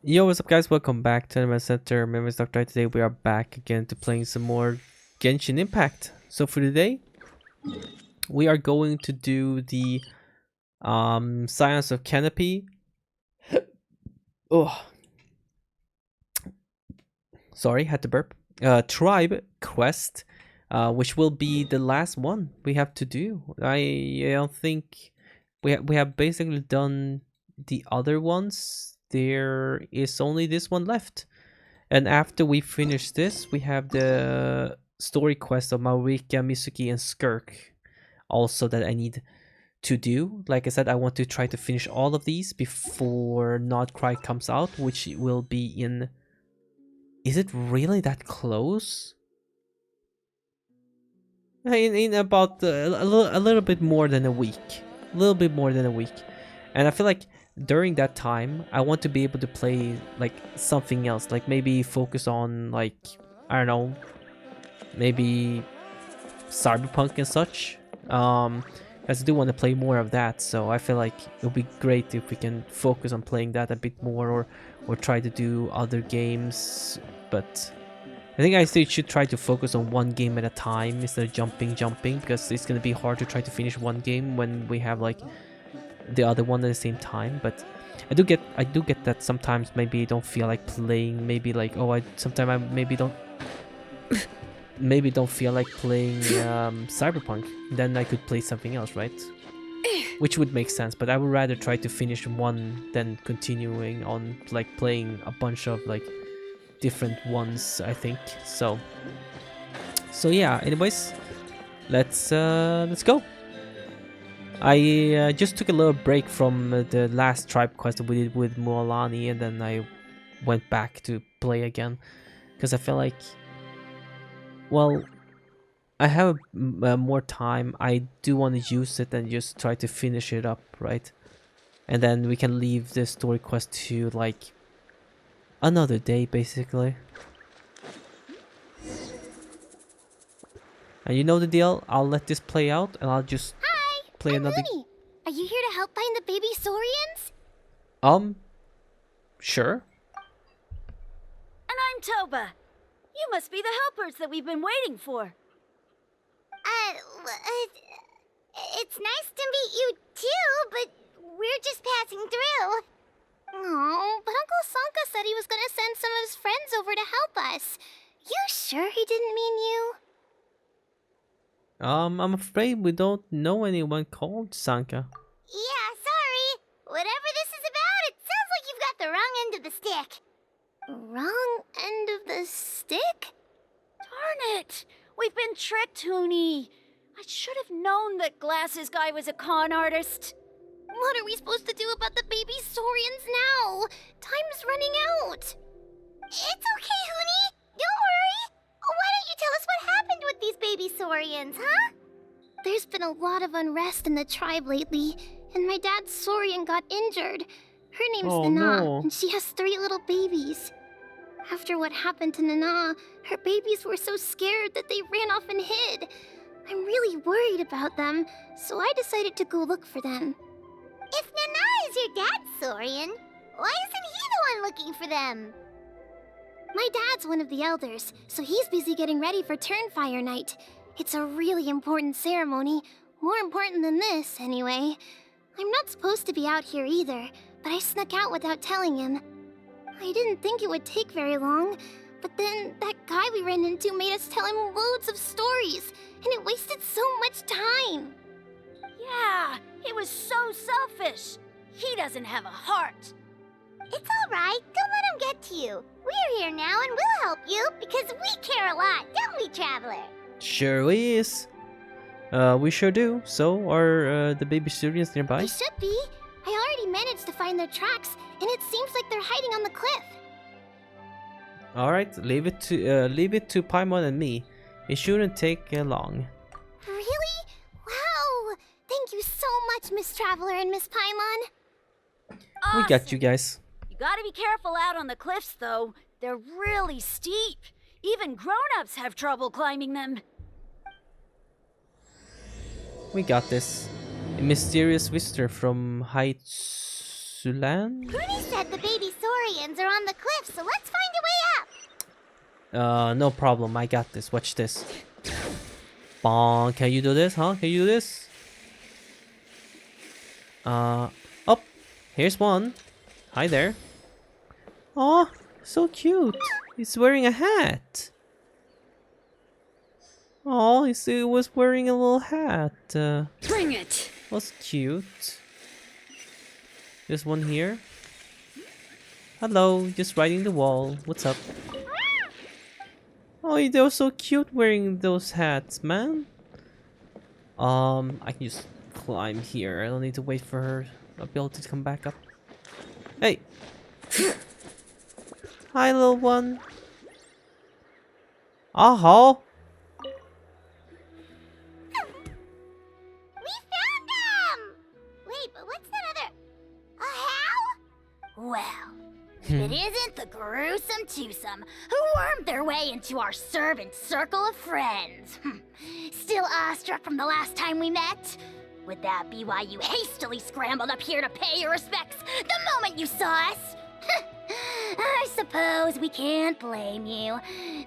Yo, what's up guys? Welcome back to AnimeHealthcenter. My name is Dr. Today we are back again to playing some more Genshin Impact. So for today, we are going to do the Science of Canopy. Oh, sorry, had to burp. Tribe quest, which will be the last one we have to do. I don't think we have basically done the other ones. There is only this one left. And after we finish this, we have the story quest of Maurika, Mizuki, and Skirk also that I need to do. Like I said, I want to try to finish all of these before NATLAN comes out, which will be in... Is it really that close? In about a little bit more than a week. A little bit more than a week. And I feel like during that time, I want to be able to play like something else, like maybe focus on like, I don't know, maybe Cyberpunk and such. As I do want to play more of that, so I feel like it would be great if we can focus on playing that a bit more, or try to do other games. But I think I still should try to focus on one game at a time instead of jumping, because it's gonna be hard to try to finish one game when we have like the other one at the same time. But I do get that sometimes maybe I don't feel like playing, maybe like, oh, sometimes I maybe don't feel like playing Cyberpunk, then I could play something else, right? Which would make sense, but I would rather try to finish one than continuing on like playing a bunch of like different ones, I think. So yeah, anyways, let's go. I just took a little break from the last tribe quest that we did with Mualani, and then I went back to play again because I feel like, well, I have more time. I do want to use it and just try to finish it up, right? And then we can leave the story quest to like another day, basically. And you know the deal. I'll let this play out, and I'll just play I'm another. Looney. Are you here to help find the baby saurians? Sure. And I'm Toba. You must be the helpers that we've been waiting for. It's nice to meet you too, but we're just passing through. Oh, but Uncle Sanka said he was gonna send some of his friends over to help us. You sure he didn't mean you? I'm afraid we don't know anyone called Sanka. Yeah, sorry. Whatever this is about, it sounds like you've got the wrong end of the stick. Wrong end of the stick? Darn it! We've been tricked, Hoonie. I should have known that Glasses Guy was a con artist. What are we supposed to do about the baby saurians now? Time's running out. It's okay, Hoonie. Don't worry. Why don't you tell us what happened with these baby saurians, huh? There's been a lot of unrest in the tribe lately, and my dad's saurian got injured. Her name's Nana, no. and she has 3 little babies. After what happened to Nana, her babies were so scared that they ran off and hid. I'm really worried about them, so I decided to go look for them. If Nana is your dad's saurian, why isn't he the one looking for them? My dad's one of the elders, so he's busy getting ready for Turnfire night. It's a really important ceremony, more important than this, anyway. I'm not supposed to be out here either, but I snuck out without telling him. I didn't think it would take very long, but then that guy we ran into made us tell him loads of stories, and it wasted so much time. Yeah, he was so selfish. He doesn't have a heart. It's all right. Don't let him get to you. We're here now, and we'll help you because we care a lot, don't we, Traveler? Sure is. We sure do. So, are the baby saurians nearby? They should be. I already managed to find their tracks, and it seems like they're hiding on the cliff. All right, leave it to Paimon and me. It shouldn't take long. Really? Wow! Thank you so much, Miss Traveler and Miss Paimon. We got you guys. You gotta be careful out on the cliffs, though. They're really steep. Even grown-ups have trouble climbing them. We got this. A mysterious visitor from Haitsulan? Rooney said the baby saurians are on cliff, so let's find a way up. No problem. I got this. Watch this. Bong. Can you do this, huh? Can you do this? Oh, here's one. Hi there. Oh, so cute. He's wearing a hat. Oh, he was wearing a little hat. Bring it! Was cute. There's one here. Hello, just riding the wall. What's up? Oh, they were so cute wearing those hats, man. I can just climb here. I don't need to wait for her ability to come back up. Hey! Hi, little one. Oh, We found them! Wait, but what's that other... A how? Well, if it isn't the gruesome twosome who wormed their way into our servant circle of friends. Still awestruck from the last time we met? Would that be why you hastily scrambled up here to pay your respects the moment you saw us? I suppose we can't blame you.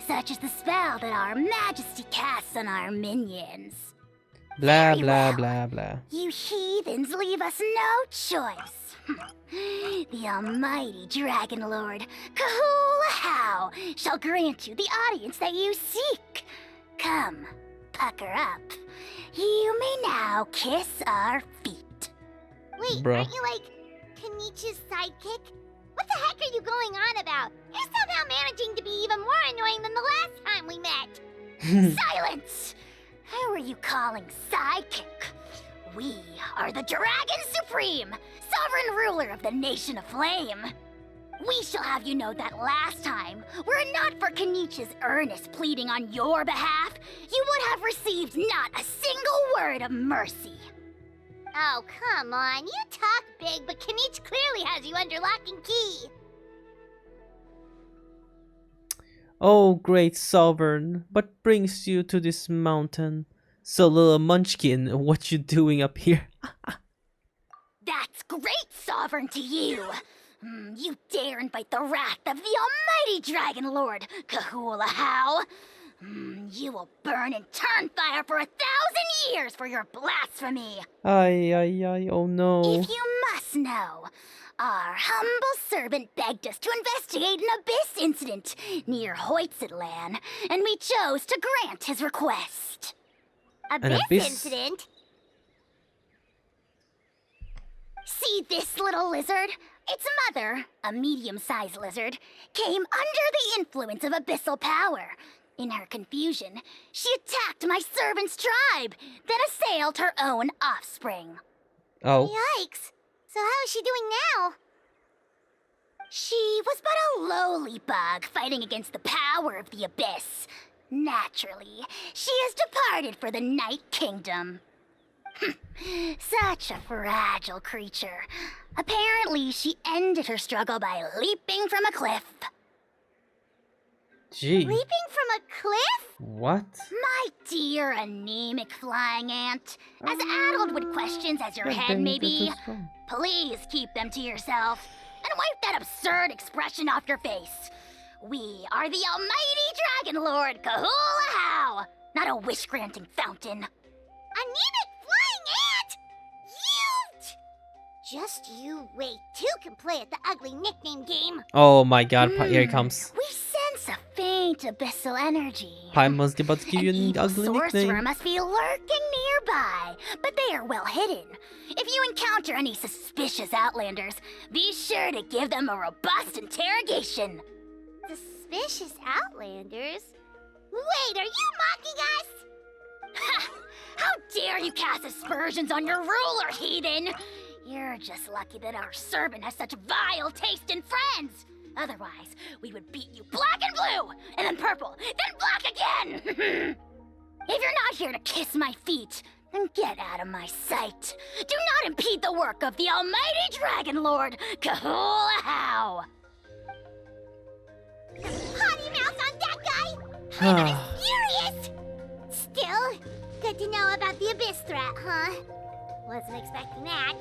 Such is the spell that our majesty casts on our minions. blah Very blah well. blah blah. You heathens leave us no choice. The almighty Dragon Lord, Kahula shall grant you the audience that you seek. Come, pucker up. You may now kiss our feet. Wait, Bruh. aren't you like Kenichi's sidekick? What the heck are you going on about? You're somehow managing to be even more annoying than the last time we met. Silence! Who are you calling sidekick? We are the Dragon Supreme, sovereign ruler of the Nation of Flame. We shall have you know that last time, were it not for Kenichi's earnest pleading on your behalf, you would have received not a single word of mercy. Oh, come on. You talk big, but Kenichi clearly has you under lock and key. Oh, great sovereign, what brings you to this mountain? So, little munchkin, what you doing up here? That's great, sovereign, to you! You dare invite the wrath of the almighty Dragon Lord, Kahula How! You will burn in Turnfire for 1,000 years for your blasphemy! Ay, oh no. If you must know, our humble servant begged us to investigate an abyss incident near Hoytziland, and we chose to grant his request. Abyss abyss? incident? See this little lizard? Its mother, a medium-sized lizard, came under the influence of abyssal power. In her confusion, she attacked my servant's tribe, then assailed her own offspring. Oh, Yikes. So how is she doing now? She was but a lowly bug fighting against the power of the abyss. Naturally, she has departed for the Night Kingdom. Such a fragile creature. Apparently, she ended her struggle by leaping from a cliff. gee. Leaping from a cliff? What? My dear anemic flying ant, as addled with questions as your God head dang may it, that's be, so strong. please keep them to yourself and wipe that absurd expression off your face. We are the almighty Dragon Lord Kahula How, not a wish-granting fountain. Anemic flying ant? You... Just you wait. Two can play at the ugly nickname game. Oh my god, here it comes. We sense a faint abyssal energy. Paimon's about to give you An an evil ugly sorcerer nickname. must be lurking nearby, but they are well hidden. If you encounter any suspicious outlanders, be sure to give them a robust interrogation. Suspicious outlanders? Wait, are you mocking us? Ha! How dare you cast aspersions on your ruler, heathen! You're just lucky that our servant has such vile taste in friends. Otherwise, we would beat you black and blue, and then purple, then black again! If you're not here to kiss my feet, then get out of my sight. Do not impede the work of the almighty Dragon Lord, Kahula How! Potty mouth on that guy? I'm furious! Still, good to know about the abyss threat, huh? Wasn't expecting that.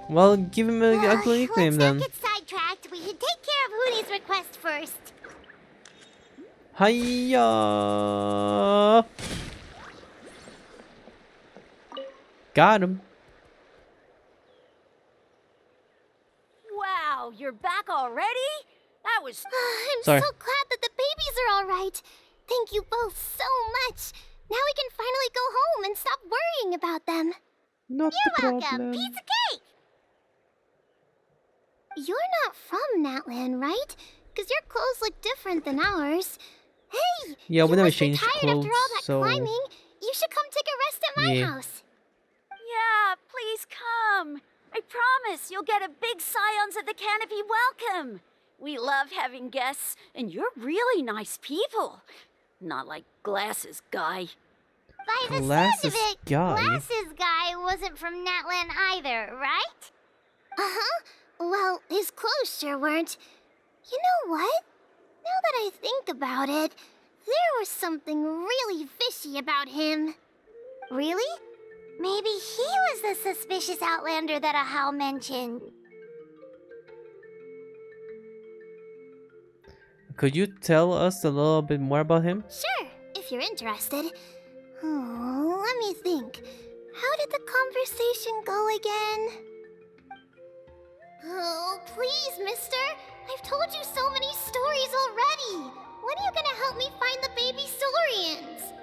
Well, give him an ugly nickname Let's then. not get sidetracked. We should take care of Hoonie's request first. Hiya! Got him. Wow, you're back already? That was... I'm Sorry. so glad that the babies are all right. Thank you both so much. Now we can finally go home and stop worrying about them. Not You're the welcome. problem. Pizza cake! You're not from NATLAN, right? Because your clothes look different than ours. Hey! Yeah, we you never must be changed tired clothes, after all that so climbing. You should come take a rest at my Yeah. house. Yeah, please come. I promise you'll get a big Scions of the Canopy welcome. We love having guests, and you're really nice people. Not like Glasses Guy. By the Glasses sound of it, guy. Glasses Guy wasn't from NATLAN either, right? Uh-huh. Well, his clothes sure weren't. You know what? Now that I think about it, there was something really fishy about him. Really? Maybe he was the suspicious outlander that Ahau mentioned. Could you tell us a little bit more about him? Sure, if you're interested. Oh, let me think. How did the conversation go again? Oh, please, mister. I've told you so many stories already. When are you gonna help me find the baby Saurians?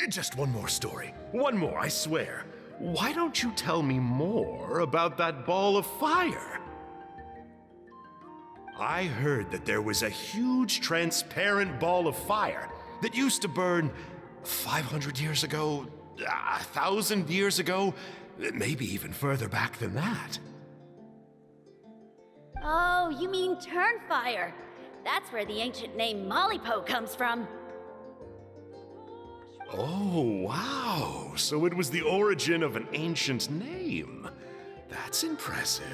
Just one more story. One more, I swear. Why don't you tell me more about that ball of fire? I heard that there was a huge transparent ball of fire that used to burn 500 years ago, 1,000 years ago, maybe even further back than that. Oh, you mean Turnfire. That's where the ancient name Mollypo comes from. Oh, wow. So it was the origin of an ancient name. That's impressive.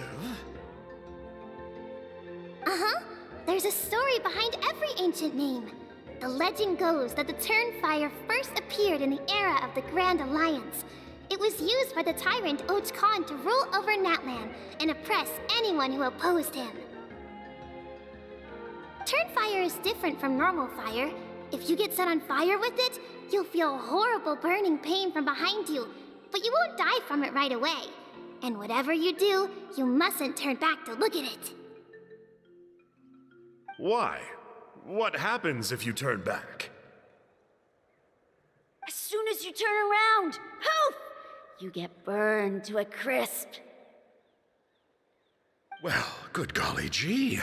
Uh-huh. There's a story behind every ancient name. The legend goes that the Turnfire first appeared in the era of the Grand Alliance. It was used by the tyrant Och Khan to rule over NATLAN and oppress anyone who opposed him. Turnfire is different from normal fire. If you get set on fire with it, you'll feel horrible burning pain from behind you, but you won't die from it right away. And whatever you do, you mustn't turn back to look at it. Why? What happens if you turn back? As soon as you turn around, poof! You get burned to a crisp. Well, good golly gee.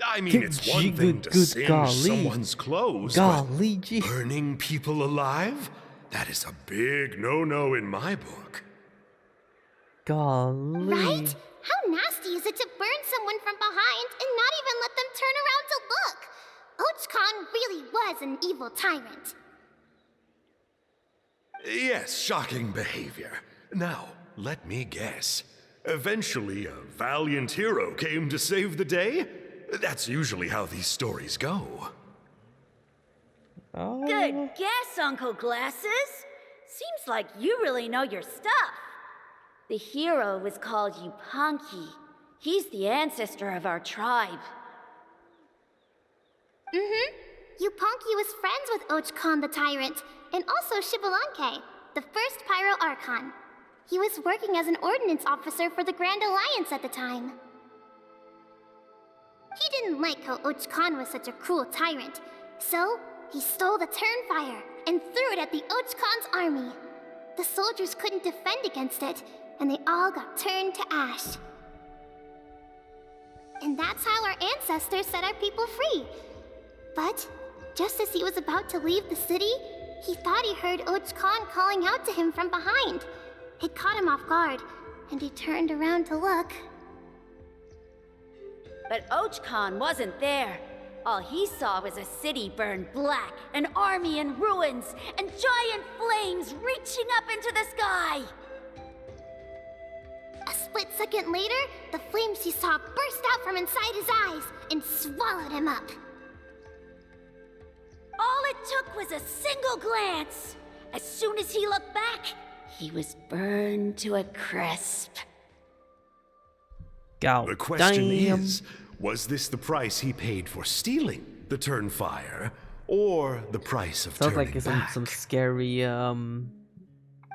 I mean, it's one Gee, thing to good singe golly. someone's clothes, Golly but gee. burning people alive? That is a big no-no in my book. Golly. Right? How nasty is it to burn someone from behind and not even let them turn around to look? Och Khan really was an evil tyrant. Yes, shocking behavior. Now, let me guess. Eventually, a valiant hero came to save the day? That's usually how these stories go. Oh. Good guess, Uncle Glasses. Seems like you really know your stuff. The hero was called Yupanqui. He's the ancestor of our tribe. Yupanqui was friends with Och Khan the tyrant, and also Shibalanke, the first Pyro Archon. He was working as an ordnance officer for the Grand Alliance at the time. He didn't like how Och Khan was such a cruel tyrant, so he stole the Turnfire and threw it at the Och Khan's army. The soldiers couldn't defend against it, and they all got turned to ash. And that's how our ancestors set our people free. But just as he was about to leave the city, he thought he heard Och Khan calling out to him from behind. It caught him off guard, and he turned around to look. But Och Khan wasn't there. All he saw was a city burned black, an army in ruins, and giant flames reaching up into the sky. A split second later, the flames he saw burst out from inside his eyes and swallowed him up. All it took was a single glance. As soon as he looked back, he was burned to a crisp. God The question damn. is, Was this the price he paid for stealing the Turnfire, or the price of Sounds turning like back? some scary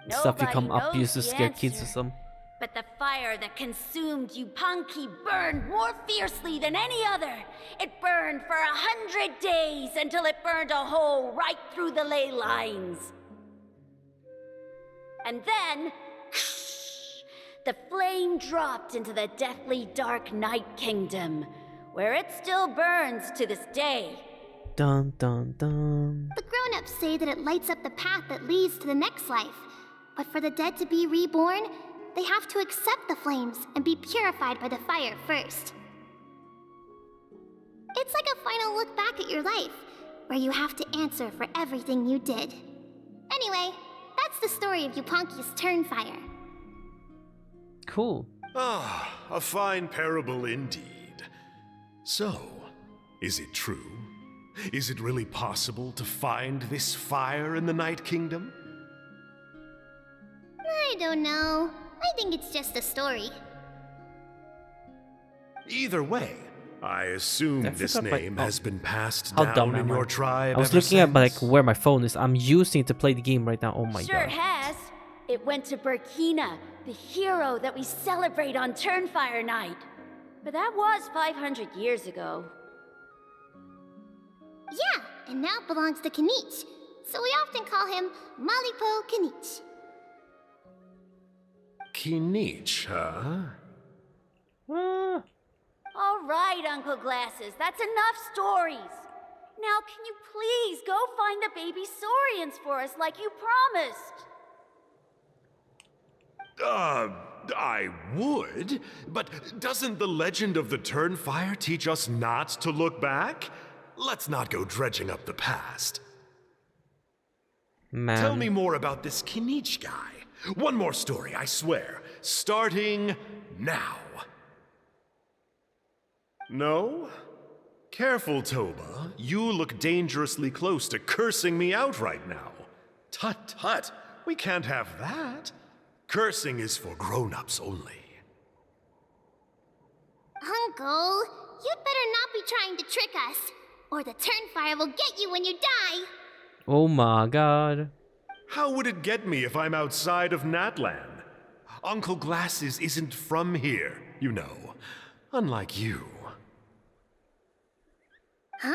stuff you come up used to scare kids or something. But the fire that consumed Yupanqui burned more fiercely than any other. It burned for 100 days until it burned a hole right through the ley lines. And then, the flame dropped into the deathly dark night kingdom, where it still burns to this day. Dun dun dun. The grown-ups say that it lights up the path that leads to the next life. But for the dead to be reborn, they have to accept the flames and be purified by the fire first. It's like a final look back at your life, where you have to answer for everything you did. Anyway, that's the story of Yupanqui's Turnfire. Cool. Ah, a fine parable indeed. So, is it true? Is it really possible to find this fire in the Night Kingdom? I don't know. I think it's just a story. Either way, I assume I this forgot my- name has been passed How down dumb in am I? your tribe I was ever looking at like since? where my phone is. I'm using it to play the game right now. Oh my Sure god. has. It went to Burkina, the hero that we celebrate on Turnfire Night. But that was 500 years ago. Yeah, and now it belongs to Kanich. So we often call him Malipo Kanich. Kinich, huh? Ah, All right, Uncle Glasses, that's enough stories. Now, can you please go find the baby Saurians for us like you promised? I would, but doesn't the legend of the Turnfire teach us not to look back? Let's not go dredging up the past. man. Tell me more about this Kinich guy. One more story, I swear. Starting now. No? Careful, Toba. You look dangerously close to cursing me out right now. Tut tut. We can't have that. Cursing is for grown-ups only. Uncle, you'd better not be trying to trick us, or the Turnfire will get you when you die. Oh my god. How would it get me if I'm outside of NATLAN? Uncle Glasses isn't from here, you know. Unlike you. Huh?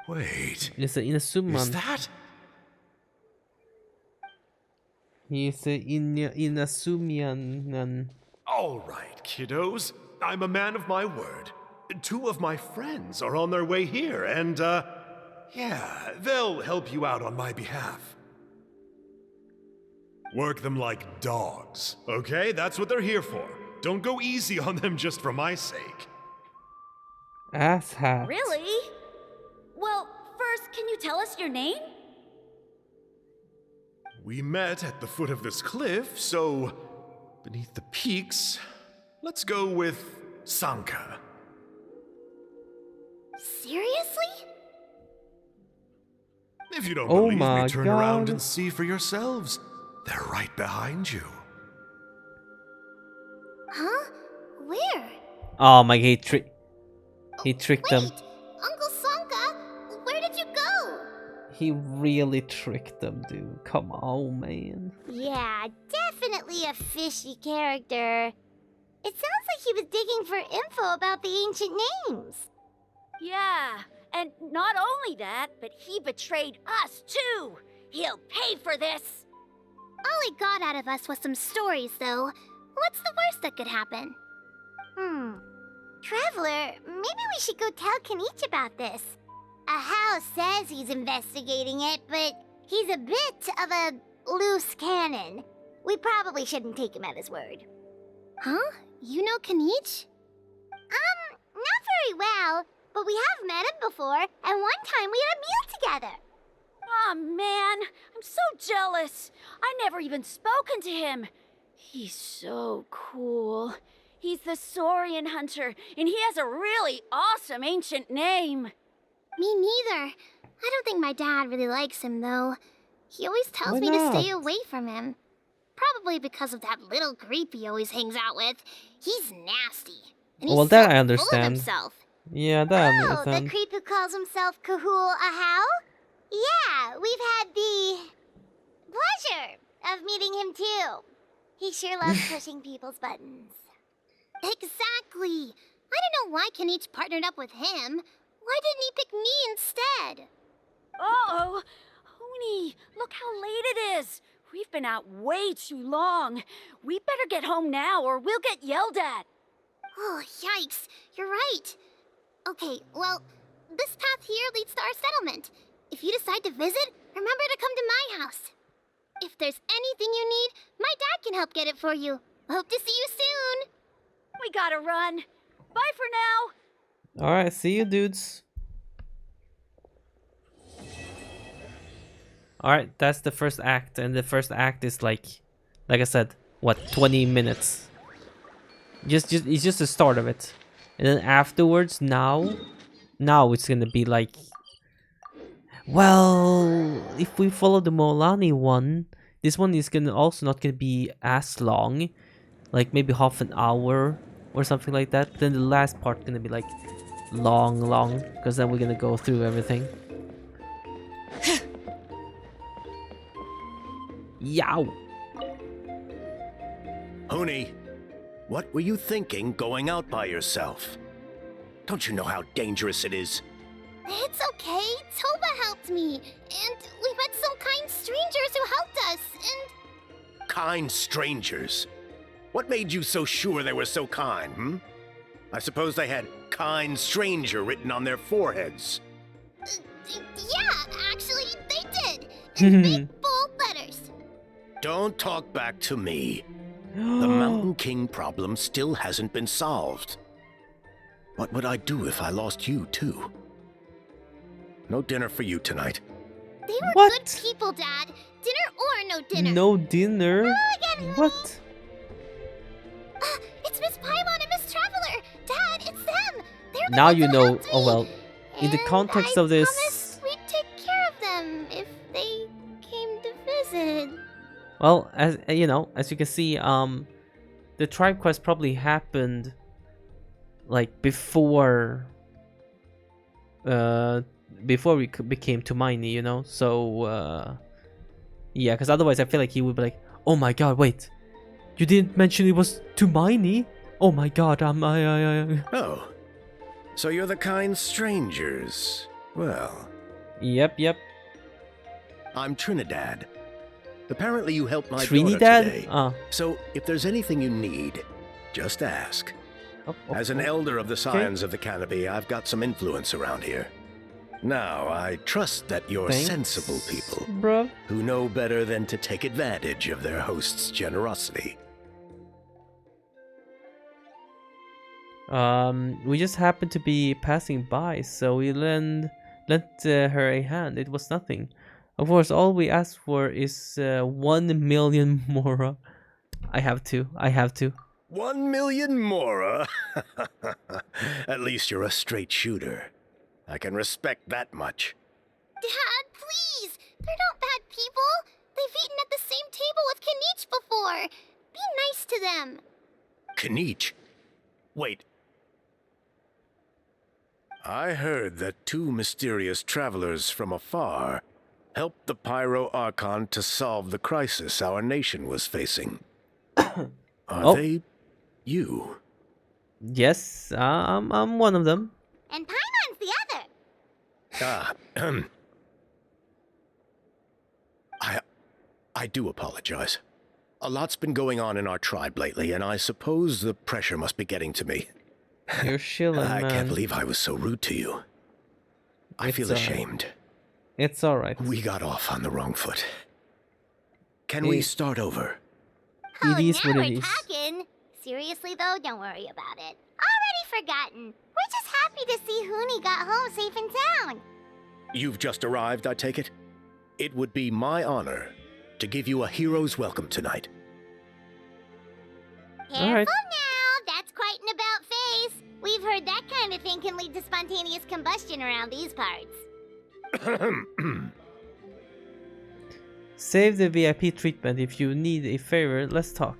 Wait, It's an is Inasuman. that? He's an Inasumian. All right, kiddos. I'm a man of my word. Two of my friends are on their way here, and, yeah, they'll help you out on my behalf. Work them like dogs, okay? That's what they're here for. Don't go easy on them just for my sake. Ass hat. Really? Well, first, can you tell us your name? We met at the foot of this cliff, so beneath the peaks, let's go with Sanka. Seriously? If you don't Oh believe my me, turn around God. and see for yourselves. They're right behind you. Huh? Where? Oh my, he tricked them. Wait, Uncle Sanka, where did you go? He really tricked them, dude. Come on, man. Yeah, definitely a fishy character. It sounds like he was digging for info about the ancient names. Yeah, and not only that, but he betrayed us too. He'll pay for this. All he got out of us was some stories, though. What's the worst that could happen? Traveler, maybe we should go tell Kanich about this. Ahau says he's investigating it, but he's a bit of a loose cannon. We probably shouldn't take him at his word. Huh? You know Kanich? Not very well, but we have met him before, and one time we had a meal together. Aw, man, I'm so jealous. I never even spoken to him. He's so cool. He's the Saurian hunter, and he has a really awesome ancient name. Me neither. I don't think my dad really likes him, though. He always tells Why me to stay not? away from him. Probably because of that little creep he always hangs out with. He's nasty. And he's Well, that I so understand. full of himself. Yeah, that I Oh, the understand. creep who calls himself Kahul Ahau? Yeah, we've had the pleasure of meeting him too. He sure loves pushing people's buttons. Exactly. I don't know why Kenichi partnered up with him. Why didn't he pick me instead? Uh-oh! Hoonie, look how late it is! We've been out way too long. We better get home now or we'll get yelled at. Oh, yikes. You're right. Okay, well, this path here leads to our settlement. If you decide to visit, remember to come to my house. If there's anything you need, my dad can help get it for you. Hope to see you soon. We gotta run. Bye for now. Alright, see you dudes. Alright, that's the first act, and the first act is like I said, what, 20 minutes. Just it's just the start of it. And then afterwards, now it's gonna be like, well, if we follow the Molani one, this one is also not gonna be as long, like maybe half an hour or something like that. Then the last part gonna be like long, because then we're gonna go through everything. Yow! Hoonie, what were you thinking going out by yourself? Don't you know how dangerous it is? It's okay. Toba helped me. And we met some kind strangers who helped us. And Kind strangers. What made you so sure they were so kind, hmm? I suppose they had kind stranger written on their foreheads. yeah, actually, they did. In big, bold letters. Don't talk back to me. The Mountain King problem still hasn't been solved. What would I do if I lost you, too? No dinner for you tonight. They were What? good people, Dad. Dinner or no dinner. No dinner? again, What? It's Miss Paimon and Miss Traveler. Dad, it's them. They're the Now ones you who know. helped Oh me. well. In the And context I of this, promised we'd take care of them if they came to visit. well, as you know, as you can see, the tribe quest probably happened like before we became Tumaini, you know. So yeah, because otherwise I feel like he would be like, oh my god, wait, you didn't mention it was Tumaini? Oh my god, Oh, so you're the kind strangers. Well, Yep. I'm Trinidad. Apparently you helped my daughter Trinidad? today. So if there's anything you need, just ask. Oh, As an elder of the Scions of the Canopy, I've got some influence around here. Now, I trust that you're Thanks, sensible people bruh. who know better than to take advantage of their host's generosity. We just happened to be passing by, so we lent her a hand. It was nothing. Of course, all we asked for is 1 million mora. I have to. 1 million mora? At least you're a straight shooter. I can respect that much. Dad, please. They're not bad people. They've eaten at the same table with Kenichi before. Be nice to them. Kenichi? Wait. I heard that 2 mysterious travelers from afar helped the Pyro Archon to solve the crisis our nation was facing. Are they you? Yes, I'm one of them. And Paimon's the other. I do apologize. A lot's been going on in our tribe lately, and I suppose the pressure must be getting to me. You're chilling, I man. can't believe I was so rude to you. I It's feel alright. ashamed. It's alright. We got off on the wrong foot. Can we Hey. start over? Oh, It is now what it we're is. talking. Seriously, though, don't worry about it. Already forgotten. We're just happy to see Hoonie got home safe and sound. You've just arrived, I take it? It would be my honor to give you a hero's welcome tonight. Careful Alright. now, that's quite an about face. We've heard that kind of thing can lead to spontaneous combustion around these parts. Save the VIP treatment. If you need a favor, let's talk.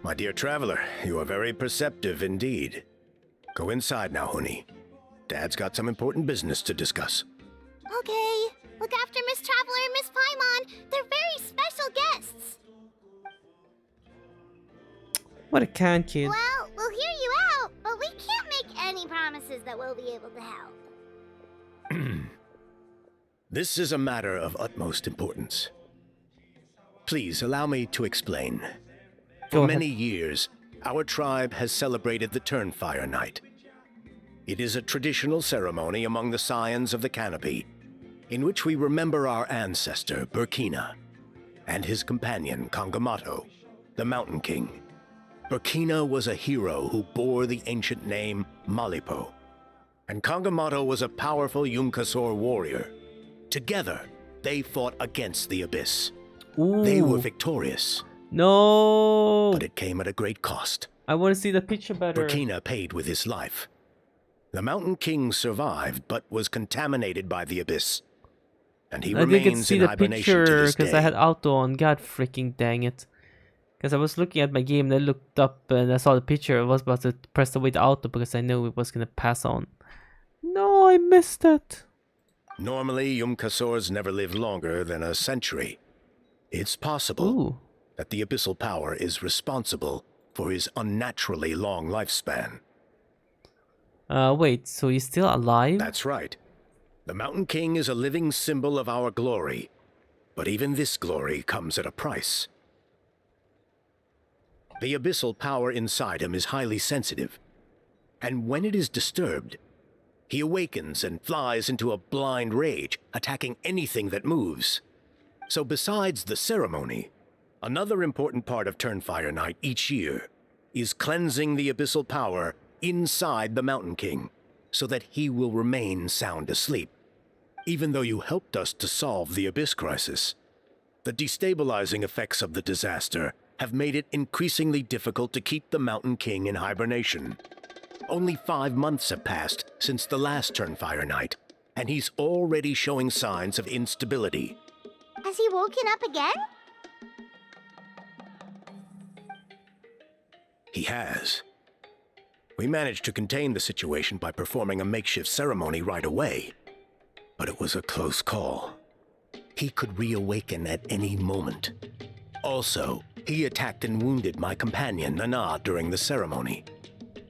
My dear traveler, you are very perceptive indeed. Go inside now, honey. Dad's got some important business to discuss. Okay. Look after Miss Traveler and Miss Paimon. They're very special guests. What a kind kid. Well, we'll hear you out, but we can't make any promises that we'll be able to help. This is a matter of utmost importance. Please allow me to explain. Go For ahead. many years, our tribe has celebrated the Turnfire Night. It is a traditional ceremony among the Scions of the Canopy, in which we remember our ancestor, Burkina, and his companion, Kangamato, the Mountain King. Burkina was a hero who bore the ancient name Malipo, and Kangamato was a powerful Yumkasor warrior. Together, they fought against the Abyss. Ooh. They were victorious, No. but it came at a great cost. I want to see the picture better. Burkina paid with his life. The Mountain King survived, but was contaminated by the Abyss, and he I didn't get to remains see in the hibernation to picture this because day. I had auto on. God freaking dang it. Because I was looking at my game and I looked up and I saw the picture. I was about to press away the auto because I knew it was going to pass on. No, I missed it. Normally, Yumkasors never live longer than a century. It's possible Ooh. that the abyssal power is responsible for his unnaturally long lifespan. Wait, so he's still alive? That's right. The Mountain King is a living symbol of our glory, but even this glory comes at a price. The abyssal power inside him is highly sensitive, and when it is disturbed, he awakens and flies into a blind rage, attacking anything that moves. So besides the ceremony, another important part of Turnfire Night each year is cleansing the abyssal power inside the Mountain King, so that he will remain sound asleep. Even though you helped us to solve the Abyss crisis, the destabilizing effects of the disaster have made it increasingly difficult to keep the Mountain King in hibernation. Only 5 months have passed since the last Turnfire Night, and he's already showing signs of instability. Has he woken up again? He has. We managed to contain the situation by performing a makeshift ceremony right away. But it was a close call. He could reawaken at any moment. Also, he attacked and wounded my companion, Nana, during the ceremony.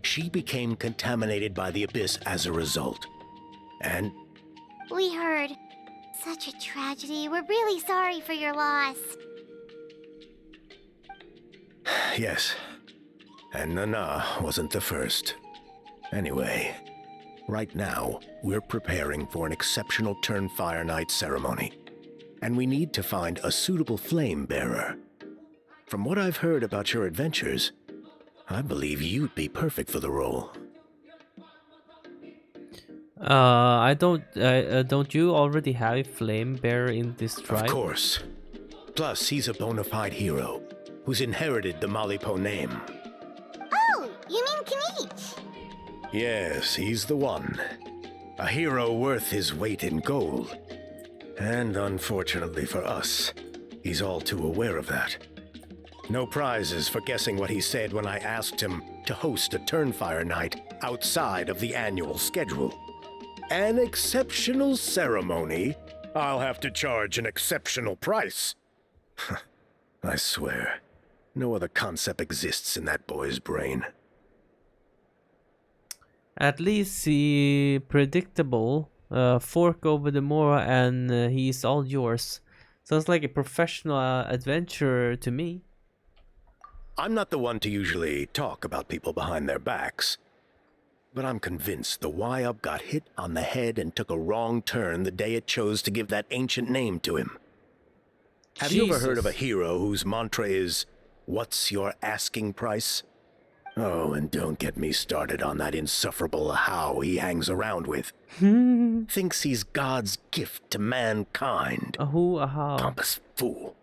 She became contaminated by the Abyss as a result. And We heard. Such a tragedy. We're really sorry for your loss. yes, and Nana wasn't the first. Anyway, right now, we're preparing for an exceptional Turnfire Night ceremony, and we need to find a suitable flame bearer. From what I've heard about your adventures, I believe you'd be perfect for the role. Don't you already have a flame bearer in this tribe? Of course. Plus, he's a bona fide hero who's inherited the Malipo name. Oh, you mean Kanich? Yes, he's the one. A hero worth his weight in gold. And unfortunately for us, he's all too aware of that. No prizes for guessing what he said when I asked him to host a Turnfire Night outside of the annual schedule. An exceptional ceremony? I'll have to charge an exceptional price. I swear, no other concept exists in that boy's brain. At least he predictable. Fork over the moor and he's all yours. Sounds like a professional adventurer to me. I'm not the one to usually talk about people behind their backs, but I'm convinced the Y-Up got hit on the head and took a wrong turn the day it chose to give that ancient name to him. Have you ever heard of a Jesus. hero whose mantra is, "What's your asking price?" Oh, and don't get me started on that insufferable How he hangs around with. Thinks he's God's gift to mankind. Ahoo, aha. Pompous fool.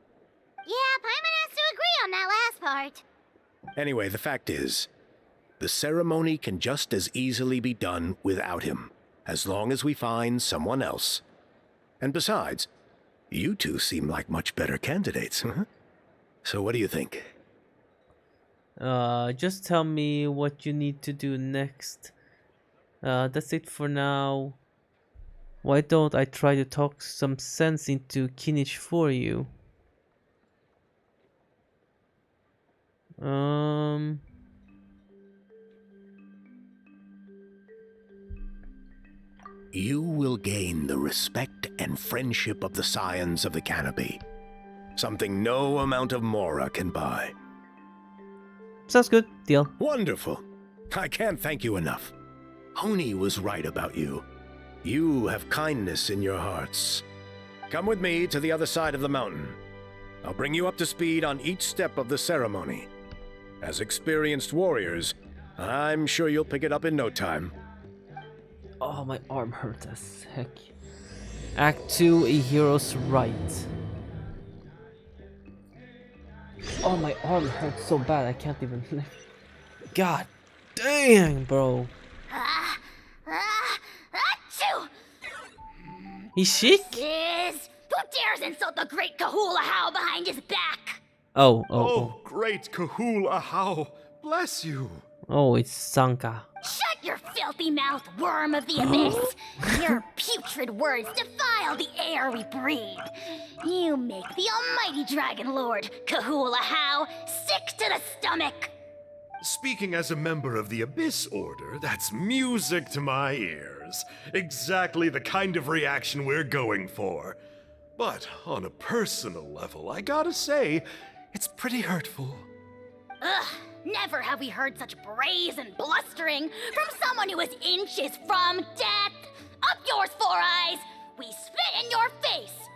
Yeah, Paimon has to agree on that last part. Anyway, the fact is, the ceremony can just as easily be done without him, as long as we find someone else. And besides, you two seem like much better candidates, huh? So what do you think? Just tell me what you need to do next. That's it for now. Why don't I try to talk some sense into Kinich for you? You will gain the respect and friendship of the Scions of the Canopy. Something no amount of Mora can buy. Sounds good. Deal. Wonderful. I can't thank you enough. Oni was right about you. You have kindness in your hearts. Come with me to the other side of the mountain. I'll bring you up to speed on each step of the ceremony. As experienced warriors, I'm sure you'll pick it up in no time. Oh, my arm hurt as heck. Act 2, A Hero's Right. Oh, my arm hurts so bad I can't even lift. God dang, bro. Achoo! He's sick? Is who dares insult the great Kahula How behind his back? Oh, great Kahul Ahau, bless you. Oh, it's Sanka. Shut your filthy mouth, worm of the abyss! Your putrid words defile the air we breathe. You make the almighty Dragon Lord, Kahula How, sick to the stomach. Speaking as a member of the Abyss Order, that's music to my ears. Exactly the kind of reaction we're going for. But on a personal level, I gotta say, it's pretty hurtful. Ugh, never have we heard such brazen blustering from someone who is inches from death. Up yours, Four Eyes! We spit in your face!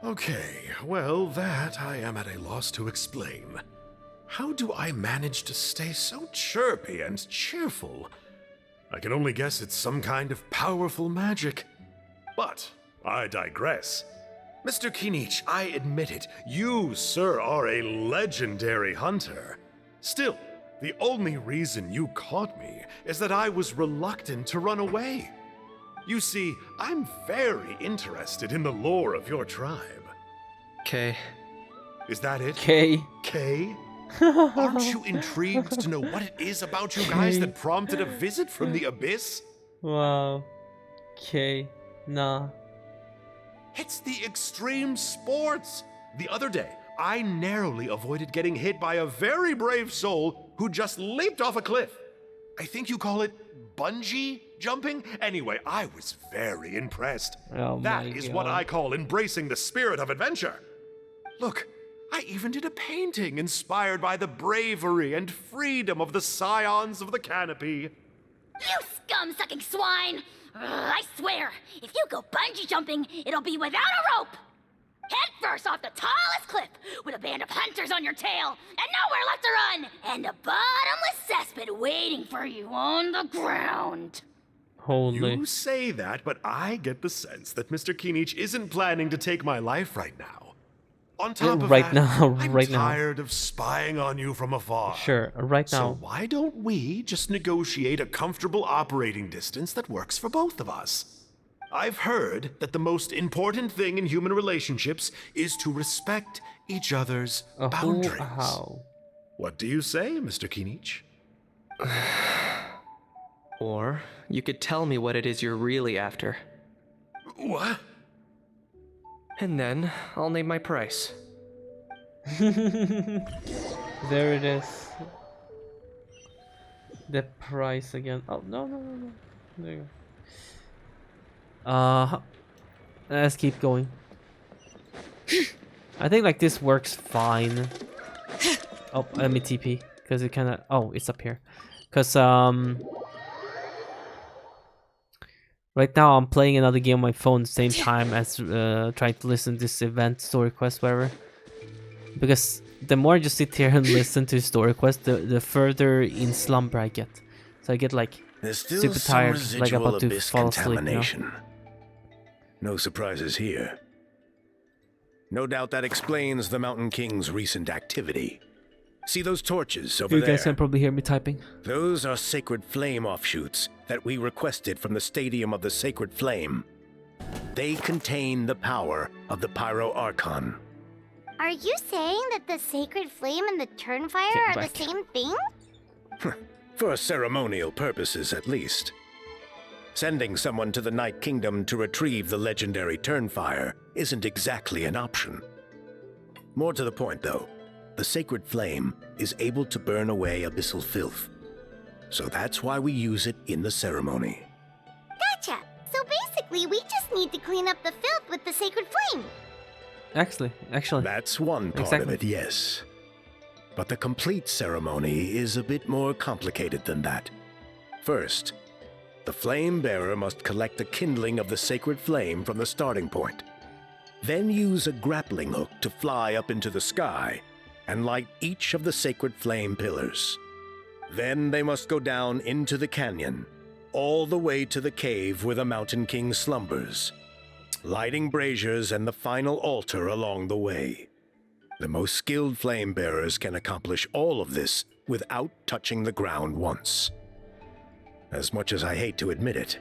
Okay, well, that I am at a loss to explain. How do I manage to stay so chirpy and cheerful? I can only guess it's some kind of powerful magic. But I digress. Mr. Kinich, I admit it, you, sir, are a legendary hunter. Still, the only reason you caught me is that I was reluctant to run away. You see, I'm very interested in the lore of your tribe. K. Is that it? Okay. K? Aren't you intrigued to know what it is about you guys that prompted a visit from the Abyss? Wow. Okay. Nah. It's the extreme sports. The other day, I narrowly avoided getting hit by a very brave soul who just leaped off a cliff. I think you call it bungee jumping? Anyway, I was very impressed. Oh That my is God. what I call embracing the spirit of adventure. Look, I even did a painting inspired by the bravery and freedom of the Scions of the Canopy. You scum-sucking swine! Ugh, I swear, if you go bungee jumping, it'll be without a rope! Head first off the tallest cliff, with a band of hunters on your tail, and nowhere left to run, and a bottomless cesspit waiting for you on the ground. Holy. You say that, but I get the sense that Mr. Kinich isn't planning to take my life right now. On top of Right that, now, I'm right now. tired of spying on you from afar. Sure, right So now. why don't we just negotiate a comfortable operating distance that works for both of us? I've heard that the most important thing in human relationships is to respect each other's boundaries. How? What do you say, Mr. Kinich? Or you could tell me what it is you're really after. What? And then I'll name my price. There it is. The price again. Oh, no. There you go. Let's keep going. I think like this works fine. Oh, let me TP because it kind of. Oh, it's up here. Because right now I'm playing another game on my phone at the same time as trying to listen to this event story quest, whatever. Because the more I just sit here and listen to story quest, the further in slumber I get. So I get like There's still super some tired, like residual about to abyss fall asleep. You know? contamination. No surprises here. No doubt that explains the Mountain King's recent activity. See those torches over You there? guys can probably hear me typing. Those are sacred flame offshoots that we requested from the Stadium of the Sacred Flame. They contain the power of the Pyro Archon. Are you saying that the sacred flame and the Turnfire Get are back. the same thing? For ceremonial purposes, at least. Sending someone to the Night Kingdom to retrieve the legendary Turnfire isn't exactly an option. More to the point, though, the sacred flame is able to burn away abyssal filth. So that's why we use it in the ceremony. Gotcha. So basically, we just need to clean up the filth with the sacred flame. Actually. That's one part of Exactly. it, yes. But the complete ceremony is a bit more complicated than that. First, the flame bearer must collect the kindling of the sacred flame from the starting point. Then use a grappling hook to fly up into the sky and light each of the sacred flame pillars. Then they must go down into the canyon, all the way to the cave where the Mountain King slumbers, lighting braziers and the final altar along the way. The most skilled flame bearers can accomplish all of this without touching the ground once. As much as I hate to admit it,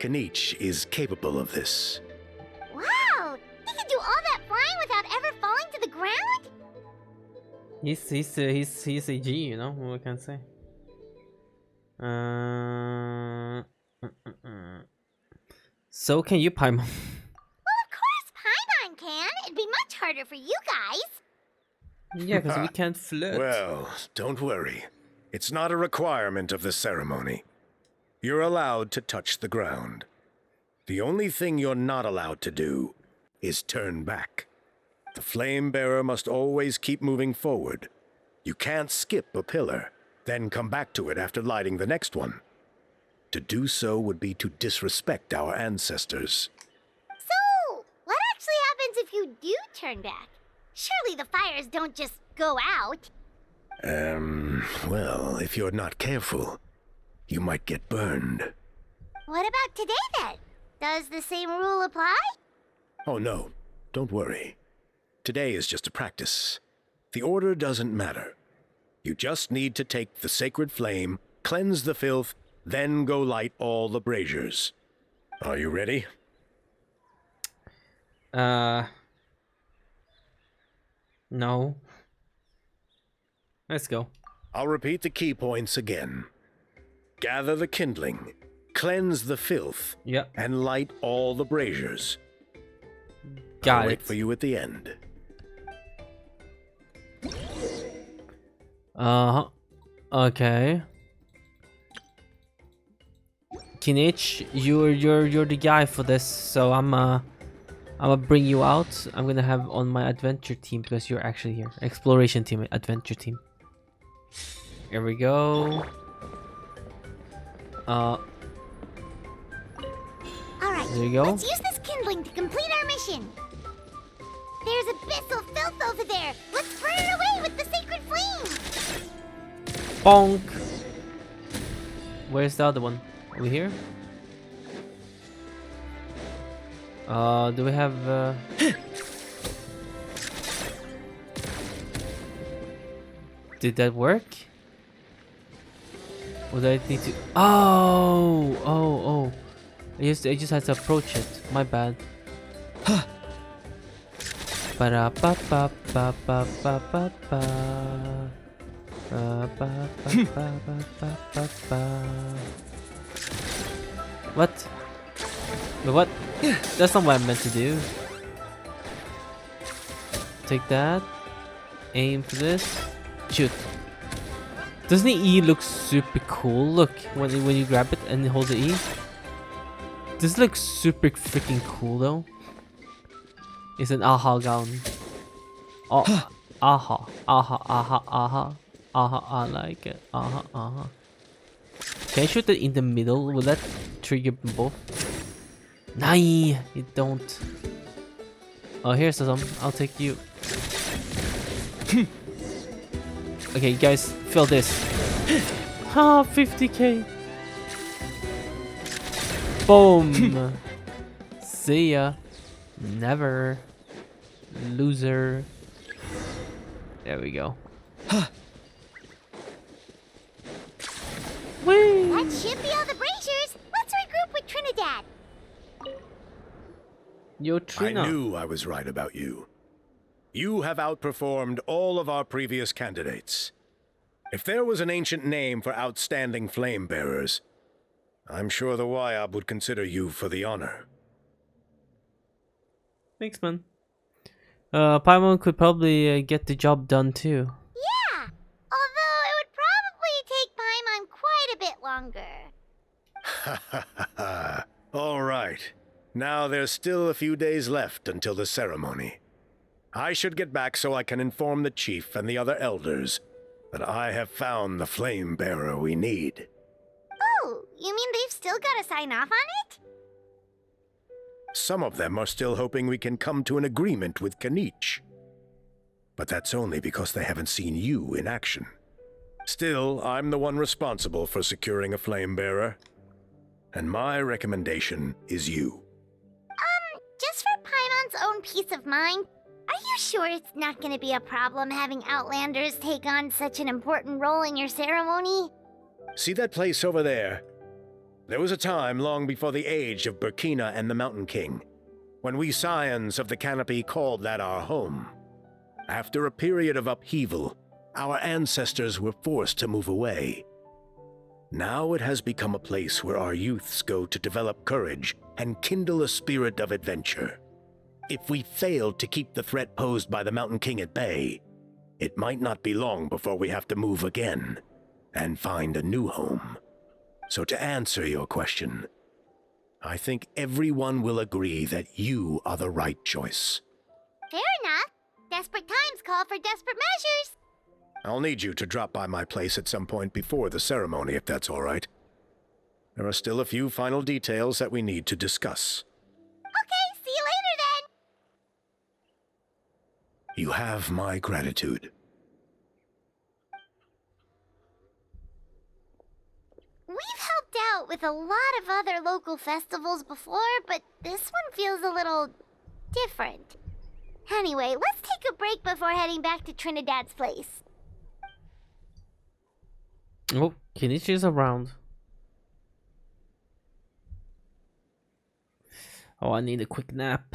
Kanich is capable of this. Wow! He can do all that flying without ever falling to the ground? He's a G, you know, what can I say? So can you, Paimon? Well, of course Paimon can. It'd be much harder for you guys. Yeah, because we can't float. Well, don't worry. It's not a requirement of the ceremony. You're allowed to touch the ground. The only thing you're not allowed to do is turn back. The flame bearer must always keep moving forward. You can't skip a pillar, then come back to it after lighting the next one. To do so would be to disrespect our ancestors. So, what actually happens if you do turn back? Surely the fires don't just go out. Well, if you're not careful, you might get burned. What about today then? Does the same rule apply? Oh no, don't worry. Today is just a practice. The order doesn't matter. You just need to take the sacred flame, cleanse the filth, then go light all the braziers. Are you ready? No. Let's go. I'll repeat the key points again. Gather the kindling, cleanse the filth, Yeah, and light all the braziers. got I'll it. wait for you at the end. Okay. Kinich, you're the guy for this, so I'm gonna bring you out. I'm gonna have on my adventure team because you're actually here. Exploration team, adventure team. Here we go. Alright, There you go. let's use this kindling to complete our mission. There's abyssal filth over there. Let's burn it away with the sacred flame. Bonk. Where's the other one? Over here? Do we have Did that work? Or do I need to Oh. I just had to approach it. My bad. What? But what? That's not what I meant to do. Take that. Aim for this. Shoot. Doesn't the E look super cool? Look, when you grab it and hold the E. This looks super freaking cool though. It's an aha gun. Oh, aha, I like it. Aha. Can I shoot it in the middle? Will that trigger both? Nah, you don't. Oh, here's some. I'll take you. Okay, guys, feel this. Ah, 50k. Boom. See ya. Never. Loser. There we go. Whee! That should be all the braziers. Let's regroup with Trinidad. Yo, I Trina. knew I was right about you. You have outperformed all of our previous candidates. If there was an ancient name for outstanding flame bearers, I'm sure the Wyab would consider you for the honor. Thanks, man. Paimon could probably get the job done too. Yeah, although it would probably take Paimon quite a bit longer. Ha ha ha ha. All right. Now there's still a few days left until the ceremony. I should get back so I can inform the chief and the other elders that I have found the flame bearer we need. Oh, you mean they've still got to sign off on it? Some of them are still hoping we can come to an agreement with Kanich. But that's only because they haven't seen you in action. Still, I'm the one responsible for securing a flame bearer. And my recommendation is you. Just for Paimon's own peace of mind, are you sure it's not going to be a problem having Outlanders take on such an important role in your ceremony? See that place over there? There was a time long before the age of Burkina and the Mountain King, when we Scions of the Canopy called that our home. After a period of upheaval, our ancestors were forced to move away. Now it has become a place where our youths go to develop courage and kindle a spirit of adventure. If we failed to keep the threat posed by the Mountain King at bay, it might not be long before we have to move again and find a new home. So to answer your question, I think everyone will agree that you are the right choice. Fair enough. Desperate times call for desperate measures. I'll need you to drop by my place at some point before the ceremony, if that's all right. There are still a few final details that we need to discuss. Okay, see you later then. You have my gratitude. We've helped out with a lot of other local festivals before, but this one feels a little different. Anyway, let's take a break before heading back to Trinidad's place. Oh, Kenichi's around. Oh, I need a quick nap.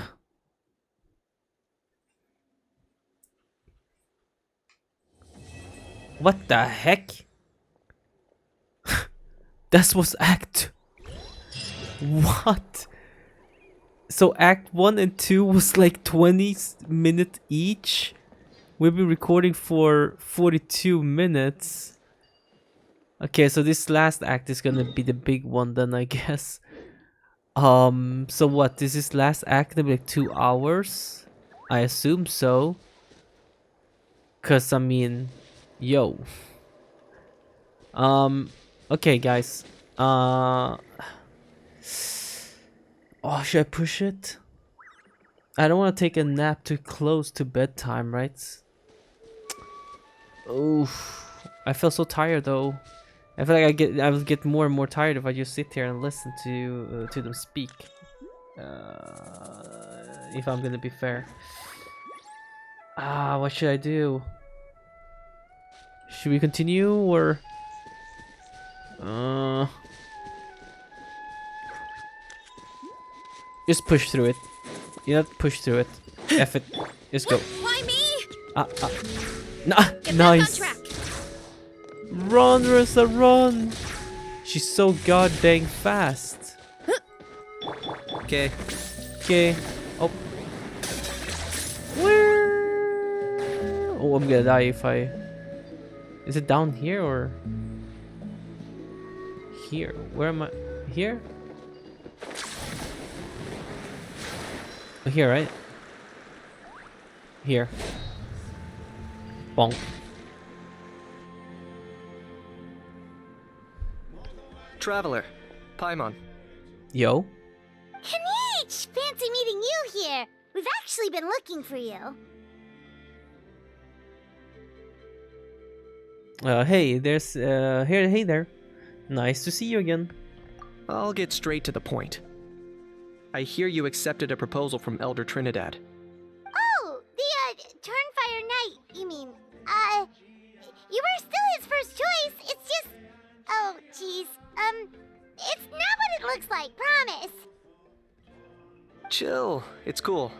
What the heck? That was Act. What? So Act 1 and 2 was like 20 minutes each? We've been recording for 42 minutes. Okay, so this last act is gonna be the big one then, I guess. So what? This is last act gonna be like 2 hours? I assume so. Cause I mean, yo. Okay, guys. Oh, should I push it? I don't want to take a nap too close to bedtime, right? Oof. I feel so tired though. I feel like I will get more and more tired if I just sit here and listen to them speak. If I'm gonna be fair. What should I do? Should we continue or? Just push through it. You know, push through it. F it. Just go. Why me? Nice. Run, Rissa, run! She's so goddamn fast. Okay. Okay. Oh. Where? Oh, I'm gonna die if I. Is it down here or here? Where am I? Here? Oh, here, right? Here. Bonk. Traveler, Paimon. Yo. Kanich! Fancy meeting you here. We've actually been looking for you. Hey, there's hey there. Nice to see you again. I'll get straight to the point. I hear you accepted a proposal from Elder Trinidad. Oh, the, Turnfire Knight, you mean. You were still his first choice. It's just... Oh, jeez. It's not what it looks like, promise. Chill, it's cool.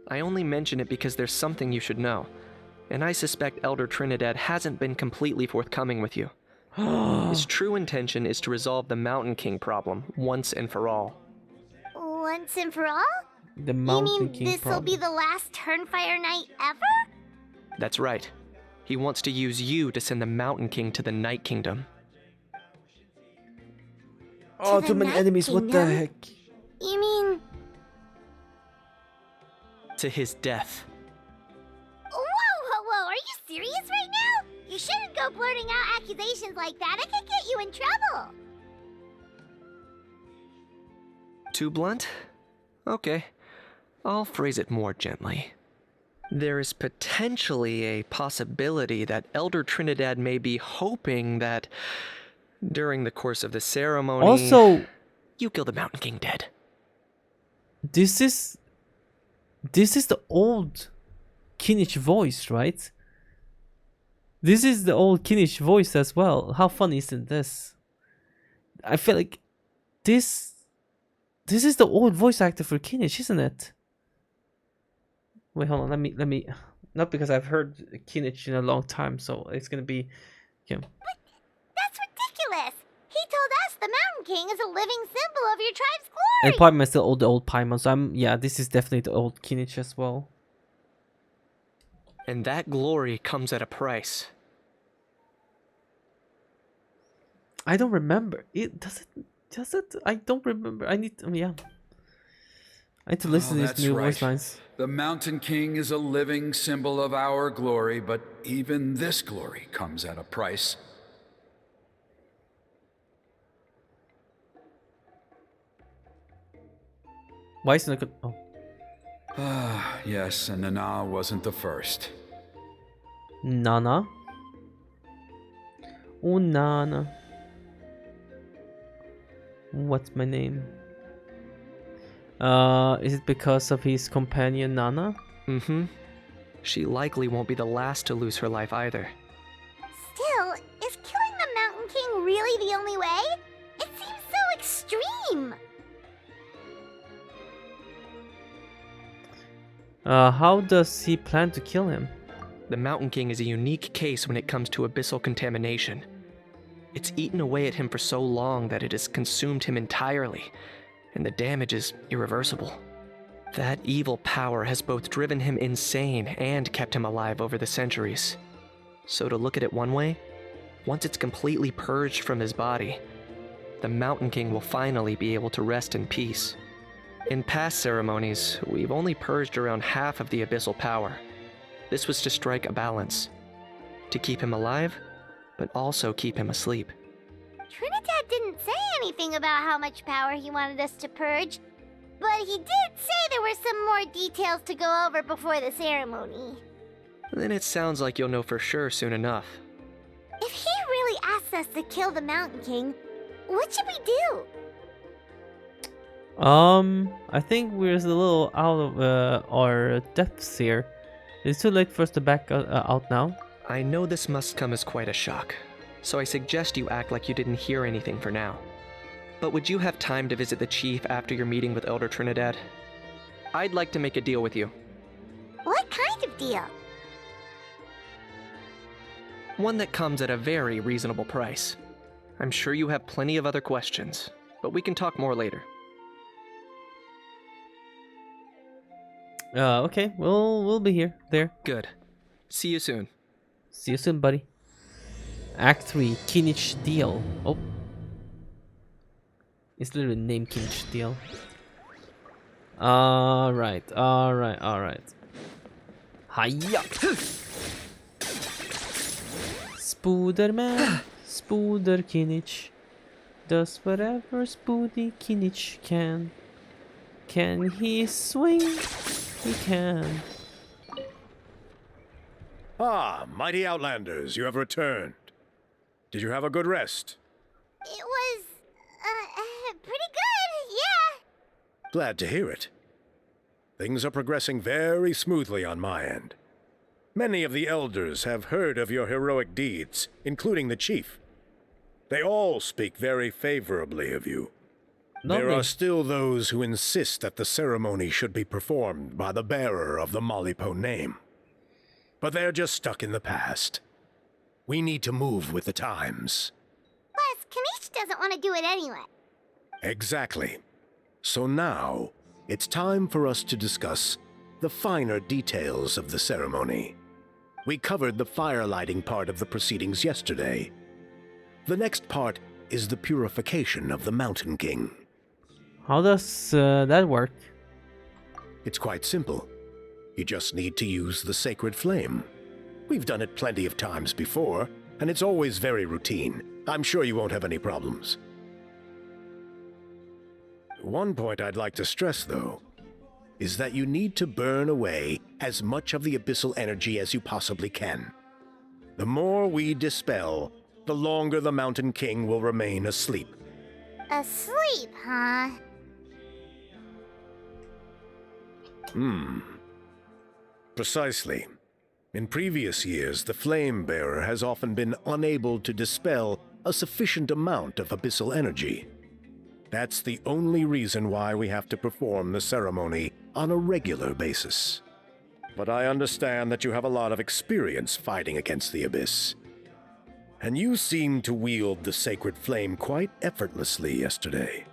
I only mention it because there's something you should know. And I suspect Elder Trinidad hasn't been completely forthcoming with you. His true intention is to resolve the Mountain King problem once and for all. Once and for all? The You Mountain mean King this'll problem. be the last Turnfire night ever? That's right. He wants to use you to send the Mountain King to the Night Kingdom. Oh, the too many Night enemies. What the Kingdom? heck? You mean... To his death. Whoa, are you serious right now? You shouldn't go blurting out accusations like that. It could get you in trouble. Too blunt? Okay. I'll phrase it more gently. There is potentially a possibility that Elder Trinidad may be hoping that during the course of the ceremony, Also, you kill the Mountain King dead. this is the old Kinich voice, right? This is the old Kinich voice as well. How funny isn't this? I feel like this is the old voice actor for Kinich, isn't it? Wait, hold on. Let me. Not because I've heard Kinich in a long time, so it's gonna be. Yeah. That's ridiculous. He told us the Mountain King is a living symbol of your tribe's And glory. Paimon is still the old Paimon, so this is definitely the old Kinich as well. And that glory comes at a price. I don't remember. Does it? I don't remember. I need to listen to these That's new right. voice lines. The Mountain King is a living symbol of our glory, but even this glory comes at a price. Why isn't it good? Oh. Ah, yes, and Nana wasn't the first. Nana. Oh, Nana. What's my name? Is it because of his companion Nana? Mm-hmm. She likely won't be the last to lose her life either. Still, is killing the Mountain King really the only way? It seems so extreme. How does he plan to kill him? The Mountain King is a unique case when it comes to abyssal contamination. It's eaten away at him for so long that it has consumed him entirely, and the damage is irreversible. That evil power has both driven him insane and kept him alive over the centuries. So to look at it one way, once it's completely purged from his body, the Mountain King will finally be able to rest in peace. In past ceremonies, we've only purged around half of the abyssal power. This was to strike a balance, to keep him alive, but also keep him asleep. Trinidad didn't say anything about how much power he wanted us to purge, but he did say there were some more details to go over before the ceremony. Then it sounds like you'll know for sure soon enough. If he really asks us to kill the Mountain King, what should we do? I think we're a little out of our depths here. It's too late for us to back out now. I know this must come as quite a shock, so I suggest you act like you didn't hear anything for now. But would you have time to visit the chief after your meeting with Elder Trinidad? I'd like to make a deal with you. What kind of deal? One that comes at a very reasonable price. I'm sure you have plenty of other questions, but we can talk more later. Okay, we'll be here. There. Good. See you soon. See you soon, buddy. Act 3, Kinich Deal. Oh. It's literally named Kinich Deal. Alright. Hiya! Spooderman, Spooder Kinich, does whatever Spoody Kinich can. Can he swing? He can. Ah, mighty Outlanders, you have returned. Did you have a good rest? It was, pretty good, yeah. Glad to hear it. Things are progressing very smoothly on my end. Many of the elders have heard of your heroic deeds, including the chief. They all speak very favorably of you. There Lovely. are still those who insist that the ceremony should be performed by the bearer of the Malipo name. But they're just stuck in the past. We need to move with the times. Plus, Kanish doesn't want to do it anyway. Exactly. So now, it's time for us to discuss the finer details of the ceremony. We covered the fire lighting part of the proceedings yesterday. The next part is the purification of the Mountain King. How does that work? It's quite simple. You just need to use the sacred flame. We've done it plenty of times before, and it's always very routine. I'm sure you won't have any problems. One point I'd like to stress, though, is that you need to burn away as much of the abyssal energy as you possibly can. The more we dispel, the longer the Mountain King will remain asleep. Asleep, huh? Precisely. In previous years, the Flame Bearer has often been unable to dispel a sufficient amount of abyssal energy. That's the only reason why we have to perform the ceremony on a regular basis. But I understand that you have a lot of experience fighting against the Abyss. And you seemed to wield the sacred flame quite effortlessly yesterday.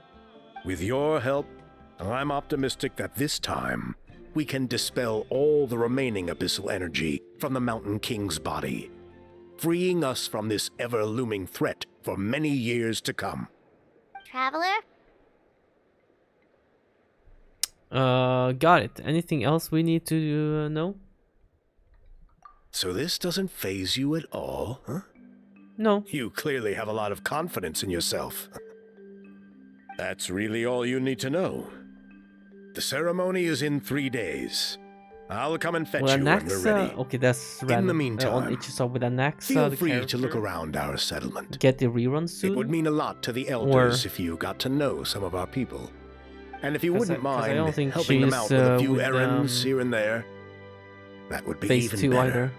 With your help, I'm optimistic that this time we can dispel all the remaining abyssal energy from the Mountain King's body, freeing us from this ever-looming threat for many years to come. Traveler? Got it. Anything else we need to know? So this doesn't faze you at all, huh? No. You clearly have a lot of confidence in yourself. That's really all you need to know. The ceremony is in 3 days. I'll come and fetch With you an when we're axe, ready. okay, that's random. In the meantime, on each side with an axe, Feel the free to look character. around our settlement. Get the rerun soon. It would mean a lot to the elders if you got to know some of our people. And if you 'Cause wouldn't I don't mind think helping them she's, out with a few with, errands here and there, that would be phase even 2 better. either.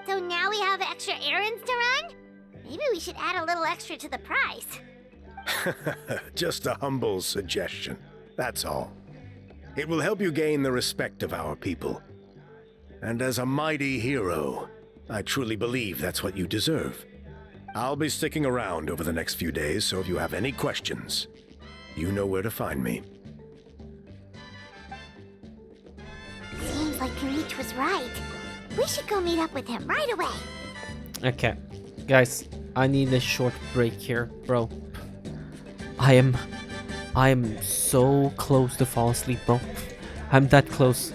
So now we have extra errands to run? Maybe we should add a little extra to the price. Just a humble suggestion, that's all. It will help you gain the respect of our people. And as a mighty hero, I truly believe that's what you deserve. I'll be sticking around over the next few days, so if you have any questions, you know where to find me. Seems like Kanish was right. We should go meet up with him right away. Okay, guys, I need a short break here, bro. I am so close to fall asleep, bro. I'm that close.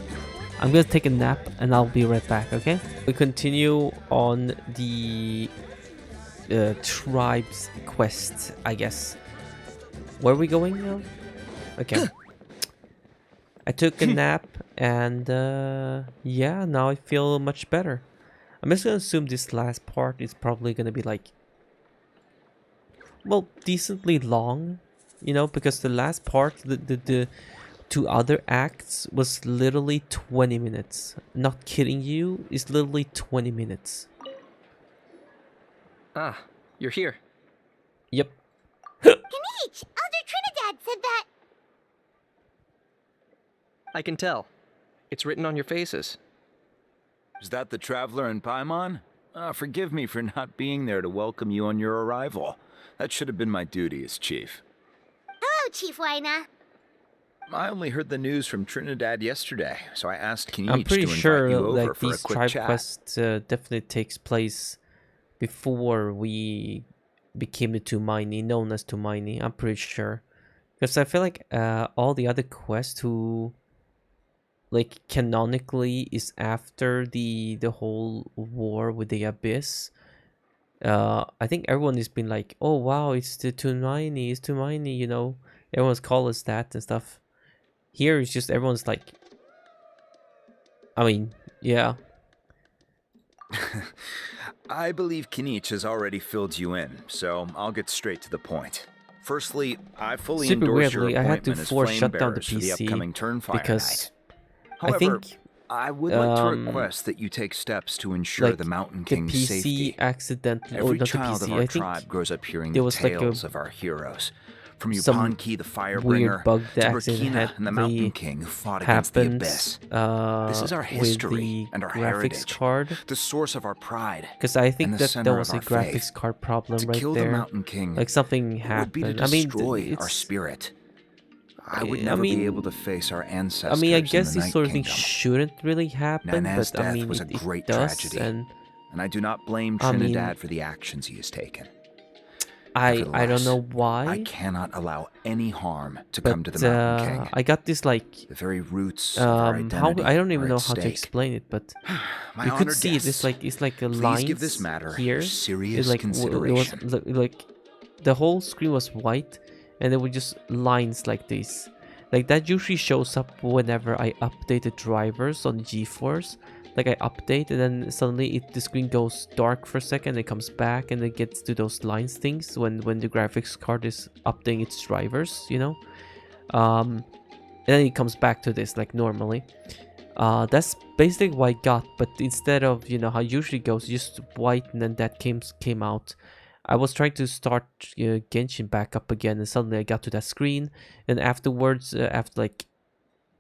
I'm gonna take a nap and I'll be right back, okay? We continue on the tribes quest, I guess. Where are we going now? Okay. I took a nap and yeah, now I feel much better. I'm just gonna assume this last part is probably gonna be like, well, decently long, you know, because the last part, the two other acts was literally 20 minutes. Not kidding you, it's literally 20 minutes. Ah, you're here. Yep. Kanish! Elder Trinidad said that... I can tell. It's written on your faces. Is that the Traveler in Paimon? Forgive me for not being there to welcome you on your arrival. That should have been my duty as chief. Hello, Chief Waina. I only heard the news from Trinidad yesterday, so I asked Kanish I'm pretty to invite sure you over like for a these quick tribe chat. quests definitely takes place before we became the Tumaini, known as Tumaini. I'm pretty sure, because I feel like all the other quests who like canonically is after the whole war with the Abyss. I think everyone has been like, oh wow, it's the Tumaini, it's Tumaini, you know, everyone's called us that and stuff. Here it's just everyone's like, I mean, yeah. I believe Kanish has already filled you in, so I'll get straight to the point. Firstly, I fully Super endorse your weirdly, I had to appointment as force flame shut down the bearers for the PC upcoming Turnfire because night. However, I think I would like to request that you take steps to ensure like the Mountain the King's PC safety. accidentally, or Every not the child PC, of our I think tribe grows up hearing there the was like tales a of our heroes. From some Yupanqui, the Firebringer, weird bug to that accident Burkina and the Mountain had King who fought against the happened Abyss. This is our with history the and our graphics heritage, card. the source of our pride, Because I think and the that center there of was a our graphics faith. card problem To right kill there. the Mountain King Like something would be to happened. I mean, destroy our it's. spirit. I would I never be mean- able to face our ancestors. I mean, I in guess the this Night sort of thing Kingdom. shouldn't really happen, Nana's but I death mean, was a it great does, tragedy. and And I do not blame I mean- Trinidad for the actions he has taken. I don't Nevertheless, know why. I cannot allow any harm to but come to the Mountain King. I got this like The very roots of our how identity I don't even are know at how to stake. explain it, but My you could honored see it. guests, It's like a please lines give this matter here. your serious It's like consideration. it was like the whole screen was white, and there were just lines like this. Like that usually shows up whenever I update the drivers on GeForce. Like I update and then suddenly the screen goes dark for a second, it comes back and it gets to those lines things when the graphics card is updating its drivers, you know. And then it comes back to this like normally. That's basically what I got, but instead of, you know, how it usually goes, just white and then that came out. I was trying to start Genshin back up again, and suddenly I got to that screen, and afterwards, after like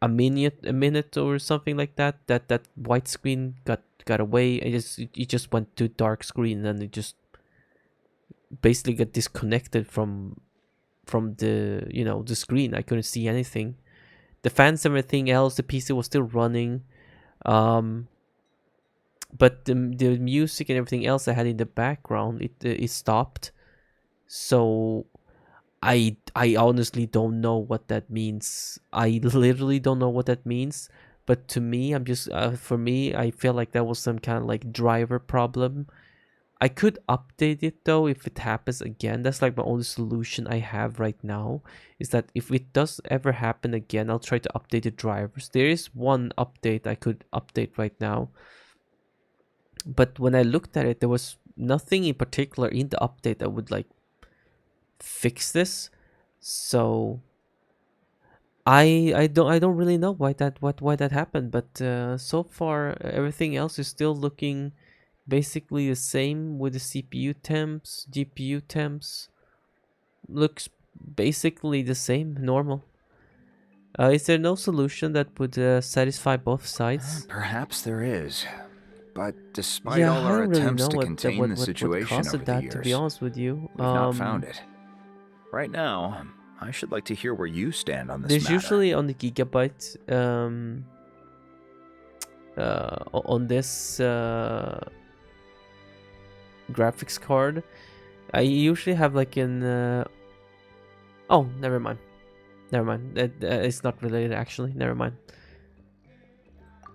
a minute or something like that, that white screen got away. It just went to dark screen, and it just basically got disconnected from the, you know, the screen. I couldn't see anything. The fans, everything else, the PC was still running, but the music and everything else I had in the background, it stopped. So I honestly don't know what that means. I literally don't know what that means. But to me, I'm just for me, I feel like that was some kind of like driver problem. I could update it though if it happens again. That's like my only solution I have right now, is that if it does ever happen again, I'll try to update the drivers. There is one update I could update right now, but when I looked at it, there was nothing in particular in the update that would like fix this. So I don't really know why that happened, but so far everything else is still looking basically the same, with the CPU temps, GPU temps looks basically the same, normal. Is there no solution that would satisfy both sides? Perhaps there is. But despite Yeah, all I our don't really attempts know to what contain the what situation caused over the that, years, to be honest with you. we've not found it. Right now, I should like to hear where you stand on this There's matter. usually on the Gigabyte on this graphics card, I usually have like an oh, never mind, it's not related actually, never mind.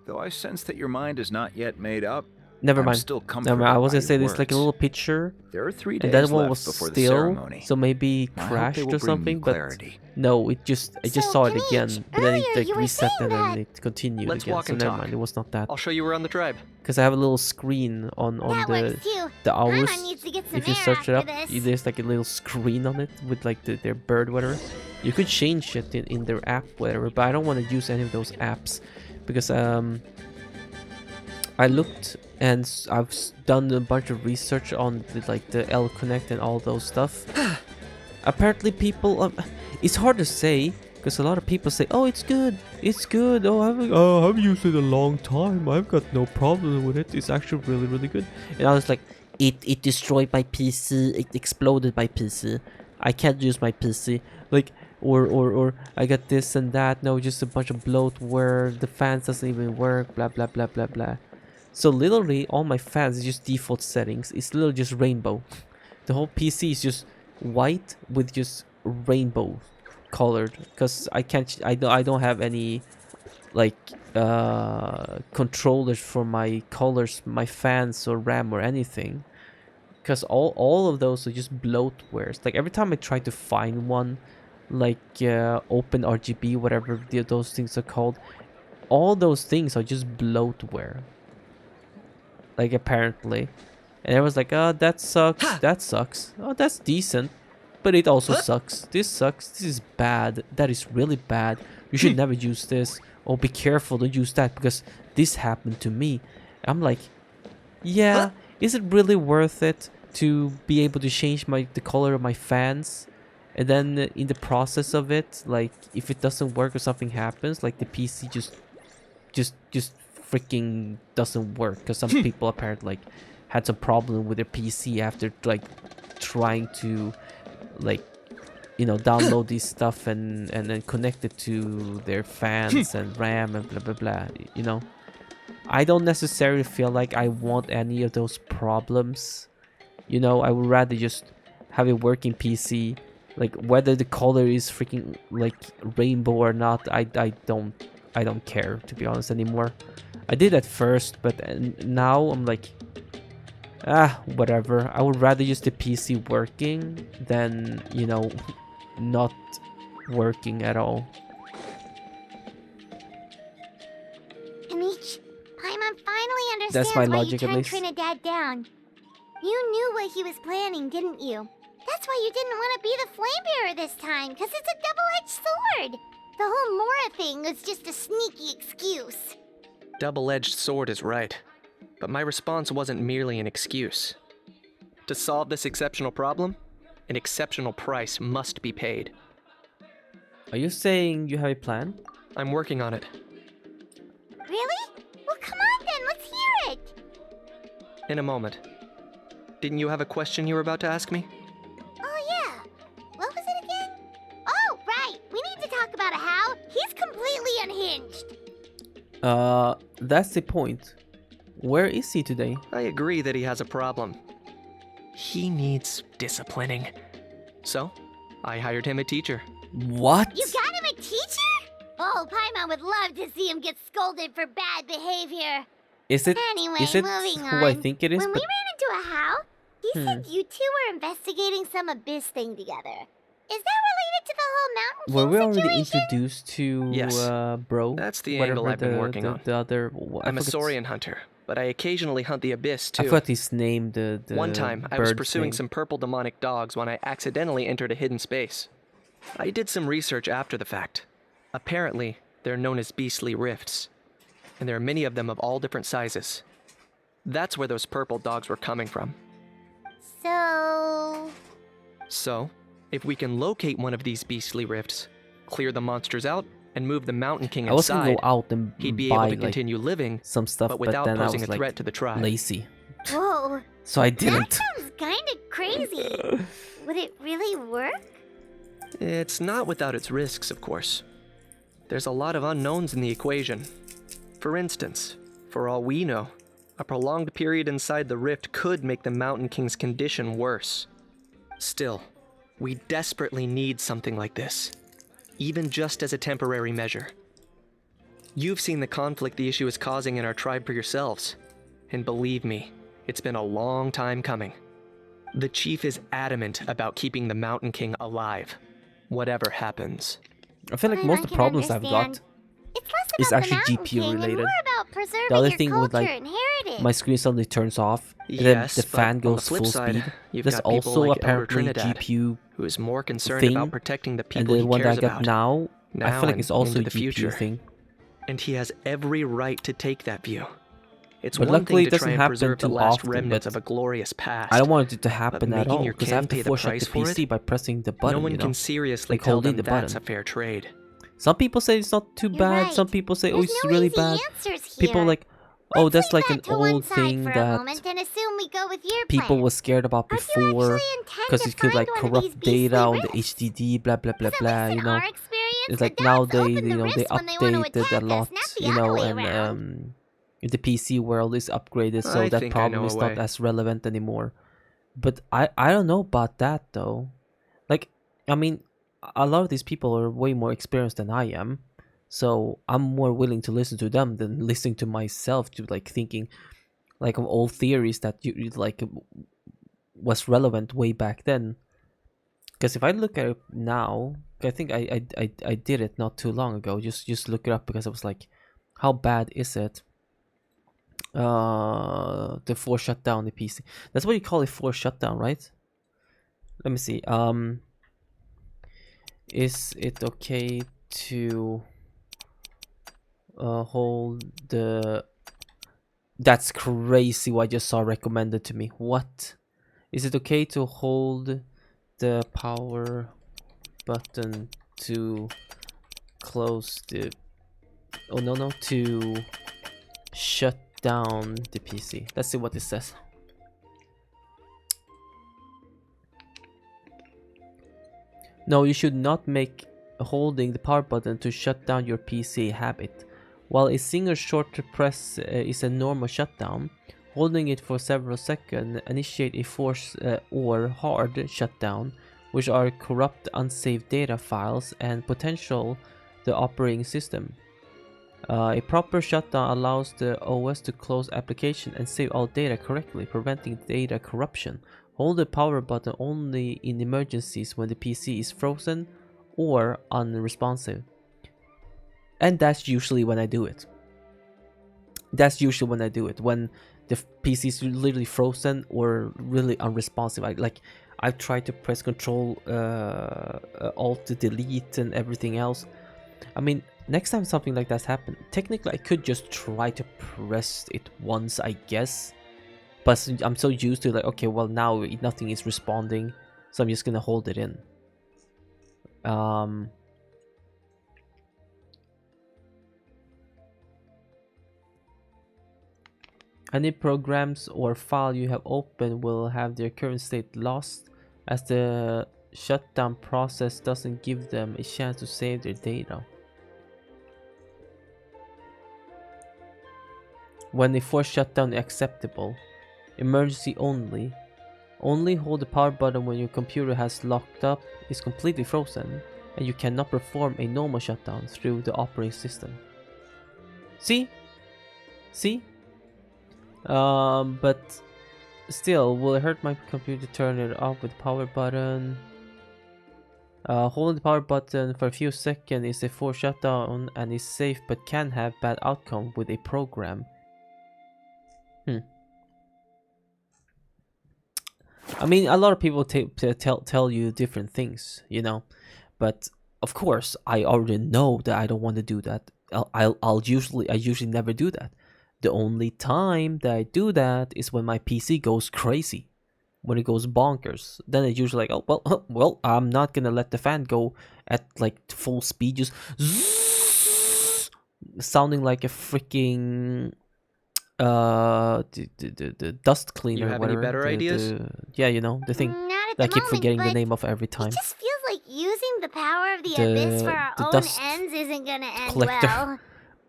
Though I sense that your mind is not yet made up, Never I'm mind. still Never comforted mind. I was by gonna say your there's like a words. little picture, There are 3 days and that one left was before the still, ceremony. so maybe I hope they crashed will or bring you something. But clarity. no, I just saw it Ganesh, again, but then it earlier like you were reset saying and then that- it continued Let's again. walk So and never talk. mind, it was not that. I'll show you around the tribe. Because I have a little screen on That the works too. the Paimon hours. needs to get some If you air search it after up, this. there's like a little screen on it with like their bird, whatever. You could change it in their app, whatever. But I don't want to use any of those apps because I looked and I've done a bunch of research on the L Connect and all those stuff. Apparently, people, it's hard to say because a lot of people say, "Oh, it's good, it's good. Oh, I've used it a long time. I've got no problem with it. It's actually really, really good." And I was like, "It destroyed my PC. It exploded my PC. I can't use my PC." Like, or I got this and that. No, just a bunch of bloatware. The fans doesn't even work. Blah blah blah blah blah. So literally, all my fans is just default settings. It's literally just rainbow. The whole PC is just white with just rainbow colored. Cause I don't have any like controllers for my colors, my fans or RAM or anything. Cause all of those are just bloatwares. Like every time I try to find one, like Open RGB, whatever those things are called, all those things are just bloatware. Like apparently, and everyone's like, "Oh, that sucks. That sucks. Oh, that's decent, but it also sucks. This sucks. This is bad. That is really bad. You should never use this. Oh, be careful. Don't use that because this happened to me." I'm like, yeah, is it really worth it to be able to change the color of my fans and then in the process of it, like if it doesn't work or something happens, like the PC just freaking doesn't work, because some people apparently like had some problem with their PC after like trying to like, you know, download this stuff and then connect it to their fans and RAM and blah blah blah, you know. I don't necessarily feel like I want any of those problems, you know. I would rather just have a working PC, like whether the color is freaking like rainbow or not. I don't care, to be honest, anymore. I did at first, but now I'm like, whatever. I would rather just the PC working than, you know, not working at all. Anish, Paimon finally understands That's my why logic, you at turned least. Trinidad down. You knew what he was planning, didn't you? That's why you didn't want to be the flame bearer this time, because it's a double-edged sword. The whole Mora thing was just a sneaky excuse. Double-edged sword is right, but my response wasn't merely an excuse. To solve this exceptional problem, an exceptional price must be paid. Are you saying you have a plan? I'm working on it. Really? Well, come on then, let's hear it. In a moment. Didn't you have a question you were about to ask me? Oh yeah. What was it again? Oh, right. We need to talk about how he's completely unhinged. That's the point. Where is he today? I agree that he has a problem. He needs disciplining. So, I hired him a teacher. What? You got him a teacher? Oh, Paimon would love to see him get scolded for bad behavior. Is it Anyway, is it moving who I on. think it is? When we But ran into a how, he said you two were investigating some abyss thing together. Is that related to the whole mountain were king we already situation? introduced to Yes. bro? That's the Whatever angle I've been working the, on. The other, I'm a saurian hunter, but I occasionally hunt the abyss I too. forgot his name. The One time, I was bird's pursuing name. some purple demonic dogs when I accidentally entered a hidden space. I did some research after the fact. Apparently, they're known as beastly rifts, and there are many of them of all different sizes. That's where those purple dogs were coming from. So, if we can locate one of these beastly rifts, clear the monsters out, and move the Mountain King I was gonna inside, go out and he'd be buy able to like continue living, some stuff, but without then I posing was a like threat to the tribe. lazy, Whoa. so I That didn't. sounds kind of crazy. Would it really work? It's not without its risks, of course. There's a lot of unknowns in the equation. For instance, for all we know, a prolonged period inside the rift could make the Mountain King's condition worse. Still, we desperately need something like this, even just as a temporary measure. You've seen the conflict the issue is causing in our tribe for yourselves, and believe me, it's been a long time coming. The chief is adamant about keeping the Mountain King alive, whatever happens. I feel like Paimon most of the can problems I've got understand. It's less is about actually the Mountain GPU King and related. more about preserving The other your thing culture with like and heritage. my screen suddenly turns off, and then Yes, the but fan on the goes flip full side, speed. you've There's got people also like Elder apparently Trinidad, GPU who is more concerned thing, about protecting the and people the he one that I cares got about. now, I Now feel like it's and also a into the GPU future. thing. And he has every right to take that view. It's But one luckily thing it to doesn't try and happen preserve the too last often, remnants but of a glorious past. I don't want it to happen at making all, your because I have kin pay to the push up the price for PC it? by pressing the button, No one you know? can seriously Like tell holding them the that's button. a fair trade. Some people say it's not too You're bad, right. some people say, oh, There's it's no really easy bad. answers People here. like, oh, Let's that's leave like an that to one old side thing for a that moment and assume we go with your people plan. were scared about How do you before, actually intend because to it could find like one of these corrupt data beastly on the rifts? HDD, blah blah blah 'Cause at blah, least you in know. our experience, It's the like now dogs they, open you the know, they rifts when they want to updated attack a us, lot, not the you other know, way and around. the PC world is upgraded, so I that think I problem know is a not way. as relevant anymore. But I don't know about that though. Like, I mean, a lot of these people are way more experienced than I am, so I'm more willing to listen to them than listening to myself, to like thinking like of old theories that you like was relevant way back then. Because if I look at it now, I think I did it not too long ago. Just look it up, because I was like, how bad is it? To force shut down the PC. That's what you call it, force shutdown, right? Let me see. Is it okay to hold the? That's crazy. What I just saw recommended to me. What? Is it okay to hold the power button to close the... Oh, no, to shut down the PC. Let's see what it says. No, you should not make holding the power button to shut down your PC a habit. While a single short press is a normal shutdown, holding it for several seconds initiate a forced or hard shutdown, which are corrupt unsaved data files and potential the operating system. A proper shutdown allows the OS to close application and save all data correctly, preventing data corruption. Hold the power button only in emergencies when the PC is frozen or unresponsive. And that's usually when I do it. When the PC is literally frozen or really unresponsive. I've tried to press Control, Alt, Delete, and everything else. I mean, next time something like that's happened, technically I could just try to press it once, I guess. But I'm so used to okay, well now nothing is responding, so I'm just gonna hold it in. Any programs or file you have opened will have their current state lost, as the shutdown process doesn't give them a chance to save their data. When a forced shutdown is acceptable. Emergency only. Only hold the power button when your computer has locked up, is completely frozen, and you cannot perform a normal shutdown through the operating system. See? But still, will it hurt my computer to turn it off with the power button? Holding the power button for a few seconds is a forced shutdown and is safe, but can have bad outcome with a program. I mean, a lot of people tell you different things, you know, but of course I already know that I don't want to do that. I usually never do that. The only time that I do that is when my PC goes crazy, when it goes bonkers. Then it's usually like, oh well, I'm not gonna let the fan go at like full speed, just sounding like a freaking the dust cleaner. You have any better ideas? Yeah, you know, the thing Not at that I the keep moment, forgetting the but name of every time. It just feels like using the power of the abyss for our own dust ends isn't gonna end collector. well.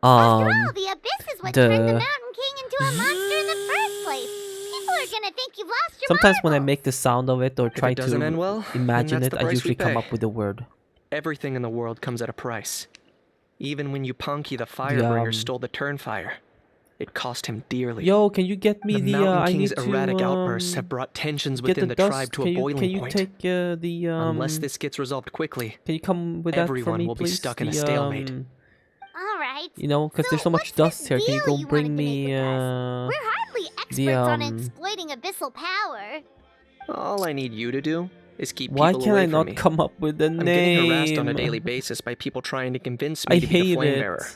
After all, the abyss is what turned the Mountain King into a monster in the first place. People are gonna think you've lost your Sometimes when I marbles. make the sound of it or try If it doesn't to end well, imagine then it, that's the I price we usually come pay. up with a word. Everything in the world comes at a price. Even when Yupanqui the Firebringer stole the Turnfire, it cost him dearly. Yo, can you get me The the Mountain I King's need to erratic outbursts have brought tensions get within the dust. tribe to a boiling can you point. take the Unless this gets resolved quickly, can you come with that for everyone me, will be please? stuck in a stalemate. All right. You know, because there's so much what's dust this here. Can you deal go you bring wanted to make me with us? We're hardly experts on exploiting abyssal power. All I need you to do is keep Why people can away I from not me. come up with a I'm name? getting harassed on a daily basis by people trying to convince me I to be the hate flame it. bearer.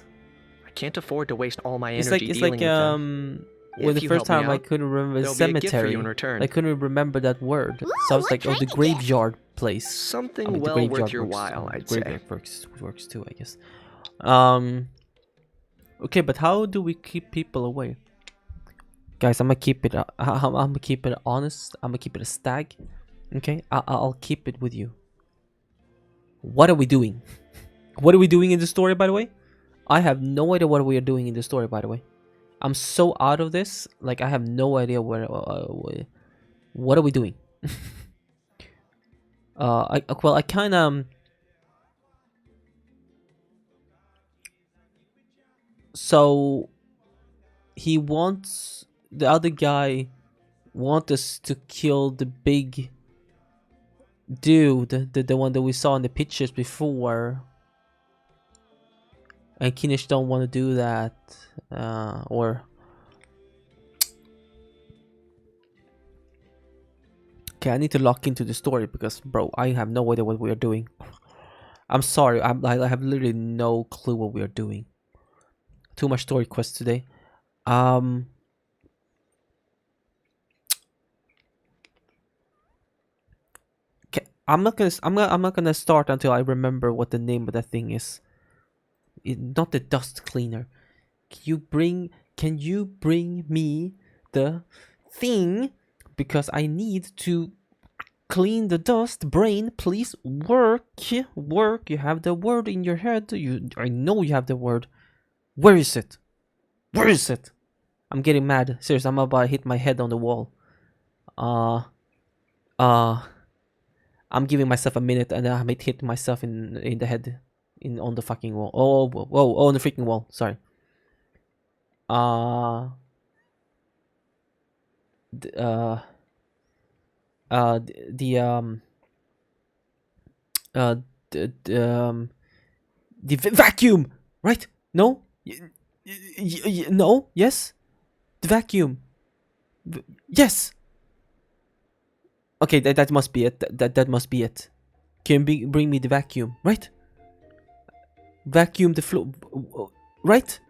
I can't afford to waste all my It's energy like dealing with them. when the If you first help me time I out, couldn't remember there'll be a gift for cemetery. you in return. I couldn't remember that word. Ooh, So I was what like, oh, kind the of gift? graveyard place. Something I mean, the well graveyard worth your works, while, I'd graveyard say. works too, I guess. Okay, but how do we keep people away? Guys, I'm gonna keep it. I'm gonna keep it honest. I'm gonna keep it a stag. Okay, I'll keep it with you. What are we doing? What are we doing in the story, by the way? I have no idea what we are doing in the story, by the way. I'm so out of this. Like, I have no idea what are we doing? I kind of. So he wants the other guy wants us to kill the big dude, the one that we saw in the pictures before, and Kinish don't want to do that, or okay, I need to lock into the story because, bro, I have no idea what we are doing. I'm sorry, I have literally no clue what we are doing. Too much story quests today. I'm not gonna start until I remember what the name of that thing is. Not the dust cleaner. Can you bring me the thing? Because I need to clean the dust. Brain, please work. Work. You have the word in your head. I know you have the word. Where is it? Where is it? I'm getting mad. Seriously, I'm about to hit my head on the wall. I'm giving myself a minute and I might hit myself in the head on the fucking wall. Oh, whoa, on the freaking wall. Sorry. The vacuum, right? No, no, yes, the vacuum. Yes. Okay, that must be it. That must be it. Can you bring me the vacuum, right? Vacuum the floor, right?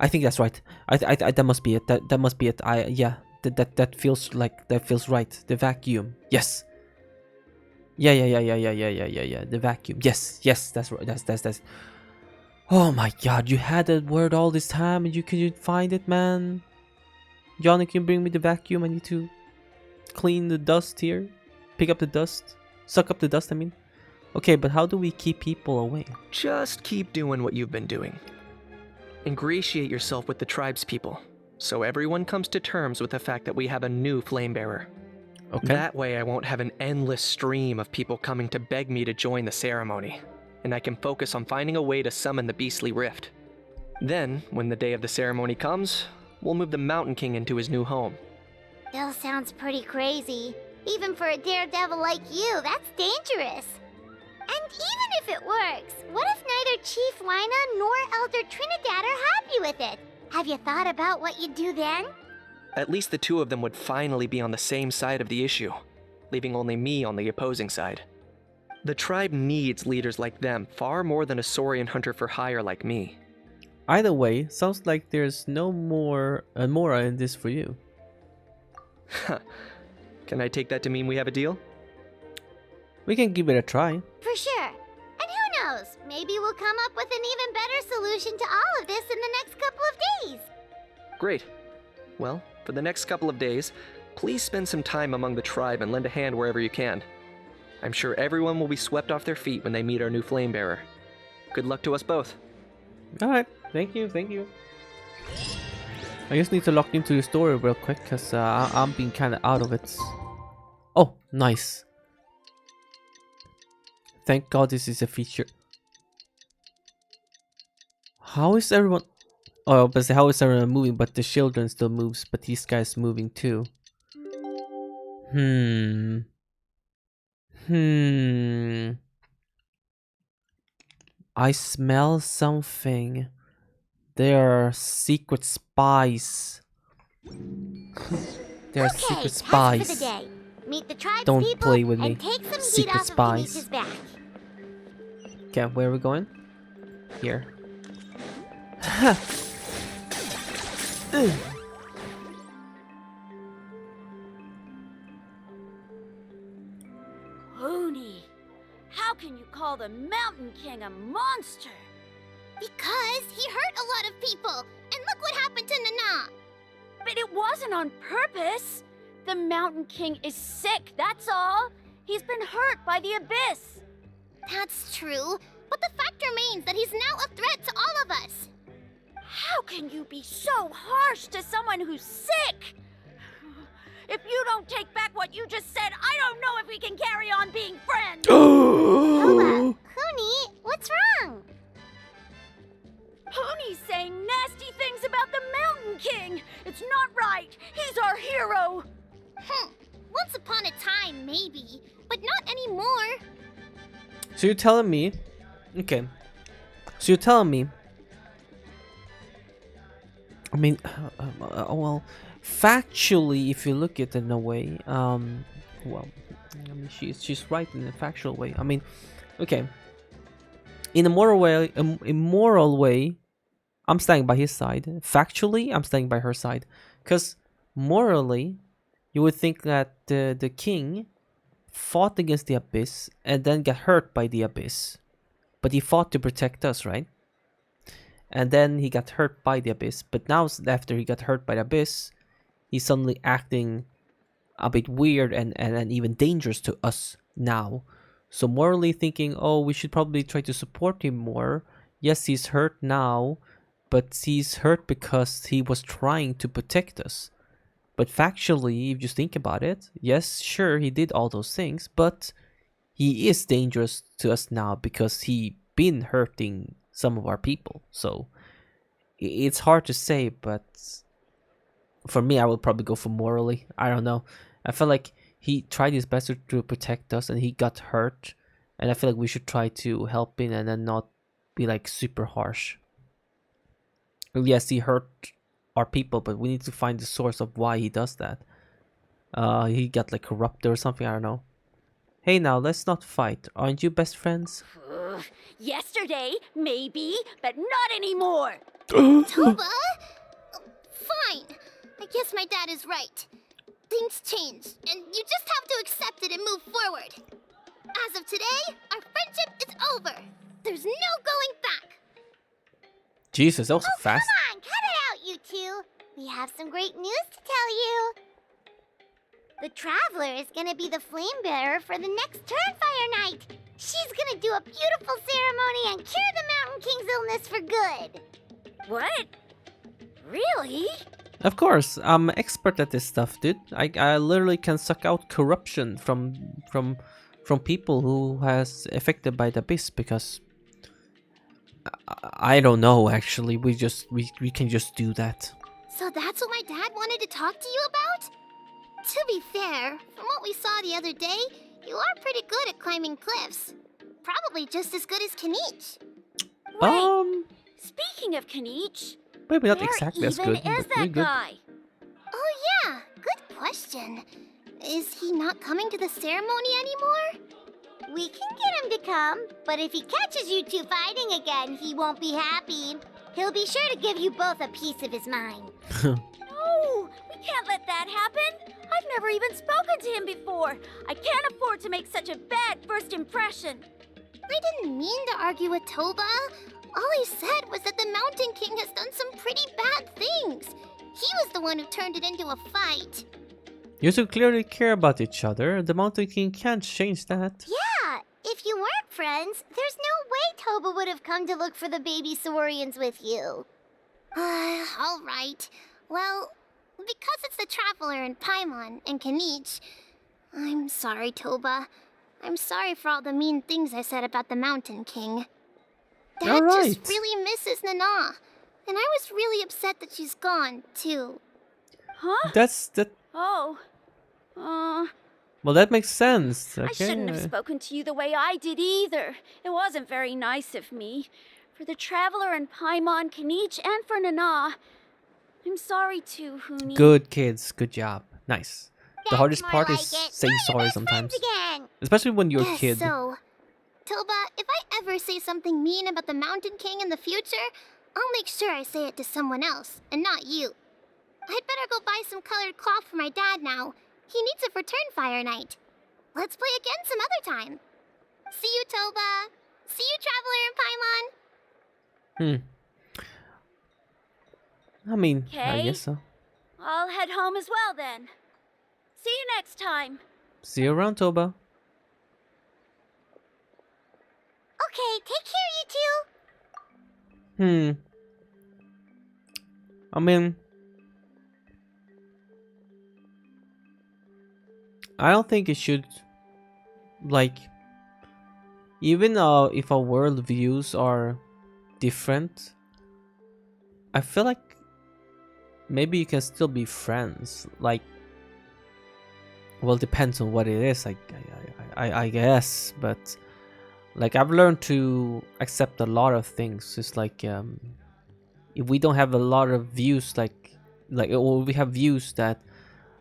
I think that's right. I that must be it. That must be it. Yeah. That feels like that feels right. The vacuum. Yes. Yeah. The vacuum. Yes. That's right. That's. Oh my God! You had that word all this time, and you couldn't find it, man. Johnny, can you bring me the vacuum? I need to clean the dust here. Pick up the dust. Suck up the dust. I mean. Okay, but how do we keep people away? Just keep doing what you've been doing. Ingratiate yourself with the tribespeople, so everyone comes to terms with the fact that we have a new flame bearer. Okay. That way I won't have an endless stream of people coming to beg me to join the ceremony, and I can focus on finding a way to summon the beastly rift. Then, when the day of the ceremony comes, we'll move the Mountain King into his new home. Still sounds pretty crazy. Even for a daredevil like you, that's dangerous. And even if it works, what if neither Chief Lina nor Elder Trinidad are happy with it? Have you thought about what you'd do then? At least the two of them would finally be on the same side of the issue, leaving only me on the opposing side. The tribe needs leaders like them far more than a Saurian hunter for hire like me. Either way, sounds like there's no more Mora in this for you. Can I take that to mean we have a deal? We can give it a try. For sure. And who knows, maybe we'll come up with an even better solution to all of this in the next couple of days. Great. Well, for the next couple of days, please spend some time among the tribe and lend a hand wherever you can. I'm sure everyone will be swept off their feet when they meet our new flame bearer. Good luck to us both. Alright, thank you. I just need to lock into the story real quick because I'm being kind of out of it. Oh, nice. Thank God this is a feature. How is everyone... Oh, but how is everyone moving? But the children still moves, but these guys moving too. I smell something. There are secret spies. There are secret spies. For the day. Meet the tribes Don't people play with me. and take some Secret heat off spies. of Kenichi's back. Okay, where are we going? Here. Hoonie, how can you call the Mountain King a monster? Because he hurt a lot of people. And look what happened to Nana. But it wasn't on purpose. The Mountain King is sick, that's all. He's been hurt by the abyss. That's true. But the fact remains that he's now a threat to all of us. How can you be so harsh to someone who's sick? If you don't take back what you just said, I don't know if we can carry on being friends. Hold up. Hoonie, what's wrong? Hoonie's saying nasty things about the Mountain King. It's not right. He's our hero. Once upon a time, maybe. But not anymore. So you're telling me... Okay. So you're telling me... I mean... well... Factually, if you look at it in a way... well... I mean, she's right in a factual way. I mean... Okay. In a moral way... I'm standing by his side. Factually, I'm standing by her side. Because morally... You would think that the king fought against the Abyss and then got hurt by the Abyss. But he fought to protect us, right? And then he got hurt by the Abyss. But now, after he got hurt by the Abyss, he's suddenly acting a bit weird and even dangerous to us now. So morally thinking, oh, we should probably try to support him more. Yes, he's hurt now, but he's hurt because he was trying to protect us. But factually, if you think about it, yes, sure, he did all those things, but he is dangerous to us now because he been hurting some of our people. So it's hard to say, but for me, I would probably go for morally. I don't know. I feel like he tried his best to protect us and he got hurt. And I feel like we should try to help him and then not be like super harsh. Well, yes, he hurt our people, but we need to find the source of why he does that. He got like corrupted or something, I don't know. Hey now, let's not fight. Aren't you best friends? Yesterday, maybe, but not anymore. Toba? Fine. I guess my dad is right. Things change, and you just have to accept it and move forward. As of today, our friendship is over. There's no going back. Jesus, that was fast. Come on, cut it out, you two. We have some great news to tell you. The Traveler is gonna be the flame bearer for the next Turnfire night. She's gonna do a beautiful ceremony and cure the Mountain King's illness for good. What? Really? Of course, I'm an expert at this stuff, dude. I literally can suck out corruption from people who has affected by the Abyss because I don't know actually. We can just do that. So that's what my dad wanted to talk to you about? To be fair, from what we saw the other day, you are pretty good at climbing cliffs. Probably just as good as Kanich. Speaking of Kanich, Maybe not where exactly as even good. is but pretty that good. guy? Oh yeah, good question. Is he not coming to the ceremony anymore? We can get him to come, but if he catches you two fighting again, he won't be happy. He'll be sure to give you both a piece of his mind. No, we can't let that happen. I've never even spoken to him before. I can't afford to make such a bad first impression. I didn't mean to argue with Toba. All he said was that the Mountain King has done some pretty bad things. He was the one who turned it into a fight. You two clearly care about each other. The Mountain King can't change that. Yeah, if you weren't friends, there's no way Toba would have come to look for the baby Saurians with you. All right. Well, because it's the Traveler and Paimon and Kanich, I'm sorry, Toba. I'm sorry for all the mean things I said about the Mountain King. Dad just really misses Nana. And I was really upset that she's gone, too. Huh? That's that. Oh. Well, that makes sense. Okay. I shouldn't have spoken to you the way I did either. It wasn't very nice of me. For the Traveler and Paimon, Kanich, and for Nana. I'm sorry too, Huni. Good kids. Good job. Nice. The That's hardest more part like is it. saying Now you're sorry best sometimes. friends again. Especially when you're a kid. So, Toba, if I ever say something mean about the Mountain King in the future, I'll make sure I say it to someone else, and not you. I'd better go buy some colored cloth for my dad now. He needs it for Turnfire night. Let's play again some other time. See you, Toba. See you, Traveler and Paimon. I mean, I Okay. guess so. I'll head home as well then. See you next time. See you around, Toba. Okay, take care, you two. I mean, I don't think it should, like, even if our world views are different, I feel like maybe you can still be friends. Like, well, depends on what it is. I guess, but like I've learned to accept a lot of things. It's like if we don't have a lot of views, like or we have views that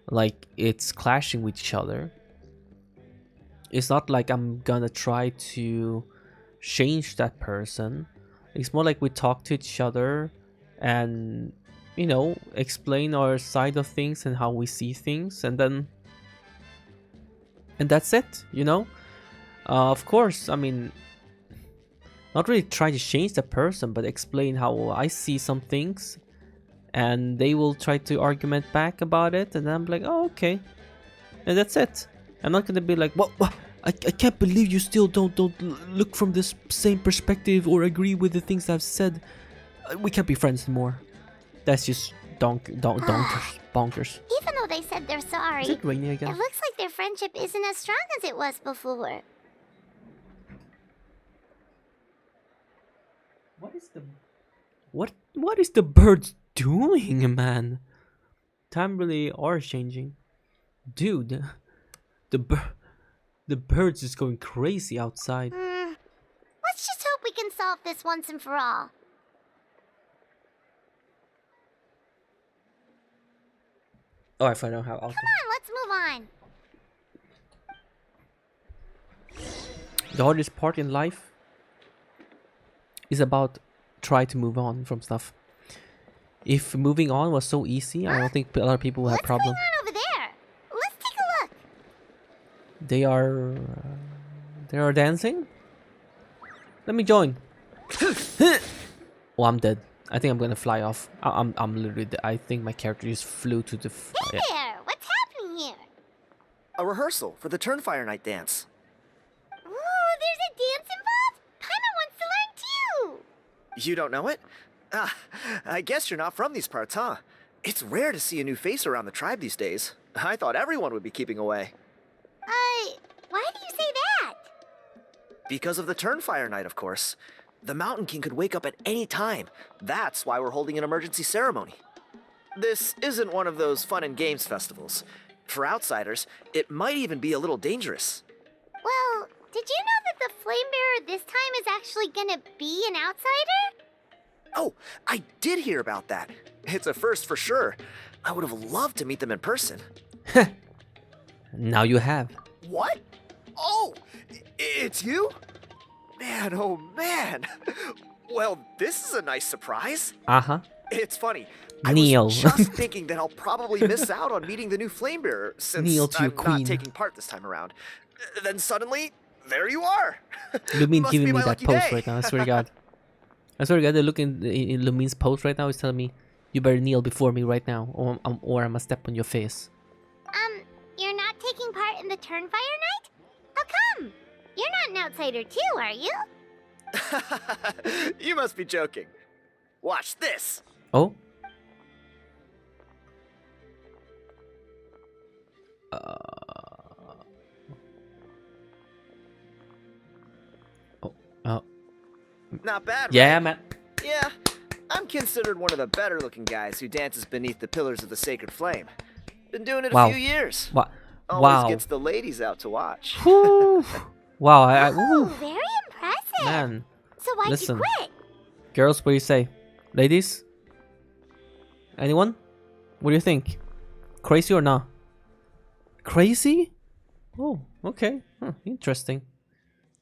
like it's clashing with each other, it's not like I'm gonna try to change that person. It's more like we talk to each other and, you know, explain our side of things and how we see things, and and that's it, you know. Of course, I mean, not really trying to change the person, but explain how I see some things, and they will try to argument back about it, and I'm like, oh, okay, and that's it. I'm not gonna be like, what? I can't believe you still don't look from this same perspective or agree with the things I've said. We can't be friends anymore. That's just bonkers. Even though they said they're sorry, Is it raining again? it looks like their friendship isn't as strong as it was before. What is the birds doing, man? Time really are changing, dude. The birds is going crazy outside. Let's just hope we can solve this once and for all. Oh, I find out how. Come on, let's move on. The hardest part in life is about try to move on from stuff. If moving on was so easy, I don't think a lot of people would have problem. What's going on over there? Let's take a look. They are dancing. Let me join. Oh, I'm dead. I think I'm gonna fly off. I'm literally dead. I think my character just flew to the. Hey there, what's happening here? A rehearsal for the Turnfire night dance. Ooh, there's a dance involved? Paimon wants to learn too. You don't know it? Ah, I guess you're not from these parts, huh? It's rare to see a new face around the tribe these days. I thought everyone would be keeping away. Why do you say that? Because of the Turnfire night, of course. The Mountain King could wake up at any time. That's why we're holding an emergency ceremony. This isn't one of those fun and games festivals. For outsiders, it might even be a little dangerous. Well, did you know that the Flame Bearer this time is actually gonna be an outsider? Oh, I did hear about that. It's a first for sure. I would have loved to meet them in person. Now you have. What? Oh, it's you? Man, oh man. Well, this is a nice surprise. Uh-huh. It's funny. Kneel. I was just thinking that I'll probably miss out on meeting the new Flame Bearer since Kneel to your I'm queen. not taking part this time around. Then suddenly, there you are. Lumin Must giving be me my that lucky post day. right now. I swear to God. I swear to God, they're looking in Lumin's post right now. He's telling me, you better kneel before me right now, or I'm gonna step on your face. You're not taking part in the Turnfire night? How come? You're not an outsider too, are you? You must be joking. Watch this. Oh? Oh. Not bad, Yeah, right? man. Yeah, I'm considered one of the better looking guys who dances beneath the pillars of the sacred flame. Been doing it Wow. a few years. Wow. Always Wow. gets the ladies out to watch. Whew. Wow. Oh, Woo. very impressive. Man. So why'd Listen. you quit? Girls, what do you say? Ladies? Anyone? What do you think? Crazy or not? Crazy? Oh, okay. Huh, interesting.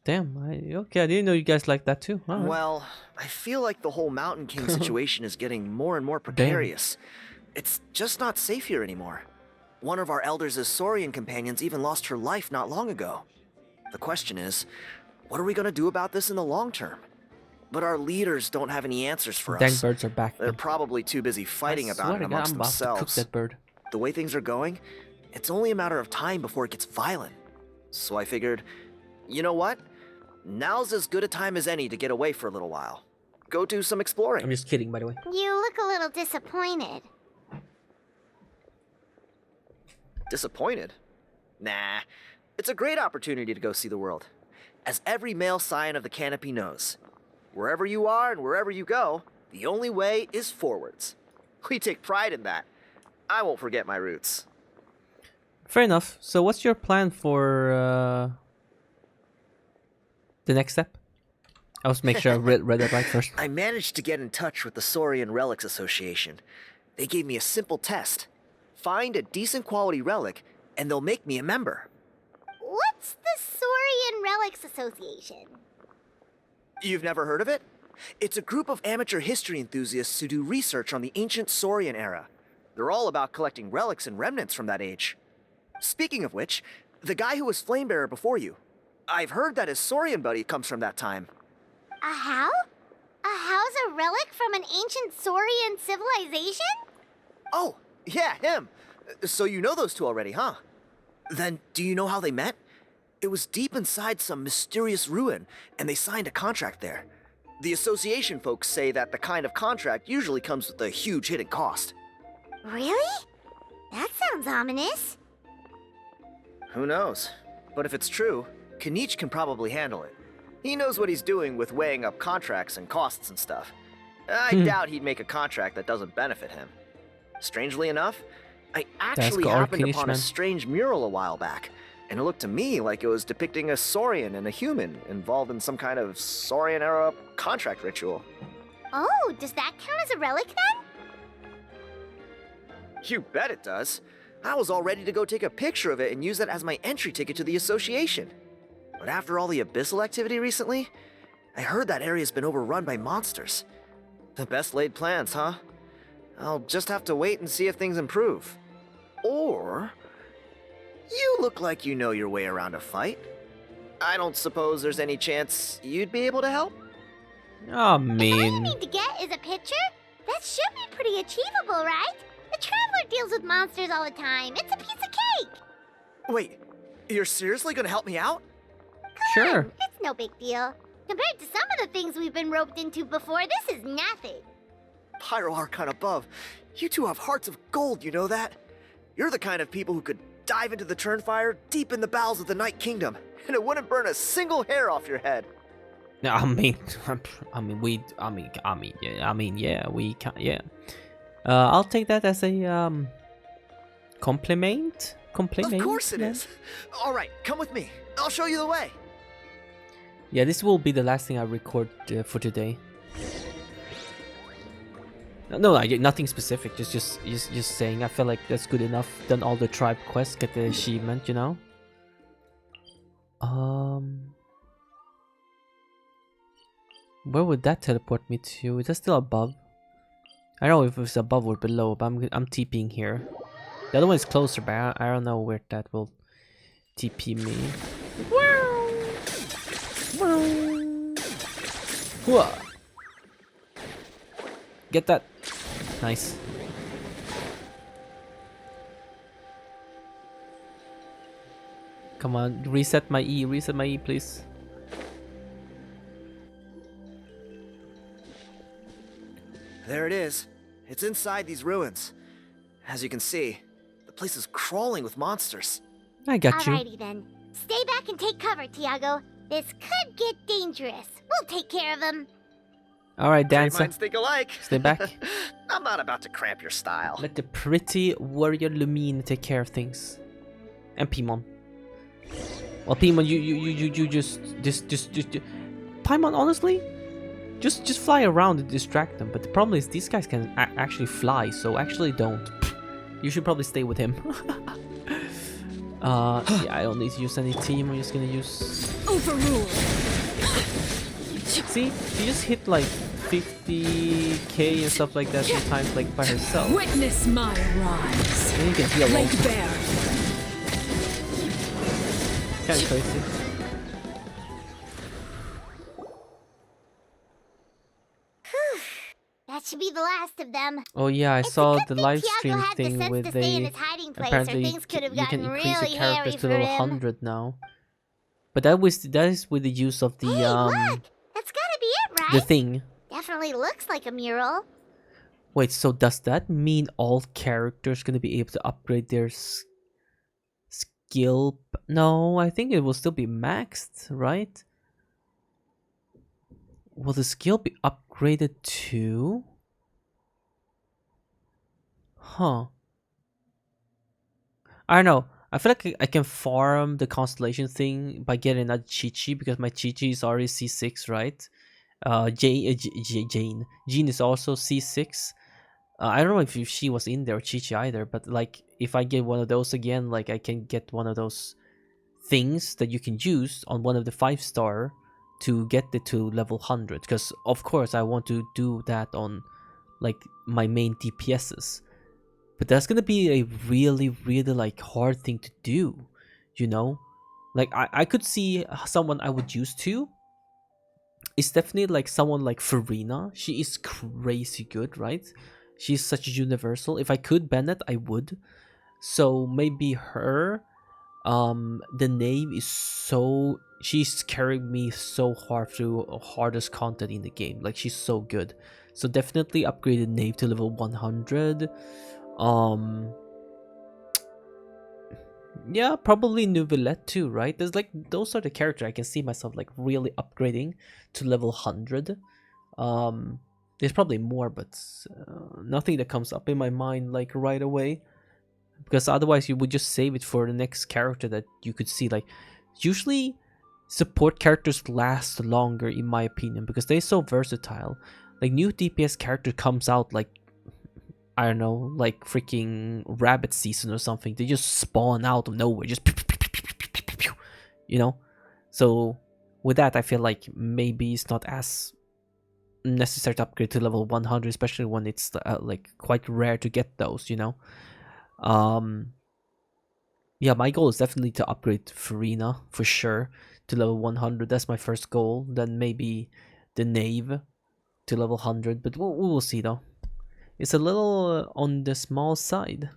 Damn, okay, I didn't know you guys like that too. All right. Well, I feel like the whole Mountain King situation is getting more and more precarious. It's just not safe here anymore. One of our elders' Saurian companions even lost her life not long ago. The question is, what are we gonna do about this in the long term? But our leaders don't have any answers for Dang us. birds are back. They're probably too busy fighting I about swear it to God, amongst I'm about to cook themselves. that bird. The way things are going, it's only a matter of time before it gets violent. So I figured, you know what? Now's as good a time as any to get away for a little while. Go do some exploring. I'm just kidding, by the way. You look a little disappointed. Disappointed? Nah. It's a great opportunity to go see the world. As every male scion of the canopy knows, wherever you are and wherever you go, the only way is forwards. We take pride in that. I won't forget my roots. Fair enough. So what's your plan for the next step? I was make sure I read that right first. I managed to get in touch with the Saurian Relics Association. They gave me a simple test. Find a decent quality relic, and they'll make me a member. What's the Saurian Relics Association? You've never heard of it? It's a group of amateur history enthusiasts who do research on the ancient Saurian era. They're all about collecting relics and remnants from that age. Speaking of which, The guy who was Flamebearer before you. I've heard that his Saurian buddy comes from that time. A how? A how's a relic from an ancient Saurian civilization? Oh, yeah, him. So you know those two already, huh? Then do you know how they met? It was deep inside some mysterious ruin, and they signed a contract there. The association folks say that the kind of contract usually comes with a huge hidden cost. Really? That sounds ominous. Who knows? But if it's true, Kanich can probably handle it. He knows what he's doing with weighing up contracts and costs and stuff. I doubt he'd make a contract that doesn't benefit him. Strangely enough, I actually happened upon a strange mural a while back, and it looked to me like it was depicting a Saurian and a human involved in some kind of Saurian-era contract ritual. Oh, does that count as a relic then? You bet it does. I was all ready to go take a picture of it and use that as my entry ticket to the association. But after all the abyssal activity recently, I heard that area's been overrun by monsters. The best laid plans, huh? I'll just have to wait and see if things improve. Or... you look like you know your way around a fight. I don't suppose there's any chance you'd be able to help? If all you need to get is a picture, that should be pretty achievable, right? The Traveler deals with monsters all the time. It's a piece of cake. Wait, you're seriously gonna help me out? Sure. It's no big deal. Compared to some of the things we've been roped into before, this is nothing. Pyro Archon above, you two have hearts of gold, you know that? You're the kind of people who could dive into the Turnfire deep in the bowels of the Night Kingdom, and it wouldn't burn a single hair off your head. Yeah, we can, yeah. I'll take that as a compliment. Of course it is. All right, come with me. I'll show you the way. Yeah, this will be the last thing I record for today. No, nothing specific. Just saying. I feel like that's good enough. Done all the tribe quests, get the achievement, you know. Where would that teleport me to? Is that still above? I don't know if it's above or below, but I'm TPing here. The other one is closer, but I don't know where that will TP me. Whoa. Get that. Nice. Come on, reset my E, please. There it is. It's inside these ruins. As you can see, the place is crawling with monsters. I got you. Alrighty then. Stay back and take cover, Tiago. This could get dangerous. We'll take care of him. Alright, Dancer. Minds think alike. Stay back. I'm not about to cramp your style. Let the pretty warrior Lumine take care of things. And Paimon. Well, Paimon, you just Paimon, honestly, just fly around and distract them. But the problem is these guys can actually fly, so actually don't. You should probably stay with him. Yeah, I don't need to use any team. I'm just gonna use. Overrule. See, she just hit like 50k and stuff like that sometimes, like by herself. Witness my rise. And you can heal Lake also. Bear. Kinda crazy. That should be the last of them. Oh yeah, I It's a saw good the thing live Tiago stream had the thing sense with to stay in the his hiding place, or apparently things could have you can gotten increase really the characters hairy to for level him. 100 now. But that is with the use of the Hey, look! That's gotta be it, right? the thing. Definitely looks like a mural. Wait, so does that mean all characters gonna be able to upgrade their skill? No, I think it will still be maxed, right? Will the skill be upgraded too? Huh. I don't know. I feel like I can farm the constellation thing by getting another Chi-Chi because my Chi-Chi is already C6, right? Jean is also C6. I don't know if she was in there, Chi-Chi either, but like if I get one of those again, like I can get one of those things that you can use on one of the 5-star to get it to level 100. Because of course I want to do that on like my main DPSs. But that's gonna be a really like hard thing to do. you know? Like, I could see someone I would use to. It's definitely like someone like Farina. She is crazy good, right? She's such a universal. If I could ban it, I would. So maybe her. The name is so, she's carrying me so hard through hardest content in the game. Like, she's so good. So definitely upgraded Nave to level 100. Yeah, probably Nouvellette too, right? There's like, those are the characters I can see myself like really upgrading to level 100. There's probably more, but nothing that comes up in my mind like right away. Because otherwise you would just save it for the next character that you could see. Like, usually support characters last longer in my opinion because they're so versatile. Like, new DPS character comes out like, I don't know, like freaking rabbit season or something. They just spawn out of nowhere, just you know. So with that, I feel like maybe it's not as necessary to upgrade to level 100, especially when it's like quite rare to get those, you know. Yeah, my goal is definitely to upgrade Farina for sure to level 100. That's my first goal. Then maybe the Knave to level 100, but we'll see though. It's a little on the small side.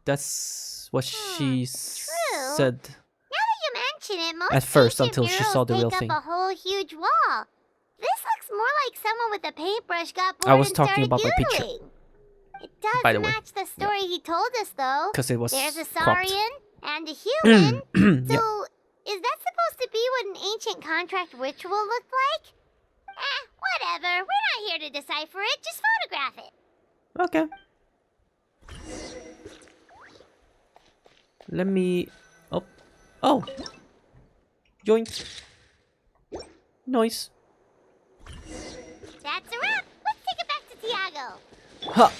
That's what she said. Now that you mention it, most at first, ancient until she saw the real murals thing. take up a whole huge wall. This looks more like someone with a paintbrush got bored I was and talking started about my picture. doodling. It does By the way. match the story he told us, though. 'Cause it was There's a cropped. Saurian and a human. So, Yep. is that supposed to be what an ancient contract ritual looked like? Whatever. We're not here to decipher it. Just photograph it. Okay. Let me. Oh. Joint. Nice. That's a wrap. Let's take it back to Tiago. Ha.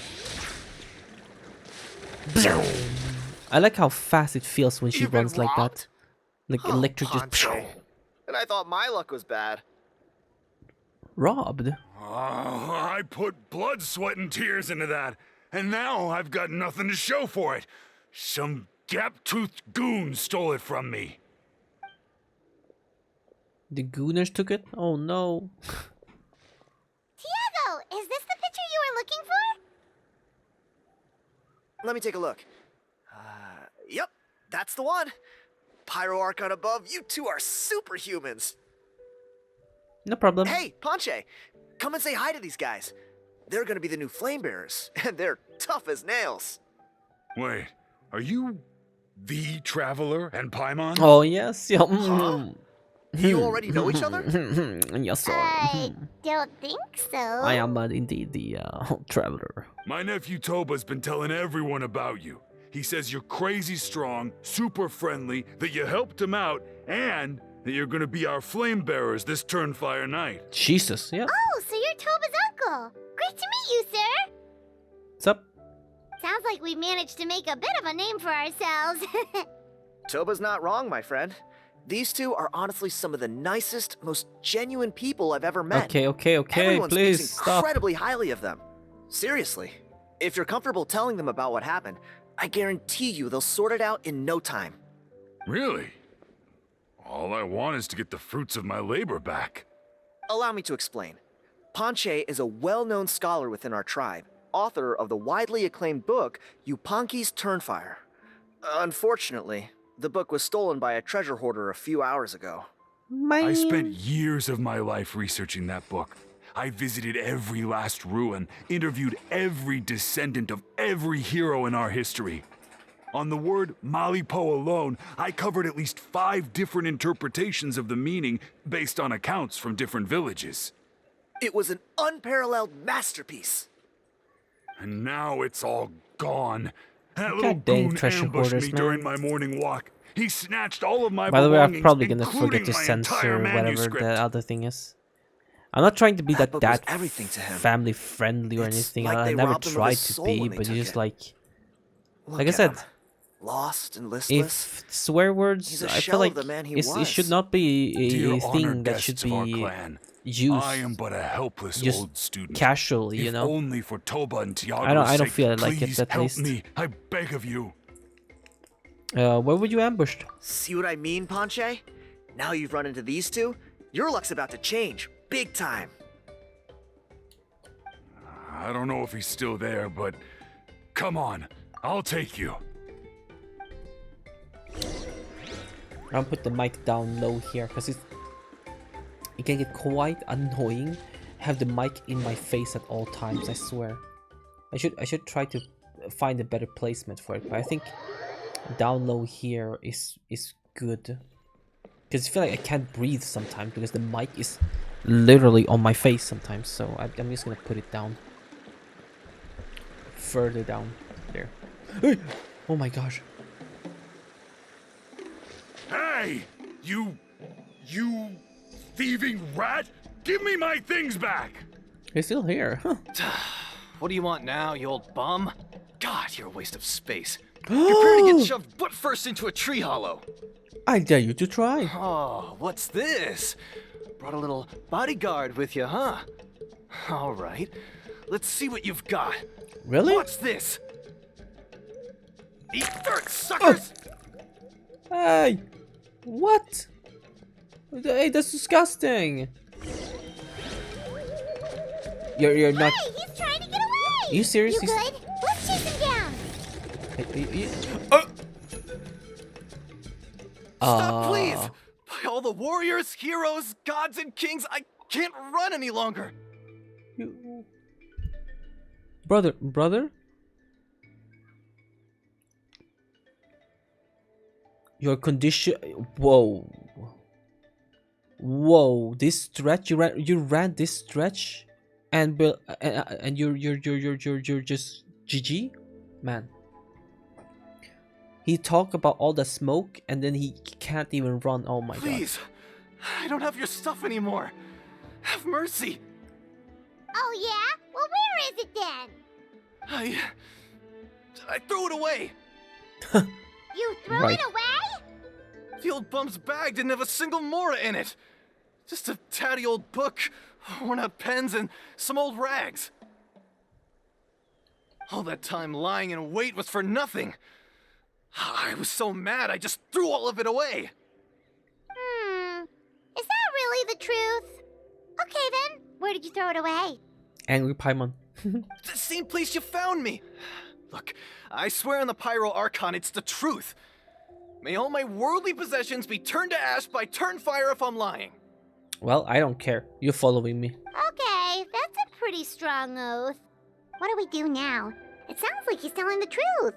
I like how fast it feels when she You've been runs like that. Like electric just Poncho. And I thought my luck was bad. robbed. I put blood, sweat, and tears into that, and now I've got nothing to show for it. Some gap-toothed goon stole it from me. The Gooners took it? Oh no. Tiago, is this the picture you were looking for? Let me take a look. Yep, that's the one. Pyro Archon above, you two are superhumans. No problem. Hey, Ponche, come and say hi to these guys. They're gonna be the new flame bearers, and they're tough as nails. Wait, are you the Traveler and Paimon? Oh yes. Yeah. Huh? You already know each other? Yes, sir. I don't think so. I am indeed the traveler. My nephew Toba's been telling everyone about you. He says you're crazy strong, super friendly, that you helped him out, and that you're gonna be our flame bearers this Turnfire night. Jesus, yeah. Oh, so you're Toba's uncle. Great to meet you, sir. What's up? Sounds like we managed to make a bit of a name for ourselves. Toba's not wrong, my friend. These two are honestly some of the nicest, most genuine people I've ever met. Okay, Everyone please speaks stop. incredibly highly of them. Seriously, if you're comfortable telling them about what happened, I guarantee you they'll sort it out in no time. Really? All I want is to get the fruits of my labor back. Allow me to explain. Ponche is a well-known scholar within our tribe, author of the widely acclaimed book, Yupanqui's Turnfire. Unfortunately, the book was stolen by a treasure hoarder a few hours ago. I spent years of my life researching that book. I visited every last ruin, interviewed every descendant of every hero in our history. On the word Malipo alone, I covered at least 5 different interpretations of the meaning based on accounts from different villages. It was an unparalleled masterpiece. And now it's all gone. That little God dang goon treasure ambushed hoarders, me man. during my morning walk. He snatched all of my By the way, I'm belongings, probably gonna including forget to my censor entire whatever manuscript. the other thing is. I'm not trying to be That that book was everything to him. family friendly or It's anything. like I they never robbed him of tried his to soul be, when they but took it's just it. like Look I at said, him, lost and listless. if swear words, He's a I feel shell like of the man he it was. should not be Dear a thing honored that should guests of our be clan, used I am but a helpless just old student. casually, you If know. only for Toba and Tiago's I don't sake, feel like it, please at help least. me. I beg of you. Where were you ambushed? See what I mean, Ponche? Now you've run into these two, your luck's about to change. Big time. I don't know if he's still there, but come on, I'll take you. I'll put the mic down low here because it can get quite annoying. Have the mic in my face at all times. I swear. I should try to find a better placement for it, but I think down low here is good. Because I feel like I can't breathe sometimes because the mic is literally on my face sometimes. So I'm just gonna put it down. Further down. There. Oh my gosh. Hey! You thieving rat! Give me my things back! He's still here. Huh. What do you want now, you old bum? God, you're a waste of space. Prepare to get shoved butt first into a tree hollow. I dare you to try. Oh, what's this? Brought a little bodyguard with you, huh? All right, let's see what you've got. Really? What's this? Eat dirt, suckers! Hey! What? Hey, that's disgusting. You're not. Hey, he's trying to get away! Are you serious? You good? Let's chase him down. Stop, please! By all the warriors, heroes, gods, and kings, I can't run any longer. Brother? Your condition. Whoa! This stretch, you ran this stretch, and you're just GG, man. He talked about all the smoke, and then he can't even run. Oh my god! Please, I don't have your stuff anymore. Have mercy. Oh yeah? Well, where is it then? I threw it away. You threw Right. it away? The old bum's bag didn't have a single mora in it. Just a tatty old book, worn out pens, and some old rags. All that time lying in wait was for nothing. I was so mad, I just threw all of it away. Is that really the truth? Okay then, where did you throw it away? Angry Paimon. The same place you found me. Look, I swear on the Pyro Archon, it's the truth. May all my worldly possessions be turned to ash by Turnfire if I'm lying. Well, I don't care. You're following me. Okay, that's a pretty strong oath. What do we do now? It sounds like he's telling the truth.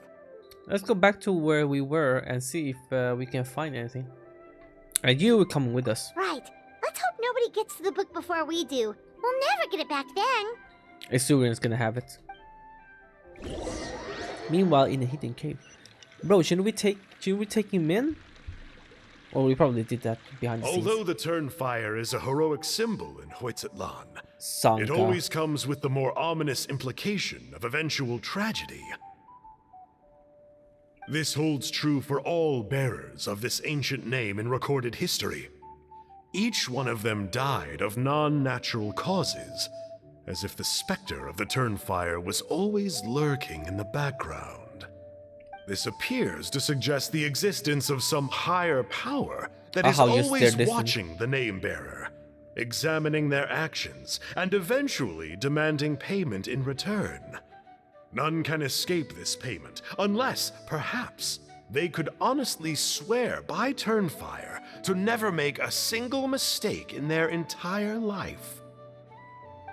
Let's go back to where we were and see if we can find anything. And you were coming with us. Right. Let's hope nobody gets to the book before we do. We'll never get it back then. Asurian's gonna have it. Meanwhile, in the hidden cave. Bro, shouldn't we take him in? Or we probably did that behind the scenes. Although the Turnfire is a heroic symbol in Huitzatlan, Sanka. it always comes with the more ominous implication of eventual tragedy. This holds true for all bearers of this ancient name in recorded history. Each one of them died of non-natural causes, as if the specter of the Turnfire was always lurking in the background. This appears to suggest the existence of some higher power that is always watching the name-bearer, examining their actions, and eventually demanding payment in return. None can escape this payment, unless, perhaps, they could honestly swear by Turnfire to never make a single mistake in their entire life.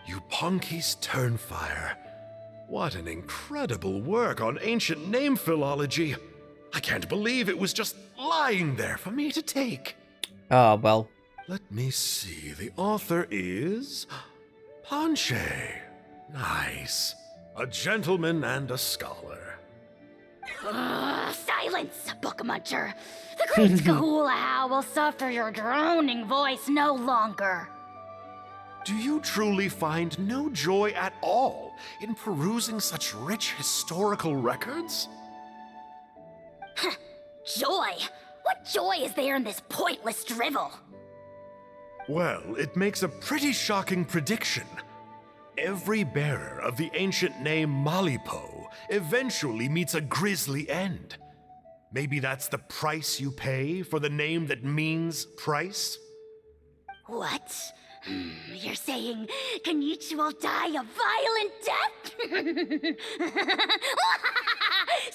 Yupanqui's Turnfire. What an incredible work on ancient name philology. I can't believe it was just lying there for me to take. Well. Let me see. The author is Ponche. Nice. A gentleman and a scholar. Silence, book muncher. The great Kahula will suffer your droning voice no longer. Do you truly find no joy at all in perusing such rich historical records? Joy? What joy is there in this pointless drivel? Well, it makes a pretty shocking prediction. Every bearer of the ancient name Malipo eventually meets a grisly end. Maybe that's the price you pay for the name that means price? What? You're saying Kenichi will die a violent death?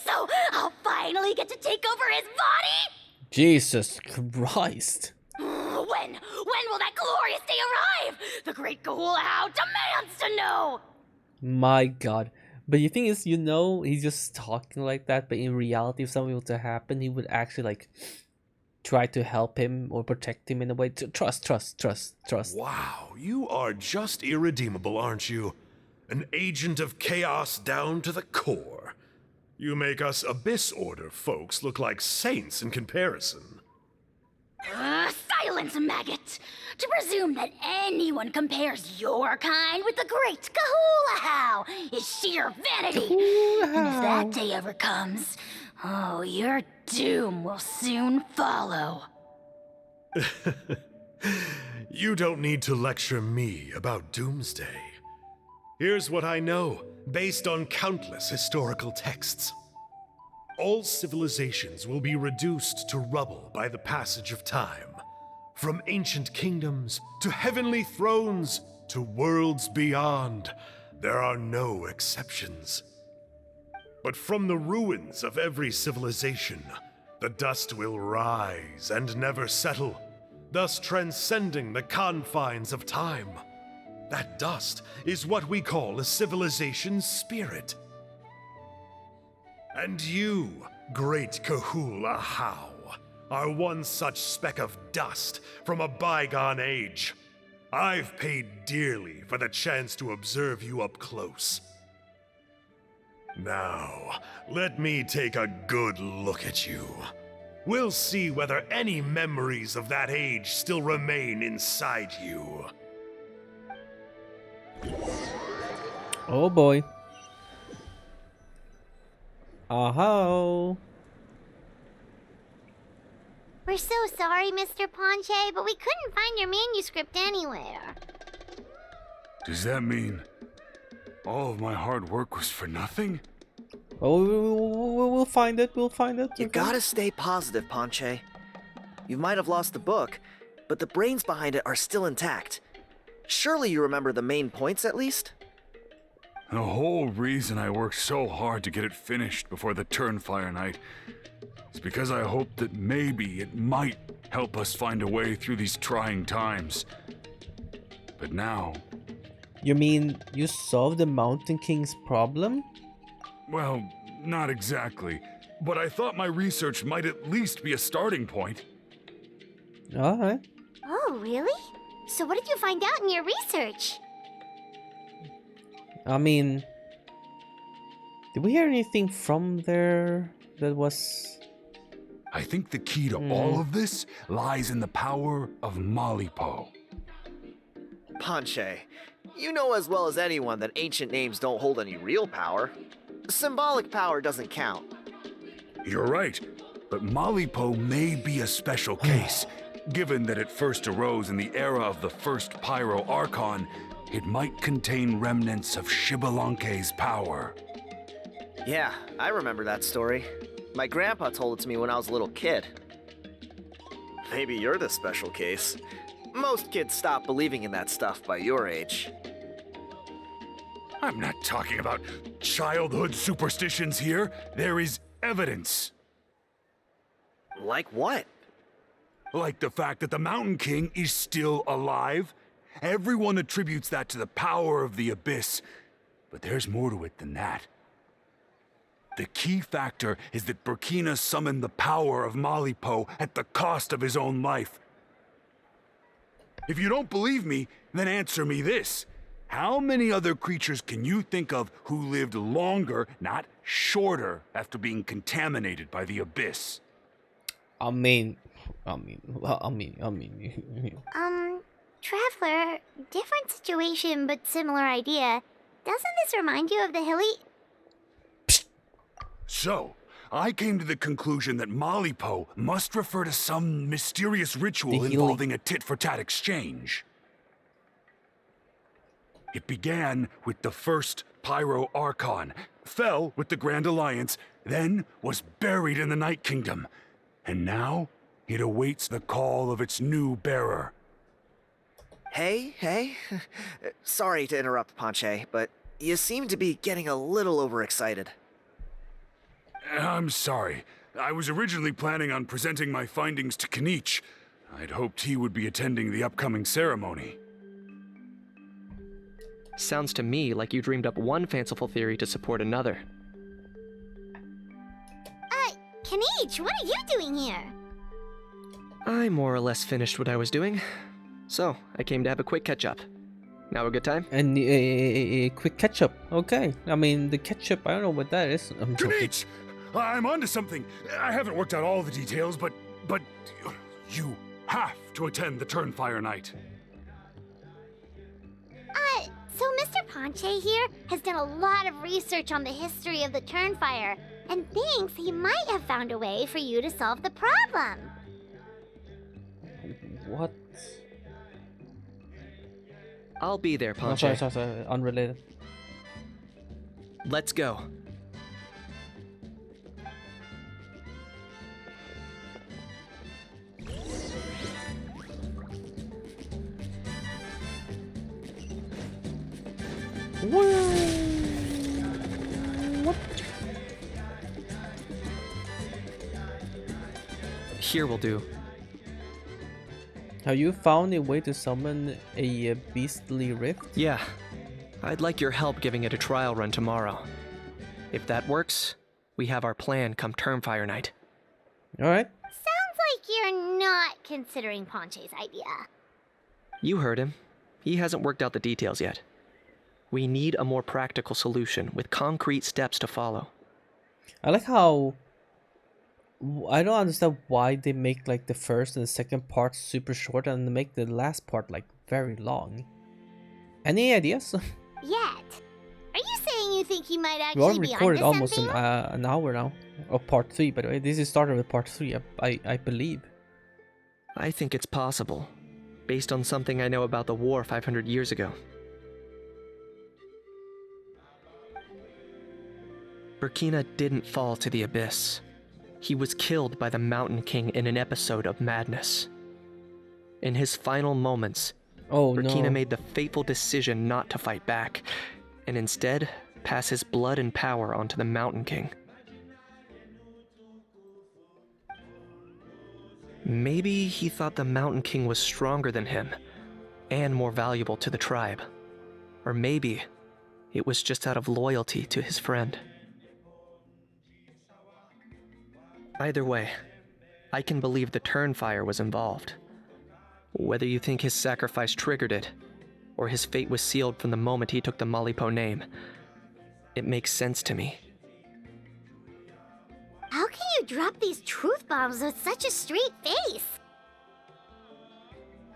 So I'll finally get to take over his body? Jesus Christ. When will that glorious day arrive? The great Kahula How demands to know! My god. But the thing is, he's just talking like that, but in reality, if something were to happen, he would actually, like, try to help him or protect him in a way. Trust. Wow, you are just irredeemable, aren't you? An agent of chaos down to the core. You make us Abyss Order folks look like saints in comparison. Silence, maggot! To presume that anyone compares your kind with the great Kahula How is sheer vanity. And if that day ever comes, oh, your doom will soon follow. You don't need to lecture me about doomsday. Here's what I know, based on countless historical texts. All civilizations will be reduced to rubble by the passage of time. From ancient kingdoms to heavenly thrones to worlds beyond, there are no exceptions. But from the ruins of every civilization, the dust will rise and never settle, thus transcending the confines of time. That dust is what we call a civilization's spirit. And you, great Kahula How, are one such speck of dust from a bygone age. I've paid dearly for the chance to observe you up close. Now, let me take a good look at you. We'll see whether any memories of that age still remain inside you. Oh boy. Oh. We're so sorry, Mr. Ponche, but we couldn't find your manuscript anywhere. Does that mean all of my hard work was for nothing? Oh, we'll find it. We'll find it. You gotta stay positive, Ponche. You might have lost the book, but the brains behind it are still intact. Surely you remember the main points at least? The whole reason I worked so hard to get it finished before the Turnfire night is because I hoped that maybe it might help us find a way through these trying times. But now... You mean you solved the Mountain King's problem? Well, not exactly. But I thought my research might at least be a starting point. Alright. Oh, really? So what did you find out in your research? I mean, did we hear anything from there that was... I think the key to all of this lies in the power of Malipo. Ponche, you know as well as anyone that ancient names don't hold any real power. Symbolic power doesn't count. You're right, but Malipo may be a special case. Given that it first arose in the era of the first Pyro Archon, it might contain remnants of Xbalanque's power. Yeah, I remember that story. My grandpa told it to me when I was a little kid. Maybe you're the special case. Most kids stop believing in that stuff by your age. I'm not talking about childhood superstitions here. There is evidence. Like what? Like the fact that the Mountain King is still alive. Everyone attributes that to the power of the Abyss, but there's more to it than that. The key factor is that Burkina summoned the power of Malipo at the cost of his own life. If you don't believe me, then answer me this. How many other creatures can you think of who lived longer, not shorter, after being contaminated by the Abyss? Traveler, different situation but similar idea. Doesn't this remind you of the Hilly? So, I came to the conclusion that Malipo must refer to some mysterious ritual involving a tit-for-tat exchange. It began with the first Pyro Archon, fell with the Grand Alliance, then was buried in the Night Kingdom. And now, it awaits the call of its new bearer. Hey. Sorry to interrupt, Ponche, but you seem to be getting a little overexcited. I'm sorry. I was originally planning on presenting my findings to Kenichi. I'd hoped he would be attending the upcoming ceremony. Sounds to me like you dreamed up one fanciful theory to support another. Kenichi, what are you doing here? I more or less finished what I was doing, so I came to have a quick catch-up. Now a good time? And a quick ketchup. Okay. I mean, the ketchup, I don't know what that is. I'm joking. Kenichi! I'm onto something. I haven't worked out all the details, but you have to attend the Turnfire night. So Mr. Ponche here has done a lot of research on the history of the Turnfire, and thinks he might have found a way for you to solve the problem. What? I'll be there, Oh, Ponche. sorry. Unrelated. Let's go. What? Here will do. Have you found a way to summon a beastly rift? Yeah. I'd like your help giving it a trial run tomorrow. If that works, we have our plan come Turnfire night. Alright. Sounds like you're not considering Ponche's idea. You heard him. He hasn't worked out the details yet. We need a more practical solution with concrete steps to follow. I like how... I don't understand why they make like the first and the second part super short and they make the last part like very long. Any ideas? Yet. Are you saying you think he might We actually already be recorded onto almost something? an hour now. Of part 3, by the way. This is started with part 3, I believe. I think it's possible, based on something I know about the war 500 years ago. Burkina didn't fall to the abyss. He was killed by the Mountain King in an episode of madness. In his final moments, Burkina made the fateful decision not to fight back, and instead pass his blood and power onto the Mountain King. Maybe he thought the Mountain King was stronger than him, and more valuable to the tribe. Or maybe it was just out of loyalty to his friend. Either way, I can believe the Turnfire was involved. Whether you think his sacrifice triggered it, or his fate was sealed from the moment he took the Malipo name, it makes sense to me. How can you drop these truth bombs with such a straight face?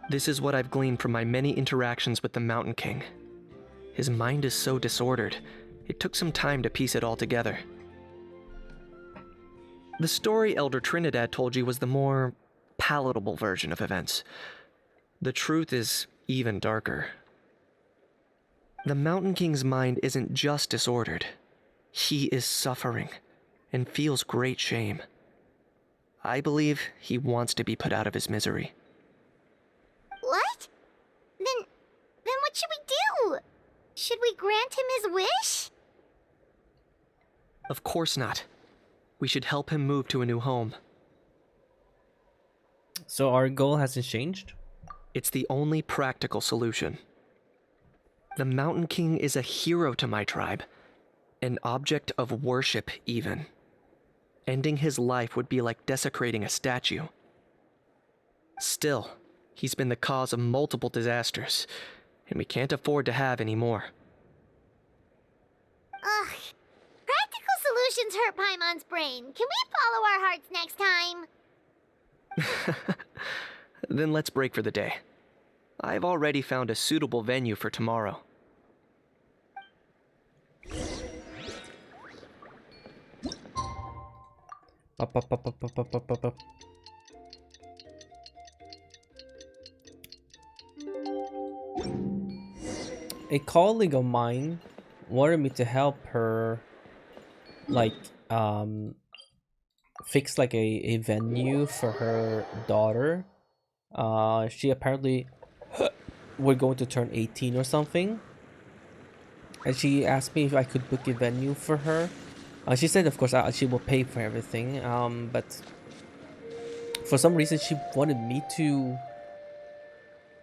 This is what I've gleaned from my many interactions with the Mountain King. His mind is so disordered, it took some time to piece it all together. The story Elder Trinidad told you was the more palatable version of events. The truth is even darker. The Mountain King's mind isn't just disordered. He is suffering and feels great shame. I believe he wants to be put out of his misery. What? Then what should we do? Should we grant him his wish? Of course not. We should help him move to a new home. So our goal hasn't changed? It's the only practical solution. The Mountain King is a hero to my tribe, an object of worship even. Ending his life would be like desecrating a statue. Still, he's been the cause of multiple disasters, and we can't afford to have any more. Ugh. Practical solutions hurt Paimon's brain. Can we follow our hearts next time? Then let's break for the day. I've already found a suitable venue for tomorrow. Up. A colleague of mine wanted me to help her, like, fix like a venue for her daughter. She apparently we're going to turn 18 or something, and she asked me if I could book a venue for her. She said, of course, she will pay for everything. But for some reason, she wanted me to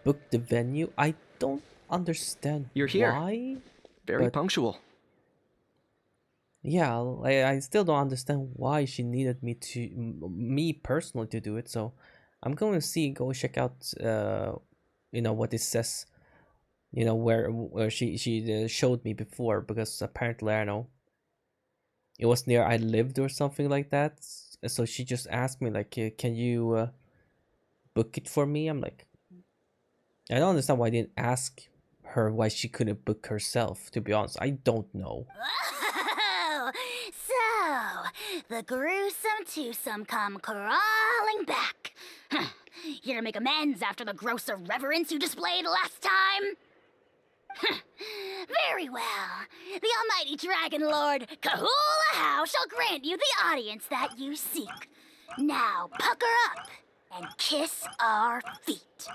book the venue. I don't understand. You're here. Why? Very but punctual. yeah, I still don't understand why she needed me personally to do it. So I'm going to go check out, what it says, where she showed me before, because apparently, I don't know, it was near I lived or something like that. So she just asked me like, can you book it for me? I'm like, I don't understand why I didn't ask her why she couldn't book herself. To be honest, I don't know. Oh, so the gruesome twosome come crawling back. Here to make amends after the gross irreverence you displayed last time? Very well. The almighty Dragon Lord Kahula How shall grant you the audience that you seek. Now pucker up and kiss our feet.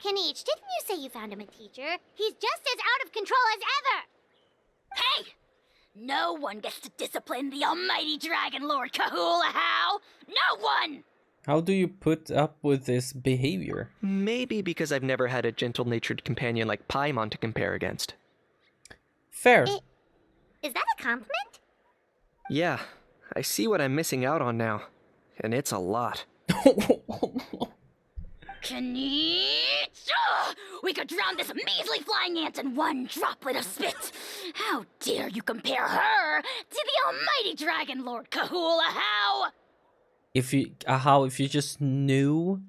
Kenichi, didn't you say you found him a teacher? He's just as out of control as ever! Hey! No one gets to discipline the almighty Dragon Lord Kahula How! No one! How do you put up with this behavior? Maybe because I've never had a gentle-natured companion like Paimon to compare against. Fair. Is that a compliment? Yeah, I see what I'm missing out on now. And it's a lot. Kenichi! We could drown this measly flying ant in one droplet of spit! How dare you compare her to the almighty Dragon Lord Kahula How! If you just knew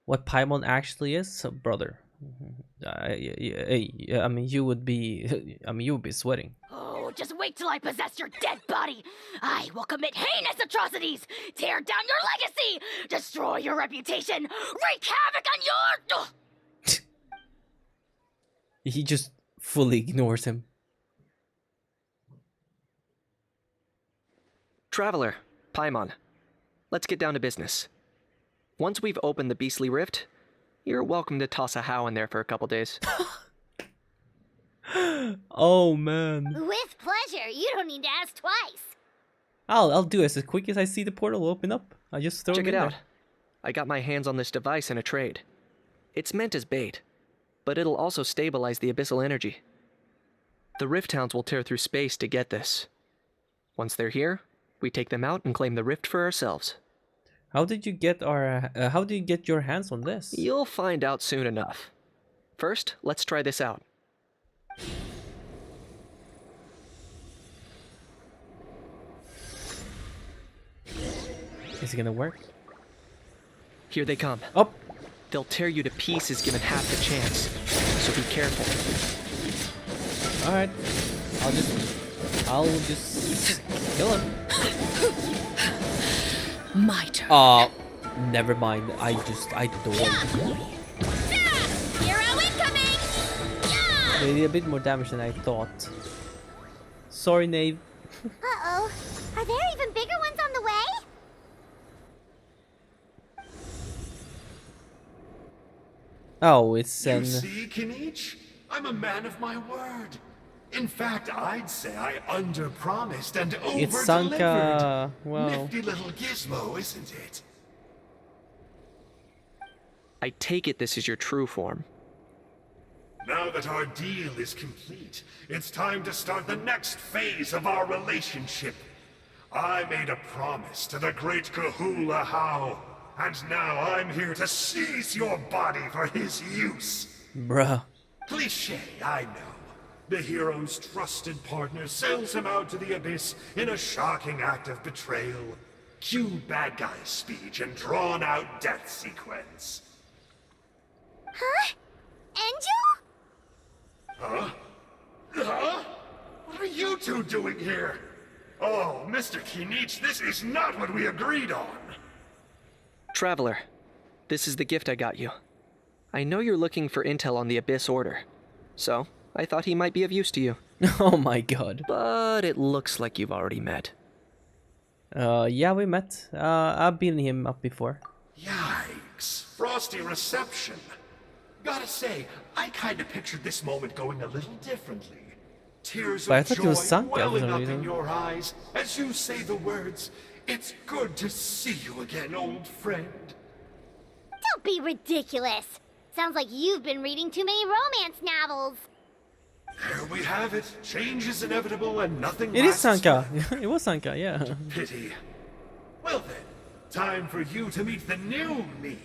what Paimon actually is, brother, I mean, you would be sweating. Oh, just wait till I possess your dead body! I will commit heinous atrocities, tear down your legacy, destroy your reputation, wreak havoc on your... He just fully ignores him. Traveler, Paimon, let's get down to business. Once we've opened the beastly rift, you're welcome to toss a How in there for a couple days. Oh man. With pleasure. You don't need to ask twice. I'll do it as quick as I see the portal open up. I just throw Check it it in out. there. I got my hands on this device in a trade. It's meant as bait, but it'll also stabilize the abyssal energy. The Rift Hounds will tear through space to get this. Once they're here, we take them out and claim the rift for ourselves. How did you get your hands on this? You'll find out soon enough. First, let's try this out. Is it gonna work? Here they come. Oh! They'll tear you to pieces given half the chance, so be careful. Alright. I'll just kill him. My turn. Never mind. I don't. Hero incoming! Yeah! They did a bit more damage than I thought. Sorry, Nave. Uh-oh. Are there even bigger ones on the way? Oh, it's You see, Kenichi? I'm a man of my word. In fact, I'd say I under-promised and over-delivered. It's Sanka. Well, Nifty little gizmo, isn't it? I take it this is your true form. Now that our deal is complete, it's time to start the next phase of our relationship. I made a promise to the great Kahula How, and now I'm here to seize your body for his use. bruh. Cliché, I know. The hero's trusted partner sells him out to the abyss in a shocking act of betrayal. Cue bad guy speech and drawn-out death sequence. Huh? Angel? Huh? Huh? What are you two doing here? Oh, Mr. Kenichi, this is not what we agreed on. Traveler, this is the gift I got you. I know you're looking for intel on the Abyss Order. So, I thought he might be of use to you. Oh my god. But it looks like you've already met. Yeah, we met. I've been him up before. Yikes. Frosty reception. Gotta say, I kinda pictured this moment going a little differently. Tears But I of thought joy it was Sanka for welling some up reason. in your eyes as you say the words, "It's good to see you again, old friend." Don't be ridiculous. Sounds like you've been reading too many romance novels. There we have it. Change is inevitable and nothing It is lasts Sanka. forever. It was Sanka, yeah. Pity. Well then, time for you to meet the new me.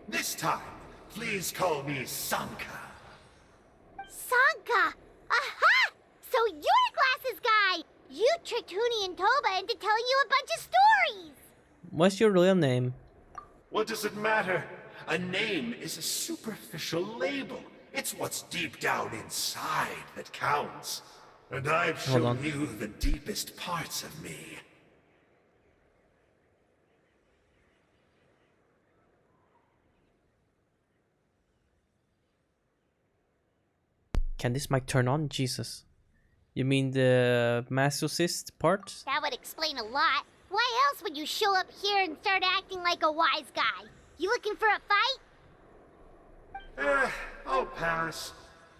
This time, please call me Sanka. Sanka! Aha! So you're Glasses Guy! You tricked Huni and Toba into telling you a bunch of stories! What's your real name? What does it matter? A name is a superficial label. It's what's deep down inside that counts. And I've Hold shown on. you the deepest parts of me. Can this mic turn on? Jesus. You mean the masochist part? That would explain a lot. Why else would you show up here and start acting like a wise guy? You looking for a fight? I'll pass.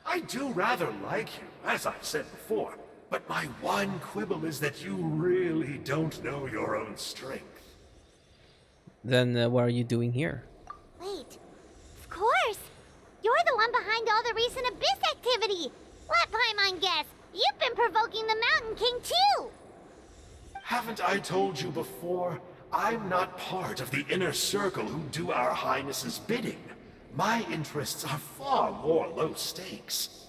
I do rather like you, as I've said before. But my one quibble is that you really don't know your own strength. Then what are you doing here? Wait. Of course! You're the one behind all the recent Abyss activity! Let Paimon guess, you've been provoking the Mountain King too! Haven't I told you before? I'm not part of the inner circle who do our highnesses' bidding. My interests are far more low stakes.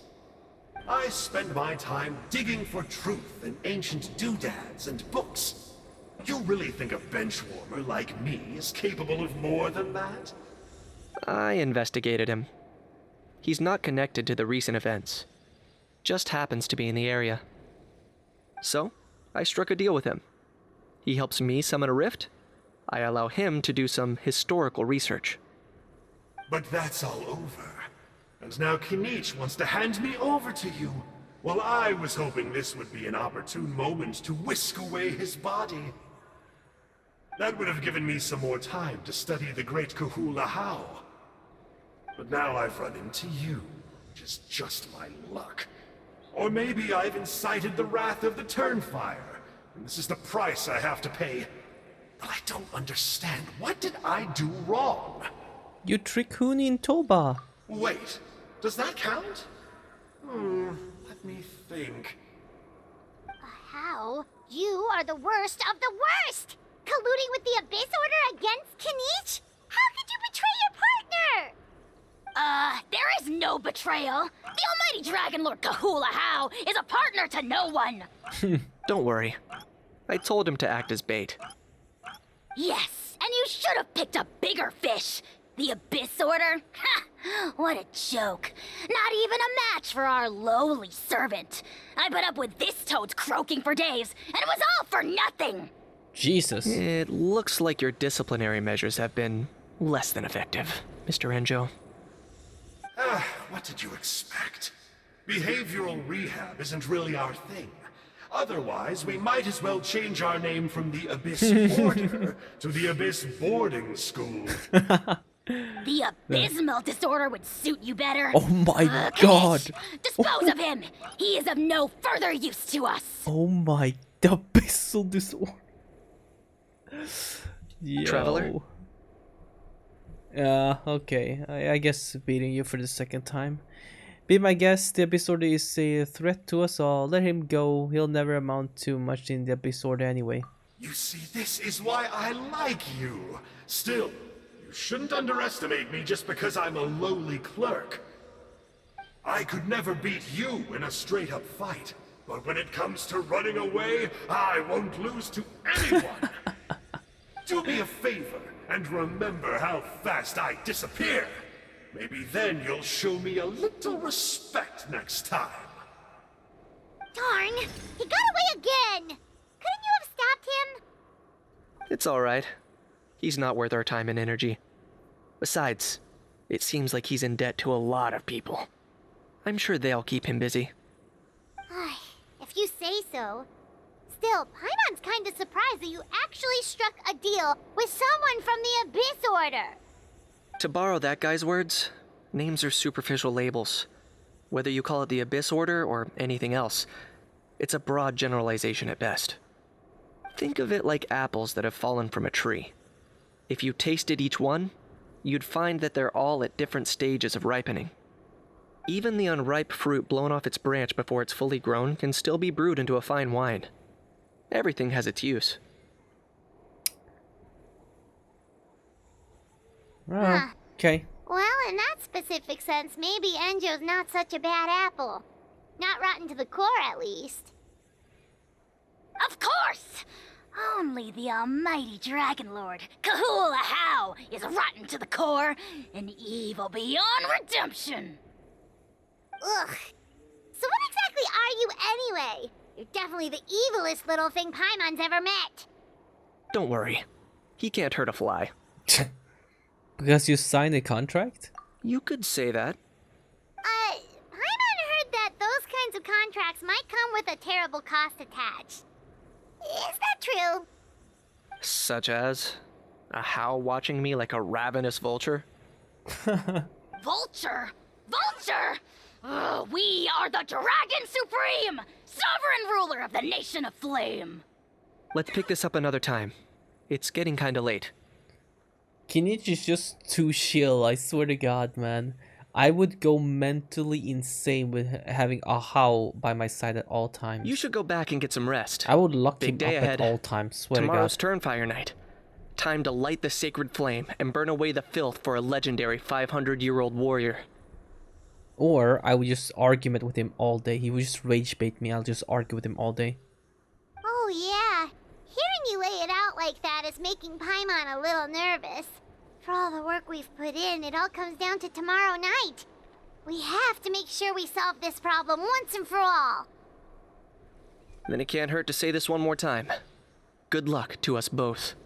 I spend my time digging for truth in ancient doodads and books. You really think a benchwarmer like me is capable of more than that? I investigated him. He's not connected to the recent events. Just happens to be in the area. So, I struck a deal with him. He helps me summon a rift. I allow him to do some historical research. But that's all over. And now Kinich wants to hand me over to you. Well, I was hoping this would be an opportune moment to whisk away his body. That would have given me some more time to study the great Kahula How. But now I've run into you, which is just my luck. Or maybe I've incited the wrath of the Turnfire, and this is the price I have to pay. But I don't understand. What did I do wrong? You trick Huni and Toba. Wait, does that count? Let me think. How? You are the worst of the worst! Colluding with the Abyss Order against Kinich? How could you betray your partner? There is no betrayal. The almighty Dragon Lord Kahula How is a partner to no one. Don't worry. I told him to act as bait. Yes, and you should have picked a bigger fish. The Abyss Order? Ha! What a joke. Not even a match for our lowly servant. I put up with this toad's croaking for days, and it was all for nothing. Jesus. It looks like your disciplinary measures have been less than effective, Mr. Enjo. What did you expect? Behavioral rehab isn't really our thing. Otherwise, we might as well change our name from the Abyss Order to the Abyss Boarding School. The abysmal disorder would suit you better. Oh my Kinich, god. Dispose of him. He is of no further use to us. Oh my, the abyssal disorder. Yo. Traveler? Okay. I guess beating you for the second time. Be my guest, the Abyss Order is a threat to us all. Let him go. He'll never amount to much in the Abyss Order anyway. You see, this is why I like you. Still, you shouldn't underestimate me just because I'm a lowly clerk. I could never beat you in a straight-up fight, but when it comes to running away, I won't lose to anyone. Do me a favor and remember how fast I disappear. Maybe then you'll show me a little respect next time. Darn! He got away again! Couldn't you have stopped him? It's alright. He's not worth our time and energy. Besides, it seems like he's in debt to a lot of people. I'm sure they'll keep him busy. If you say so. Still, Paimon's kinda surprised that you actually struck a deal with someone from the Abyss Order. To borrow that guy's words, names are superficial labels. Whether you call it the Abyss Order or anything else, it's a broad generalization at best. Think of it like apples that have fallen from a tree. If you tasted each one, you'd find that they're all at different stages of ripening. Even the unripe fruit blown off its branch before it's fully grown can still be brewed into a fine wine. Everything has its use. Okay. Well, in that specific sense, maybe Enjo's not such a bad apple. Not rotten to the core, at least. Of course! Only the almighty Dragon Lord, Kahul Ahau, is rotten to the core and evil beyond redemption. Ugh. So what exactly are you anyway? You're definitely the evilest little thing Paimon's ever met. Don't worry. He can't hurt a fly. Because you signed a contract? You could say that. Paimon heard that those kinds of contracts might come with a terrible cost attached. Is that true? Such as Ahau watching me like a ravenous vulture? Vulture? Vulture! We are the Dragon Supreme, sovereign ruler of the Nation of Flame. Let's pick this up another time. It's getting kinda late. Kenichi's just too chill, I swear to God, man. I would go mentally insane with having Ahau by my side at all times. You should go back and get some rest. I would lock him Big day up ahead. at all times, swear Tomorrow's to God. Turnfire night. Time to light the sacred flame and burn away the filth for a legendary 500-year-old warrior. Or I would just argument with him all day. He would just rage bait me. I'll just argue with him all day. Oh yeah. Hearing you lay it out like that is making Paimon a little nervous. For all the work we've put in, it all comes down to tomorrow night. We have to make sure we solve this problem once and for all. Then it can't hurt to say this one more time. Good luck to us both.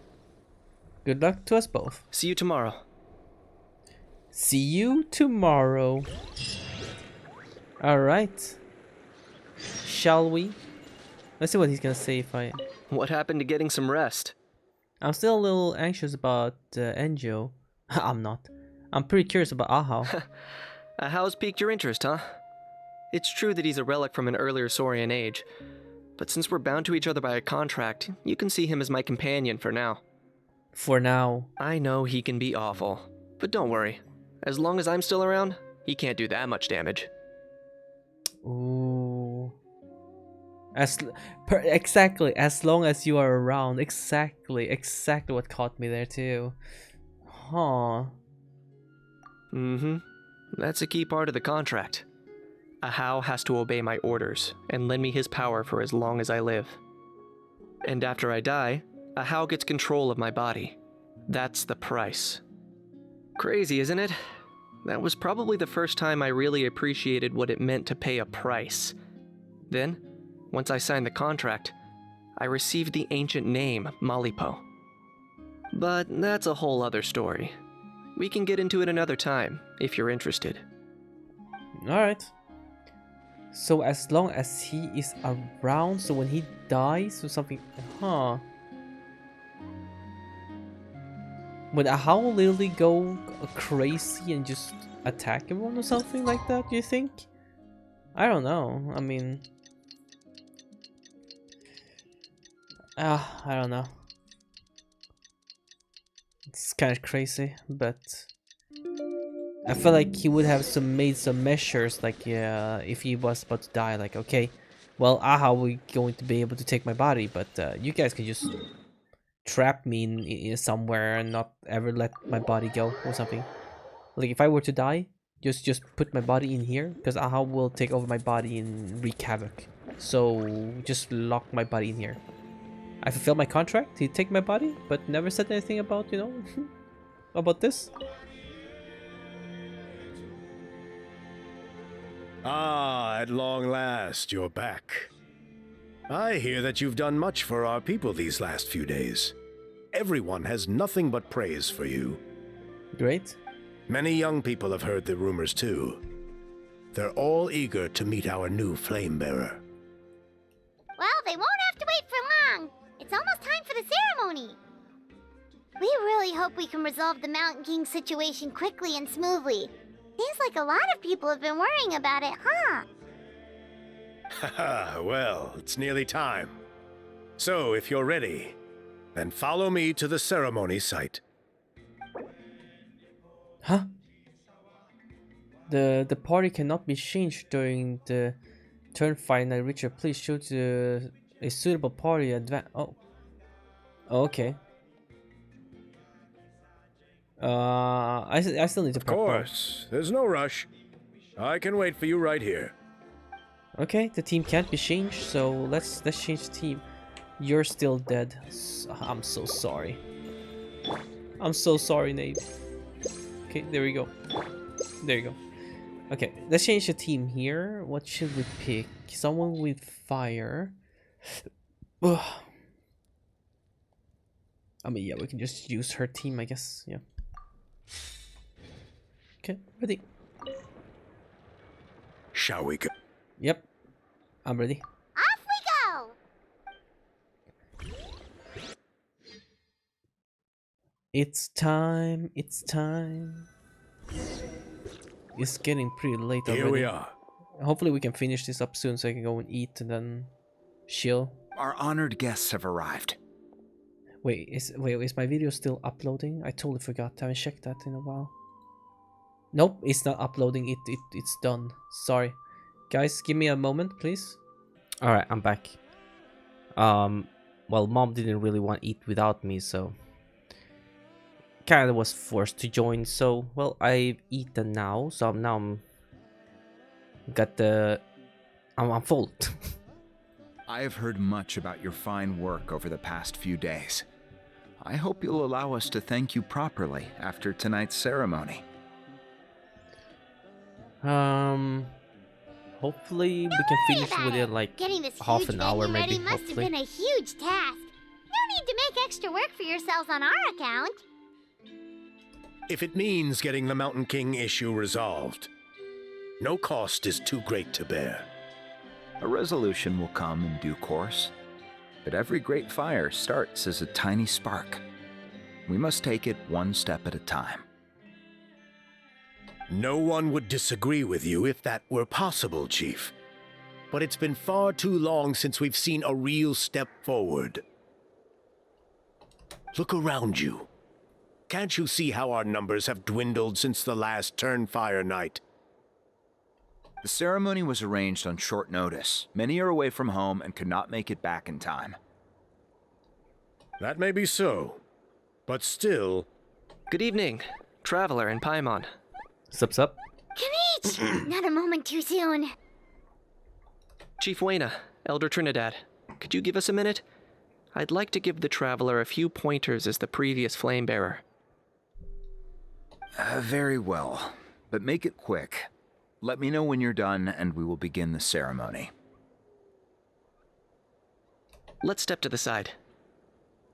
Good luck to us both. See you tomorrow. See you tomorrow. Alright. Shall we? Let's see what he's gonna say if I... What happened to getting some rest? I'm still a little anxious about Enjo. I'm not. I'm pretty curious about Ahau. Ahau's piqued your interest, huh? It's true that he's a relic from an earlier Saurian age, but since we're bound to each other by a contract, you can see him as my companion for now. For now. I know he can be awful, but don't worry. As long as I'm still around, he can't do that much damage. Ooh. Exactly, as long as you are around. Exactly what caught me there too. Huh. Mm-hmm. That's a key part of the contract. Ahau has to obey my orders and lend me his power for as long as I live. And after I die, Ahau gets control of my body. That's the price. Crazy, isn't it? That was probably the first time I really appreciated what it meant to pay a price. Then, once I signed the contract, I received the ancient name Malipo. But that's a whole other story. We can get into it another time, if you're interested. Alright. So as long as he is around, so when he dies or something... Huh. Would Ahau literally go crazy and just attack everyone or something like that, do you think? I don't know. I mean... I don't know. It's kind of crazy, but... I feel like he would have made some measures, like if he was about to die, like, okay, well, Ahau we're going to be able to take my body, but you guys can just trap me in somewhere and not ever let my body go or something. Like if I were to die, just put my body in here, because Ahau will take over my body and wreak havoc. So just lock my body in here. I fulfilled my contract. He'd take my body, but never said anything about, you know, about this. Ah, at long last, you're back. I hear that you've done much for our people these last few days. Everyone has nothing but praise for you. Great. Many young people have heard the rumors too. They're all eager to meet our new flame bearer. Well, they won't have to wait for long. It's almost time for the ceremony. We really hope we can resolve the Mountain King situation quickly and smoothly. Seems like a lot of people have been worrying about it, huh? Haha, well, it's nearly time. So, if you're ready, then follow me to the ceremony site. Huh? The party cannot be changed during the Turnfire night ritual. Please choose a suitable party advance. Oh. Okay. I still need to Of course, there's no rush. I can wait for you right here. Okay, the team can't be changed, so let's change the team. You're still dead. I'm so sorry. I'm so sorry, Nate. Okay, there we go. There you go. Okay, let's change the team here. What should we pick? Someone with fire. Ugh. I mean, yeah, we can just use her team, I guess. Yeah. Okay, ready. Shall we go? Yep, I'm ready. Off we go! It's time, it's time. It's getting pretty late already. Here we are. Hopefully we can finish this up soon so I can go and eat and then chill. Our honored guests have arrived. Wait, is my video still uploading? I totally forgot. I haven't checked that in a while. Nope, it's not uploading. It's done. Sorry. Guys, give me a moment, please. Alright, I'm back. Well, Mom didn't really want to eat without me, so kinda was forced to join. So, well, I've eaten now, so I'm full. I have heard much about your fine work over the past few days. I hope you'll allow us to thank you properly after tonight's ceremony. Hopefully we can finish within like half an hour, maybe. Must have been a huge task. No need to make extra work for yourselves on our account. If it means getting the Mountain King issue resolved, no cost is too great to bear. A resolution will come in due course, but every great fire starts as a tiny spark. We must take it one step at a time. No one would disagree with you if that were possible, Chief. But it's been far too long since we've seen a real step forward. Look around you. Can't you see how our numbers have dwindled since the last Turnfire night? The ceremony was arranged on short notice. Many are away from home and could not make it back in time. That may be so, but still... Good evening, Traveler and Paimon. Sup? Kanich! Not a moment too soon. Chief Wayna, Elder Trinidad, could you give us a minute? I'd like to give the Traveler a few pointers as the previous Flamebearer. Very well, but make it quick. Let me know when you're done and we will begin the ceremony. Let's step to the side.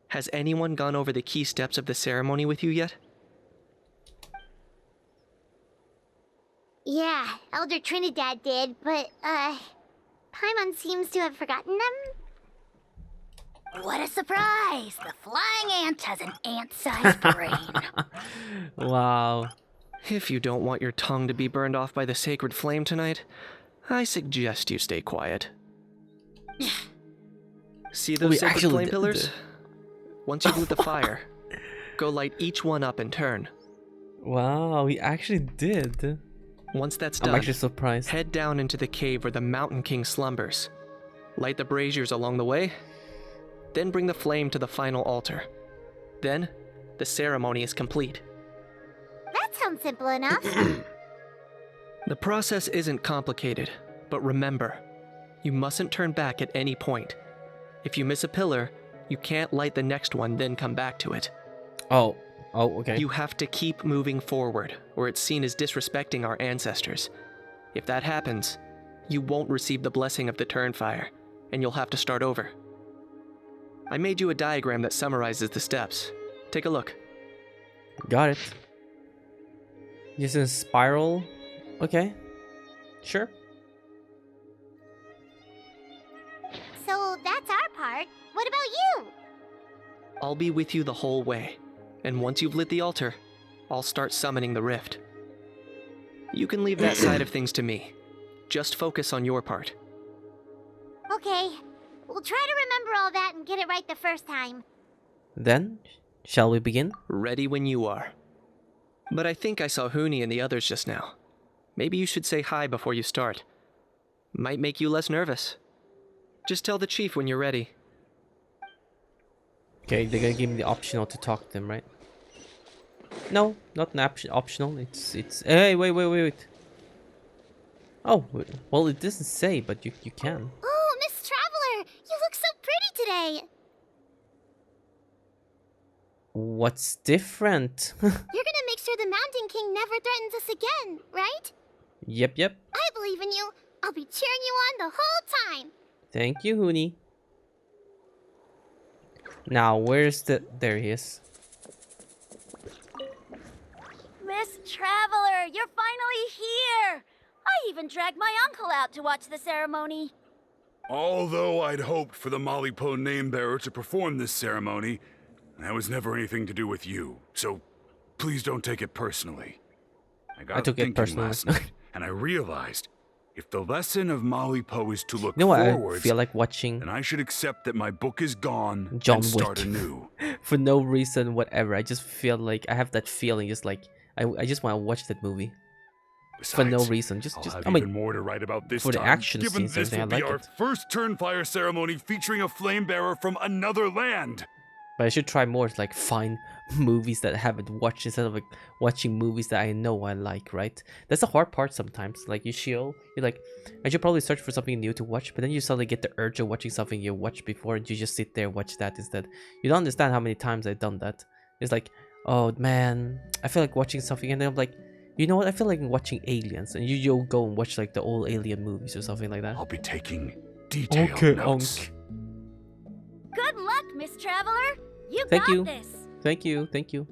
Has anyone gone over the key steps of the ceremony with you yet? Yeah, Elder Trinidad did, but, Paimon seems to have forgotten them. What a surprise! The flying ant has an ant-sized brain. Wow. If you don't want your tongue to be burned off by the sacred flame tonight, I suggest you stay quiet. See those sacred flame pillars? Once you've lit the fire, go light each one up in turn. Wow, we actually did. Once that's done, I'm actually surprised. Head down into the cave where the Mountain King slumbers. Light the braziers along the way, then bring the flame to the final altar. Then, the ceremony is complete. That sounds simple enough. The process isn't complicated, but remember, you mustn't turn back at any point. If you miss a pillar, you can't light the next one, then come back to it. Oh, okay. You have to keep moving forward, or it's seen as disrespecting our ancestors. If that happens, you won't receive the blessing of the Turnfire, and you'll have to start over. I made you a diagram that summarizes the steps. Take a look. Got it. This is spiral. Okay. Sure. So that's our part. What about you? I'll be with you the whole way, and once you've lit the altar, I'll start summoning the rift. You can leave that side of things to me. Just focus on your part. Okay. We'll try to remember all that and get it right the first time. Then, shall we begin? Ready when you are. But I think I saw Huni and the others just now. Maybe you should say hi before you start. Might make you less nervous. Just tell the chief when you're ready. Okay, they're gonna give me the optional to talk to them, right? No, not an optional. It's. Hey, wait. Oh, well, it doesn't say, but you can. Oh, Miss Traveler, you look so pretty today. What's different? You're gonna make sure the Mountain King never threatens us again, right? Yep. I believe in you. I'll be cheering you on the whole time. Thank you, Huni. Now, where's the... There he is. Miss Traveler, you're finally here! I even dragged my uncle out to watch the ceremony. Although I'd hoped for the Malipo name bearer to perform this ceremony, that was never anything to do with you. So please don't take it personally. I got took it thinking personally. last night, and I realized if the lesson of Malipo is to look You know what? I forwards, feel like watching then I should accept that my book is gone John and start Wick. anew. For no reason whatever. I just feel like I have that feeling, just like I just want to watch that movie. Besides, For no reason. Just I'll have I mean, even more to write about this for the time, action given scenes, this will everything, I be like our it. first Turnfire ceremony featuring a flame bearer from another land. but I should try more to like find movies that I haven't watched instead of like watching movies that I know I like, right? That's the hard part sometimes. Like you're like, I should probably search for something new to watch, but then you suddenly get the urge of watching something you watched before and you just sit there and watch that instead. You don't understand how many times I've done that. It's like, oh man, I feel like watching something and then I'm like, you know what, I feel like watching Aliens, and you'll go and watch like the old Alien movies or something like that. I'll be taking detailed notes. Good luck, Miss Traveler! You Thank got you. this! Thank you.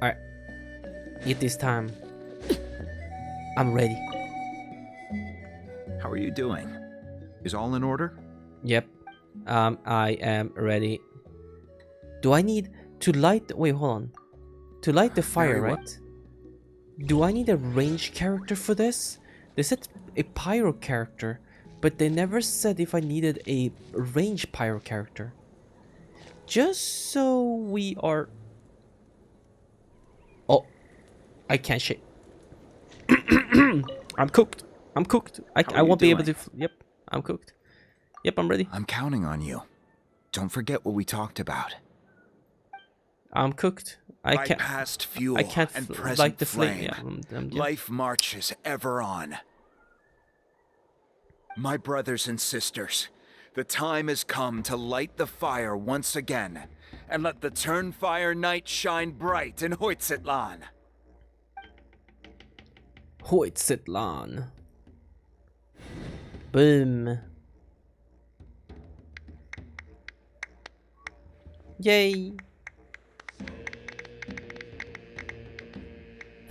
Alright. It is time. I'm ready. How are you doing? Is all in order? Yep. I am ready. Do I need to light... Wait, hold on. To light the fire, Very well. right? Do I need a range character for this? They said a pyro character, but they never said if I needed a range pyro character. Just so we are... Oh, I can't shake. I'm cooked. I won't be able to... Yep, I'm cooked. Yep, I'm ready. I'm counting on you. Don't forget what we talked about. I'm cooked. I can't... past fuel I can't and present light the flame. flame. Yeah, yeah. Life marches ever on. My brothers and sisters, the time has come to light the fire once again, and let the Turnfire night shine bright in Hoytzitlan. Hoytzitlan. Boom. Yay.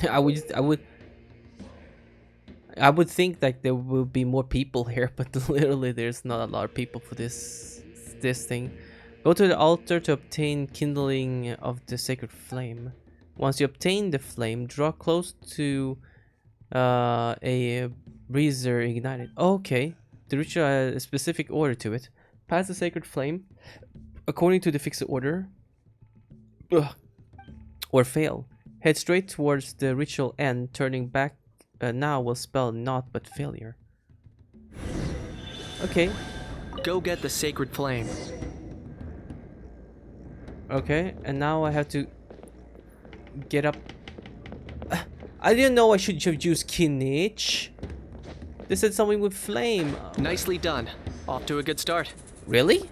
I would think that there will be more people here, but literally there's not a lot of people for this thing. Go to the altar to obtain kindling of the sacred flame. Once you obtain the flame, draw close to a breezer ignited. Okay, the ritual has a specific order to it. Pass the sacred flame according to the fixed order. Or fail. Head straight towards the ritual end. Turning back now will spell naught but failure. Okay. Go get the sacred flame. Okay, and now I have to get up. I didn't know I should have used Kinich. They said something with flame. Nicely done. Off to a good start. Really?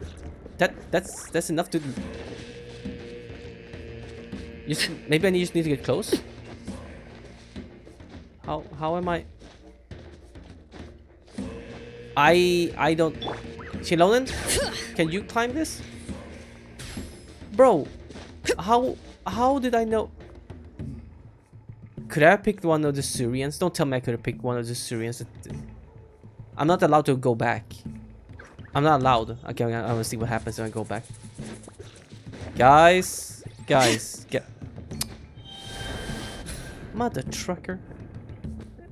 That's enough to... Maybe I just need to get close? How am I... I don't... Shilonen? Can you climb this? Bro, how did I know? Could I have picked one of the Syrians? Don't tell me I could have picked one of the Syrians. I'm not allowed to go back. I'm not allowed. Okay, I'm gonna see what happens when I go back. Guys, get. Mother trucker.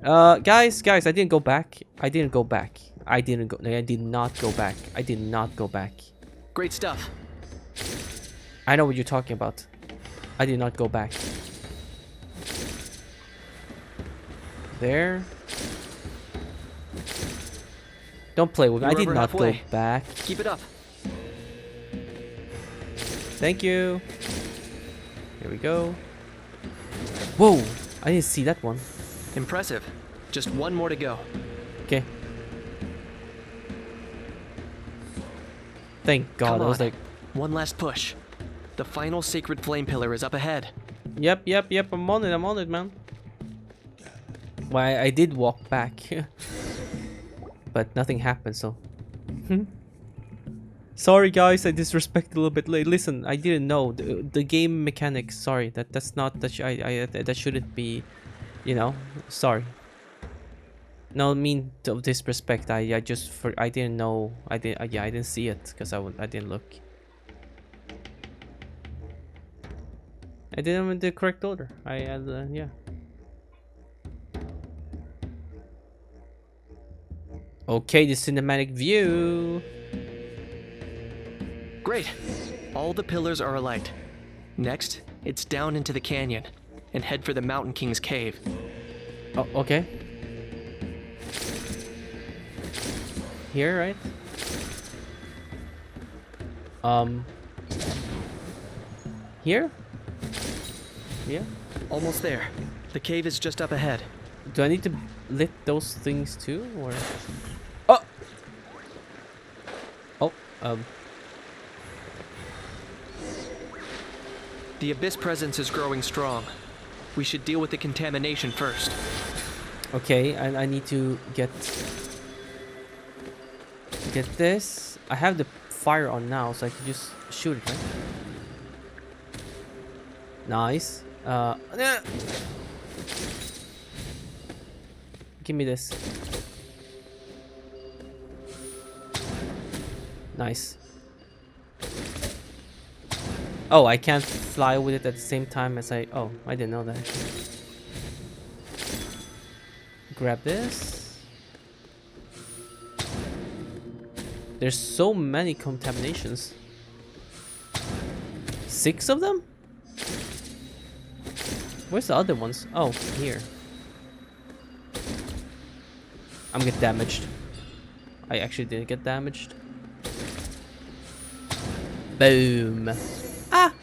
Guys, I didn't go back. I did not go back. I did not go back. I did not go back. Great stuff. I know what you're talking about. I did not go back. There. Don't play with me. I did not go back. Keep it up. Thank you. Here we go. Whoa! I didn't see that one. Impressive. Just one more to go. Okay. Thank God. Come I was on. like, one last push. The final sacred flame pillar is up ahead. yep. I'm on it, man. Well, I did walk back, but nothing happened. So, sorry guys, I disrespected a little bit. Listen, I didn't know the game mechanics. Sorry, that's not that that shouldn't be, you know. Sorry. No mean of disrespect. I didn't know. I didn't see it because I didn't look. I did them in the correct order. Yeah. Okay, the cinematic view. Great. All the pillars are alight. Next, it's down into the canyon and head for the Mountain King's cave. Oh, okay. Here, right? Here? Yeah. Almost there. The cave is just up ahead. Do I need to lit those things too, or? Oh. The Abyss presence is growing strong. We should deal with the contamination first. Okay, I need to get this. I have the fire on now, so I can just shoot it, right? Nice. Give me this. Nice. Oh, I can't fly with it at the same time as I... Oh, I didn't know that. Grab this. There's so many contaminations. 6 of them? Where's the other ones? Oh, here. I'm get damaged. I actually didn't get damaged. Boom. Ah!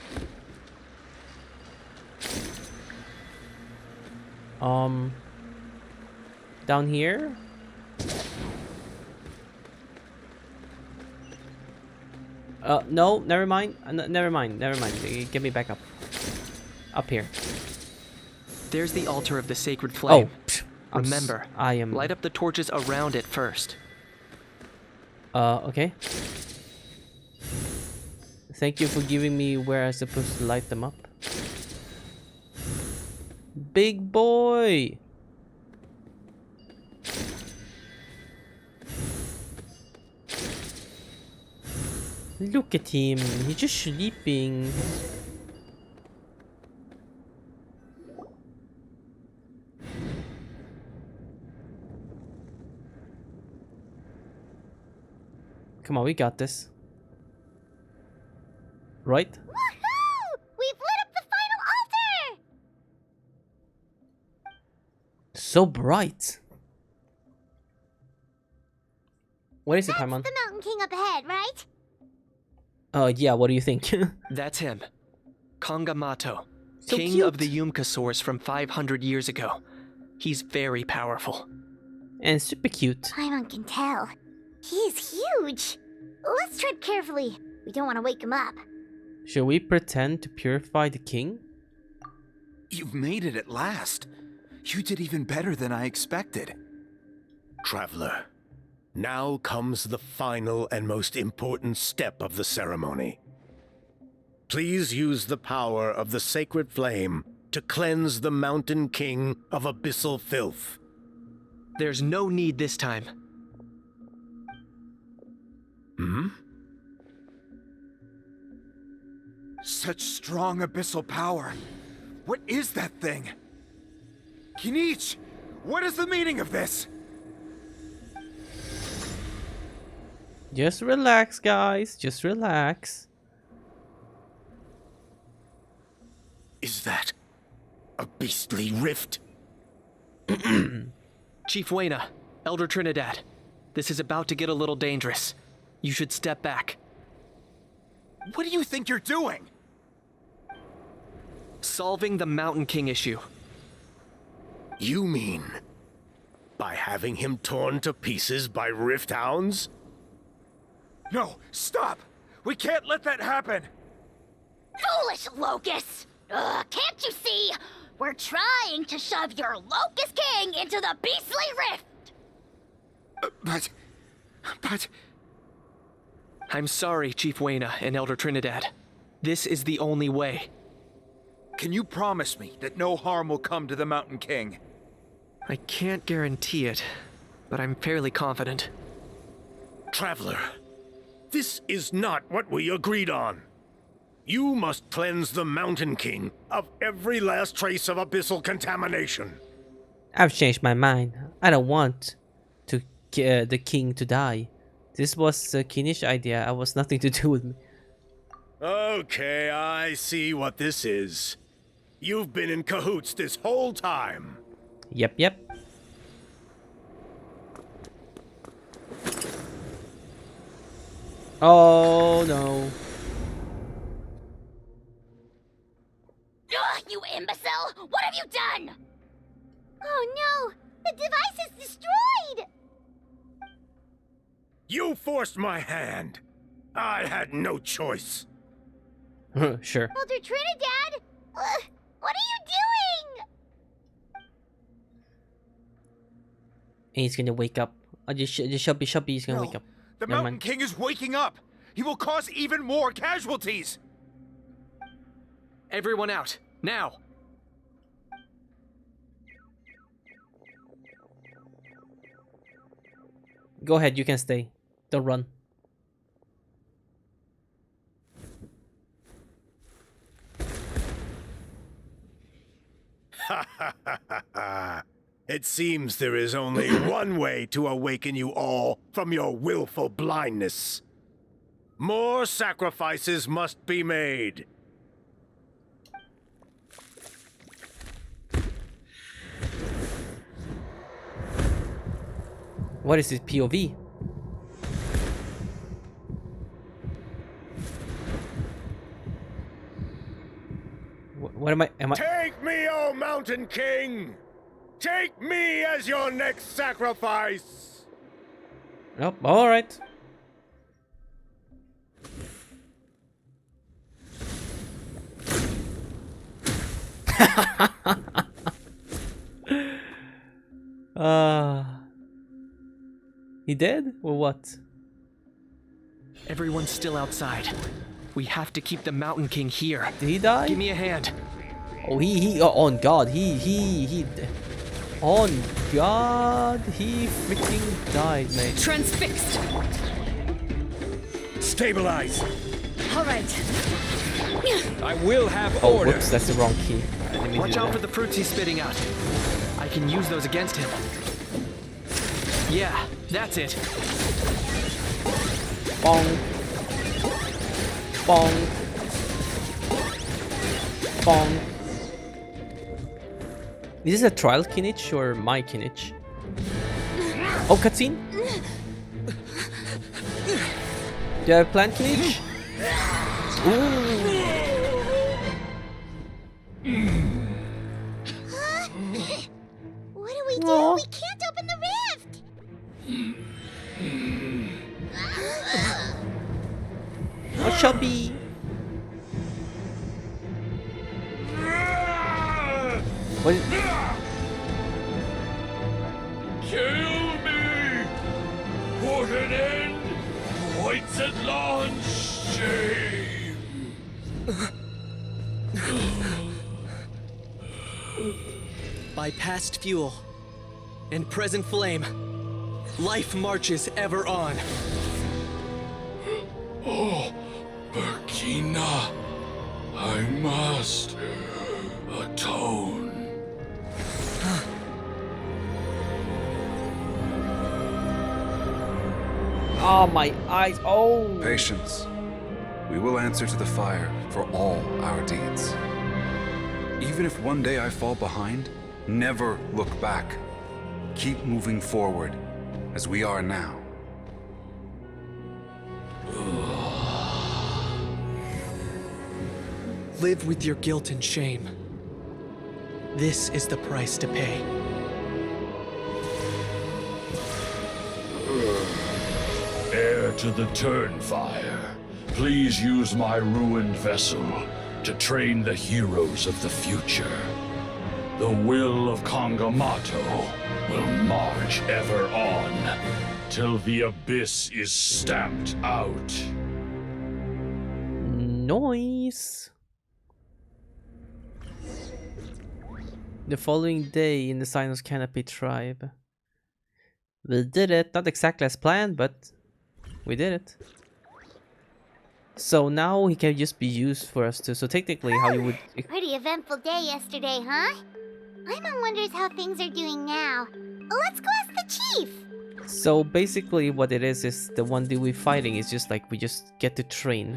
Down here? No, never mind. Never mind. Get me back up. Up here. There's the altar of the sacred flame. Oh, remember, light up the torches around it first. Okay. Thank you for giving me where I'm supposed to light them up. Big boy! Look at him, he's just sleeping. Come on, we got this. Right? Woohoo! We've lit up the final altar! So bright. What is it, Paimon? That's the Mountain King up ahead, right? Yeah, what do you think? That's him. Kongamato, So king cute. of the Yumka source from 500 years ago. He's very powerful. And super cute. Paimon can tell. He's huge. Let's tread carefully. We don't want to wake him up. Should we pretend to purify the king? You've made it at last. You did even better than I expected. Traveler, now comes the final and most important step of the ceremony. Please use the power of the sacred flame to cleanse the Mountain King of abyssal filth. There's no need this time. Hmm? Such strong abyssal power. What is that thing? Kinich, what is the meaning of this? Just relax, guys. Just relax. Is that a beastly rift? Chief Wayna, Elder Trinidad, this is about to get a little dangerous. You should step back. What do you think you're doing? Solving the Mountain King issue. You mean by having him torn to pieces by rift hounds? No, stop! We can't let that happen! Foolish Locust! Can't you see? We're trying to shove your Locust King into the beastly rift! But... I'm sorry, Chief Wayna and Elder Trinidad. This is the only way. Can you promise me that no harm will come to the Mountain King? I can't guarantee it, but I'm fairly confident. Traveler, this is not what we agreed on. You must cleanse the Mountain King of every last trace of abyssal contamination. I've changed my mind. I don't want to the king to die. This was a Kinish idea. I was nothing to do with me. Okay, I see what this is. You've been in cahoots this whole time. Yep. Oh no. Ugh, you imbecile! What have you done? Oh no! The device is destroyed! You forced my hand. I had no choice. Sure. Elder Trinidad! What are you doing? And he's gonna wake up. Oh, just Shubby is gonna wake up. The Never Mountain mind. King is waking up! He will cause even more casualties! Everyone out, now! Go ahead, you can stay. Don't run. It seems there is only one way to awaken you all from your willful blindness. More sacrifices must be made. What is this POV? What am I? Take me, O Mountain King! Take me as your next sacrifice! Nope. All right. He dead or what? Everyone's still outside. We have to keep the Mountain King here. Did he die? Give me a hand. Oh, on God, he on God, he freaking died, mate. Transfixed. Stabilize! All right. I will have Oh, order. whoops, that's the wrong key. I didn't mean to Watch do out that. for the fruits he's spitting out. I can use those against him. Yeah, that's it. Bong. Bong. Bong. Is this a trial Kinich or my Kinich? Oh, cutscene? Do I have plan Kinich? Ooh. What do we do? Aw. We can't open the rift! Oh, chubby. What is... Kill me! Put an end to White's Atlan's shame! by past fuel and present flame, life marches ever on. Oh, Burkina, I must atone. Oh, my eyes. Oh. Patience. We will answer to the fire for all our deeds. Even if one day I fall behind, never look back. Keep moving forward, as we are now. Live with your guilt and shame. This is the price to pay. Heir to the Turnfire, please use my ruined vessel to train the heroes of the future. The will of Kangamato will march ever on, till the abyss is stamped out. Noise. The following day in the Sinus Canopy tribe. We did it, not exactly as planned, but we did it. So now he can just be used for us too. So technically how you would... Pretty eventful day yesterday, huh? Paimon wonders how things are doing now. Let's go ask the chief! So basically what it is the one dude we're fighting is just like we just get to train.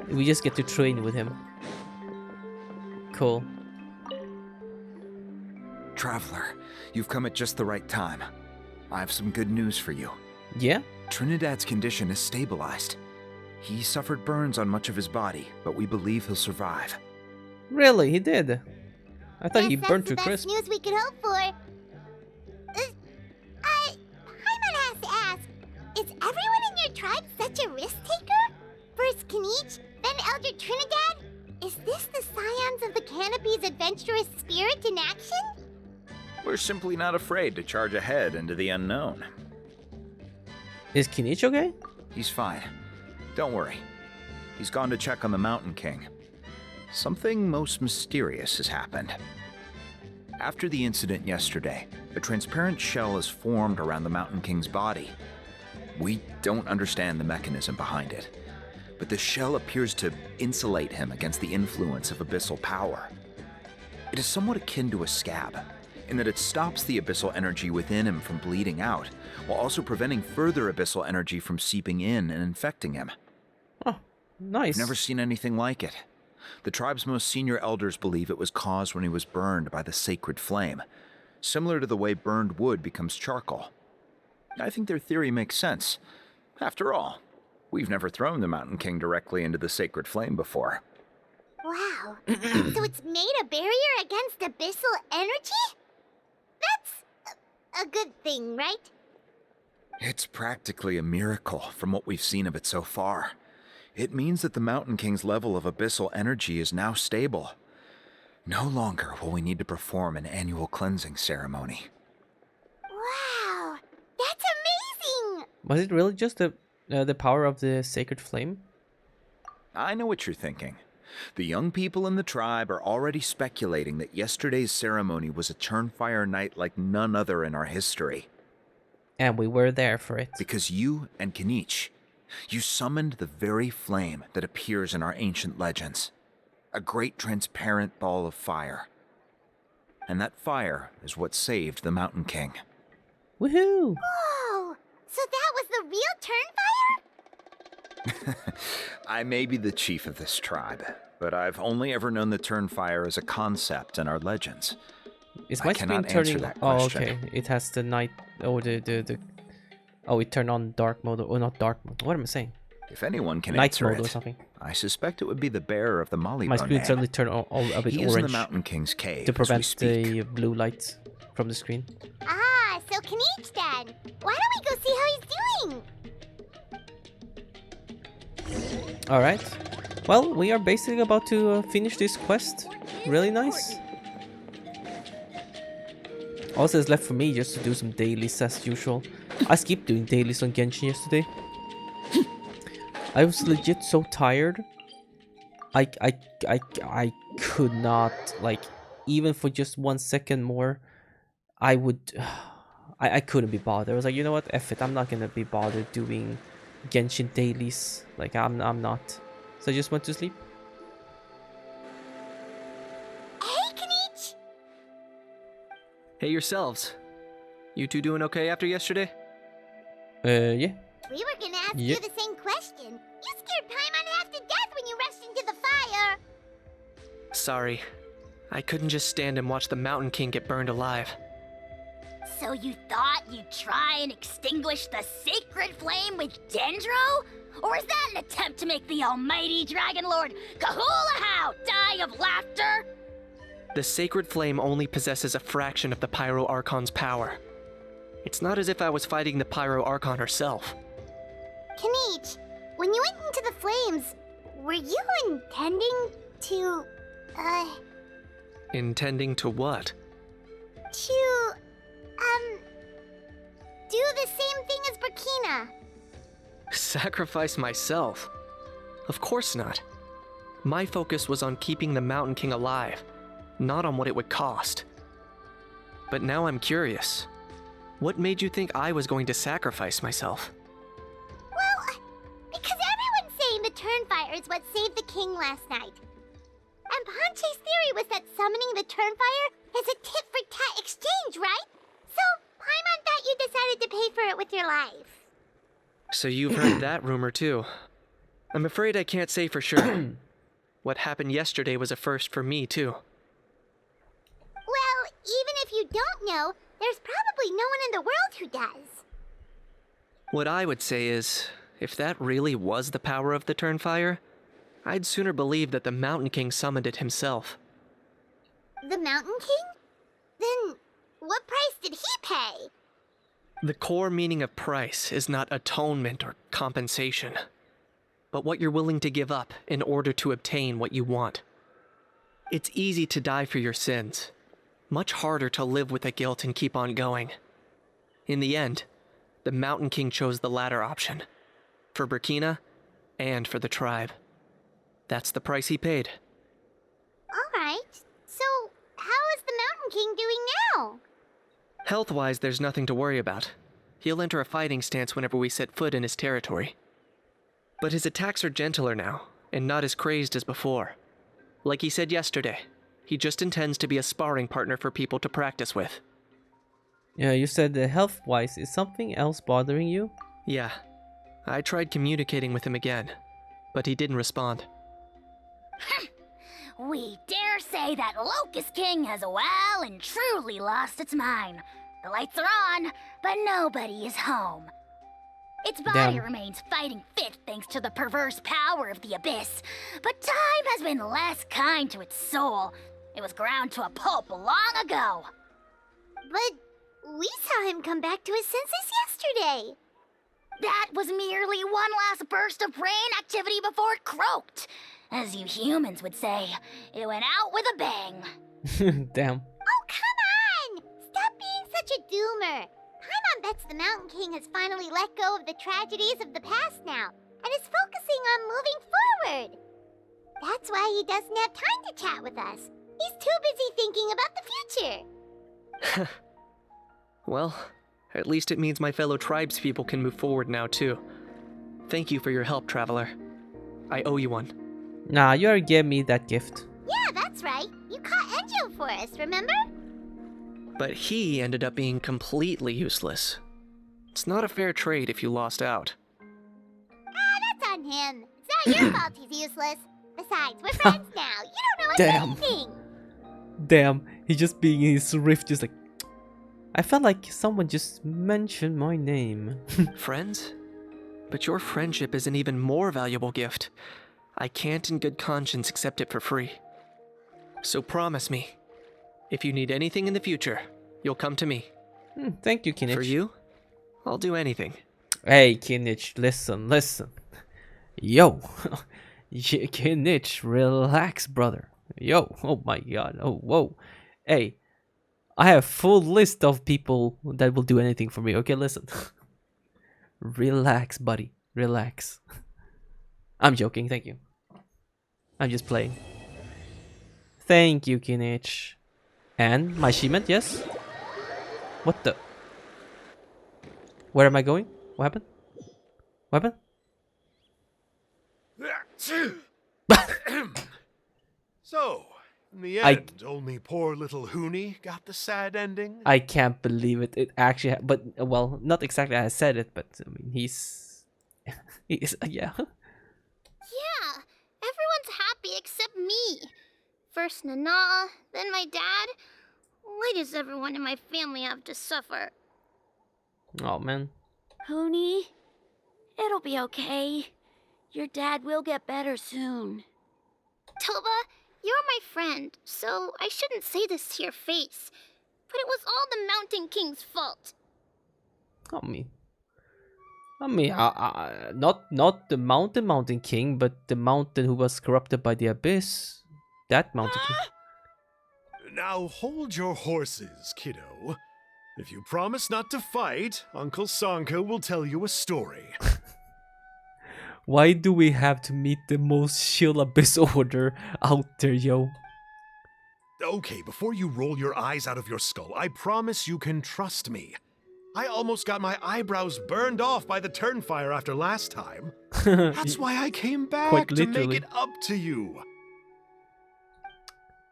We just get to train with him. Cool. Traveler, you've come at just the right time. I have some good news for you. Yeah? Trinidad's condition is stabilized. He suffered burns on much of his body, but we believe he'll survive. Really? He did? I thought he burned to That's crisp. the best news we could hope for. Paimon has to ask, is everyone in your tribe such a risk taker? First Kinich, then Elder Trinidad? Is this the scions of the Canopy's adventurous spirit in action? We're simply not afraid to charge ahead into the unknown. Is Kinich okay? He's fine. Don't worry. He's gone to check on the Mountain King. Something most mysterious has happened. After the incident yesterday, a transparent shell has formed around the Mountain King's body. We don't understand the mechanism behind it, but the shell appears to insulate him against the influence of abyssal power. It is somewhat akin to a scab, in that it stops the abyssal energy within him from bleeding out, while also preventing further abyssal energy from seeping in and infecting him. Oh, nice. I've never seen anything like it. The tribe's most senior elders believe it was caused when he was burned by the sacred flame, similar to the way burned wood becomes charcoal. I think their theory makes sense. After all, we've never thrown the Mountain King directly into the sacred flame before. Wow. So it's made a barrier against abyssal energy? That's a good thing, right? It's practically a miracle from what we've seen of it so far. It means that the Mountain King's level of abyssal energy is now stable. No longer will we need to perform an annual cleansing ceremony. Wow, that's amazing! Was it really just the power of the sacred flame? I know what you're thinking. The young people in the tribe are already speculating that yesterday's ceremony was a Turnfire night like none other in our history. And we were there for it. Because you and Kinich, you summoned the very flame that appears in our ancient legends. A great transparent ball of fire. And that fire is what saved the Mountain King. Woohoo! Whoa! So that was the real Turnfire? I may be the chief of this tribe, but I've only ever known the Turnfire as a concept in our legends. Is my screen turning? Oh, okay. It has the night. Oh, the. Oh, it turned on dark mode. Oh, not dark mode. What am I saying? If anyone can night answer mode it, or something. I suspect it would be the bearer of the Molly. My screen suddenly turned all a bit He orange. is in the Mountain King's cave to prevent as we speak. the blue lights from the screen. Ah, so Kinich then. Why don't we go see how he's doing? All right. Well, we are basically about to finish this quest. Really nice. Also, it's left for me just to do some dailies as usual. I skipped doing dailies on Genshin yesterday. I was legit so tired. I could not like even for just 1 second more, I would. I couldn't be bothered. I was like, you know what? F it. I'm not gonna be bothered doing Genshin dailies. Like I'm not. So I just went to sleep. Hey, Kanich! Hey yourselves. You two doing okay after yesterday? Yeah. We were gonna ask Yep. you the same question. You scared Paimon half to death when you rushed into the fire. Sorry. I couldn't just stand and watch the Mountain King get burned alive. So you thought you'd try and extinguish the sacred flame with Dendro? Or is that an attempt to make the almighty Dragon Lord Kahulahow die of laughter? The sacred flame only possesses a fraction of the Pyro Archon's power. It's not as if I was fighting the Pyro Archon herself. Kanich, when you went into the flames, were you intending to, Intending to what? to, do the same thing as Burkina? Sacrifice myself? Of course not. My focus was on keeping the Mountain King alive, not on what it would cost. But now I'm curious. What made you think I was going to sacrifice myself? Well, because everyone's saying the Turnfire is what saved the king last night. And Ponche's theory was that summoning the Turnfire is a tit-for-tat exchange, right? So, Paimon thought you decided to pay for it with your life. So you've heard that rumor too. I'm afraid I can't say for sure. What happened yesterday was a first for me too. Well, even if you don't know, there's probably no one in the world who does. What I would say is, if that really was the power of the Turnfire, I'd sooner believe that the Mountain King summoned it himself. The Mountain King? Then, what price did he pay? The core meaning of price is not atonement or compensation, but what you're willing to give up in order to obtain what you want. It's easy to die for your sins, much harder to live with the guilt and keep on going. In the end, the Mountain King chose the latter option, for Burkina and for the tribe. That's the price he paid. Alright, so how is the Mountain King doing now? Health-wise, there's nothing to worry about. He'll enter a fighting stance whenever we set foot in his territory. But his attacks are gentler now, and not as crazed as before. Like he said yesterday, he just intends to be a sparring partner for people to practice with. Yeah, you said health-wise, is something else bothering you? Yeah. I tried communicating with him again, but he didn't respond. We dare say that Locust King has well and truly lost its mind. The lights are on, but nobody is home. Its body Damn. remains fighting fit thanks to the perverse power of the Abyss, but time has been less kind to its soul. It was ground to a pulp long ago. But we saw him come back to his senses yesterday. That was merely one last burst of brain activity before it croaked. As you humans would say, it went out with a bang. Damn. Oh, come on! Stop being such a doomer. Paimon bets the Mountain King has finally let go of the tragedies of the past now, and is focusing on moving forward. That's why he doesn't have time to chat with us. He's too busy thinking about the future. Well, at least it means my fellow tribespeople can move forward now too. Thank you for your help, Traveler. I owe you one. Nah, you already gave me that gift. Yeah, that's right. You caught Enjo for us, remember? But he ended up being completely useless. It's not a fair trade if you lost out. That's on him. It's not your fault he's useless. Besides, we're friends now. You don't know us Damn. anything. Damn, he just being in his rift, just like... I felt like someone just mentioned my name. Friends? But your friendship is an even more valuable gift. I can't in good conscience accept it for free. So promise me, if you need anything in the future, you'll come to me. Thank you, Kinich. For you, I'll do anything. Hey, Kinich, listen. Yo. Kinich, relax, brother. Yo, oh my god, oh, whoa. Hey, I have a full list of people that will do anything for me, okay, listen. Relax, buddy, relax. I'm joking, thank you. I'm just playing. Thank you, Kinich. And my achievement, yes. What the? Where am I going? What happened? What happened? So, in the end, only poor little Huni got the sad ending? I can't believe it. It actually, but well, not exactly as I said it, but I mean, he's yeah. Yeah, everyone's happy except me. First Nana, then my dad. Why does everyone in my family have to suffer? Oh man. Hoonie, it'll be okay. Your dad will get better soon. Toba, you're my friend, so I shouldn't say this to your face. But it was all the Mountain King's fault. Not the Mountain King, but the mountain who was corrupted by the abyss. That Mountain King. Now hold your horses, kiddo. If you promise not to fight, Uncle Sanka will tell you a story. Why do we have to meet the most chill abyss order out there, yo? Okay, before you roll your eyes out of your skull, I promise you can trust me. I almost got my eyebrows burned off by the Turnfire after last time. That's why I came back, to make it up to you.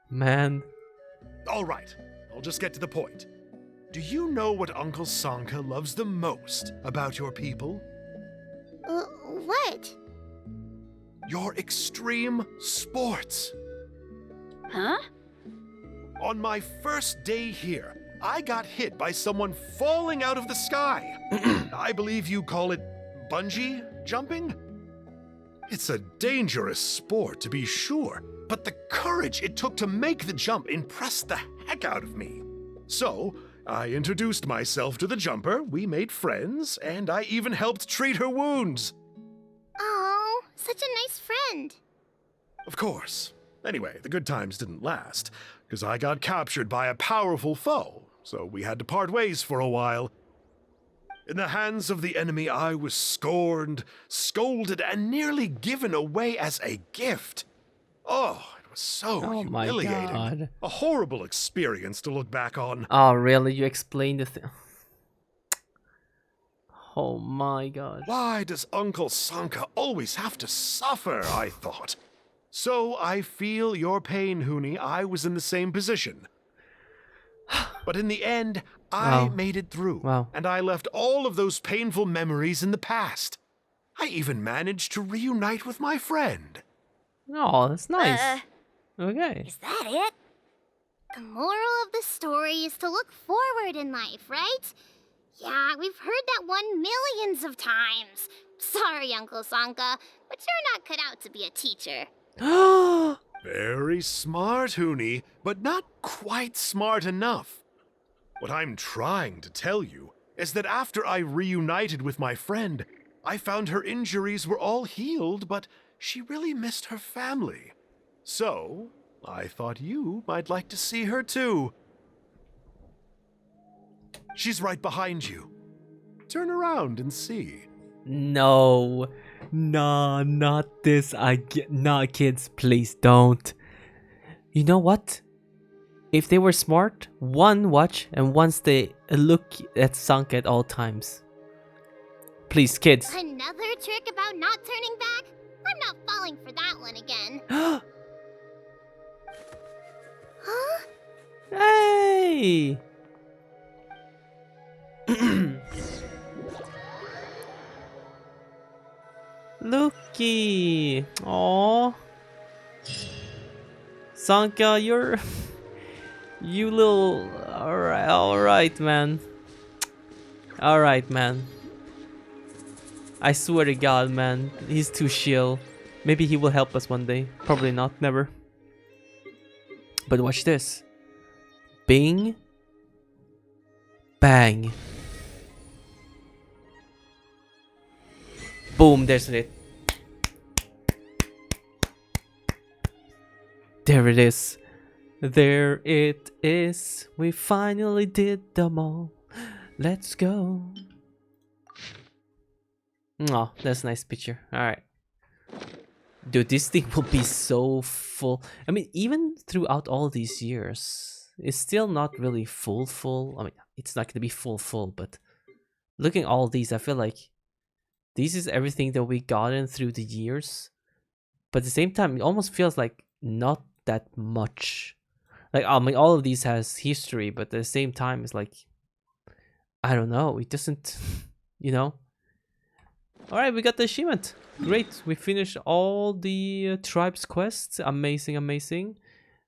Man. Alright, I'll just get to the point. Do you know what Uncle Sanka loves the most about your people? What? Your extreme sports. Huh? On my first day here, I got hit by someone falling out of the sky. I believe you call it bungee jumping? It's a dangerous sport, to be sure, but the courage it took to make the jump impressed the heck out of me. So, I introduced myself to the jumper, we made friends, and I even helped treat her wounds. Oh, such a nice friend. Of course. Anyway, the good times didn't last, because I got captured by a powerful foe, so we had to part ways for a while. In the hands of the enemy, I was scorned, scolded, and nearly given away as a gift. Oh, it was so humiliating. My God. A horrible experience to look back on. Oh, really? You explained the thing. Oh my God. Why does Uncle Sanka always have to suffer, I thought. So I feel your pain, Huni. I was in the same position. But in the end, I made it through. Wow. And I left all of those painful memories in the past. I even managed to reunite with my friend. Oh, that's nice. Okay. Is that it? The moral of the story is to look forward in life, right? Yeah, we've heard that one millions of times. Sorry, Uncle Sanka, but you're not cut out to be a teacher. Very smart, Huni, but not quite smart enough. What I'm trying to tell you is that after I reunited with my friend, I found her injuries were all healed, but she really missed her family. So, I thought you might like to see her too. She's right behind you. Turn around and see. No. Nah, not this. Nah, kids, please don't. You know what? If they were smart, one watch and one stay look at Sanka at all times. Please, kids. Another trick about not turning back? I'm not falling for that one again. Huh? Hey! Looky! Aww. Sanka, you're... You little... Alright, man. Alright, man. I swear to God, man. He's too chill. Maybe he will help us one day. Probably not, never. But watch this. Bing. Bang. Boom, there's it. There it is. There it is. We finally did them all. Let's go. Oh, that's a nice picture. Alright. Dude, this thing will be so full. I mean, even throughout all these years, is still not really full. I mean, it's not gonna be full, but looking at all these, I feel like this is everything that we gotten through the years. But at the same time, it almost feels like not that much. Like, I mean, all of these has history, but at the same time, it's like, I don't know, it doesn't, you know. All right, we got the achievement. Great, we finished all the tribes quests. Amazing.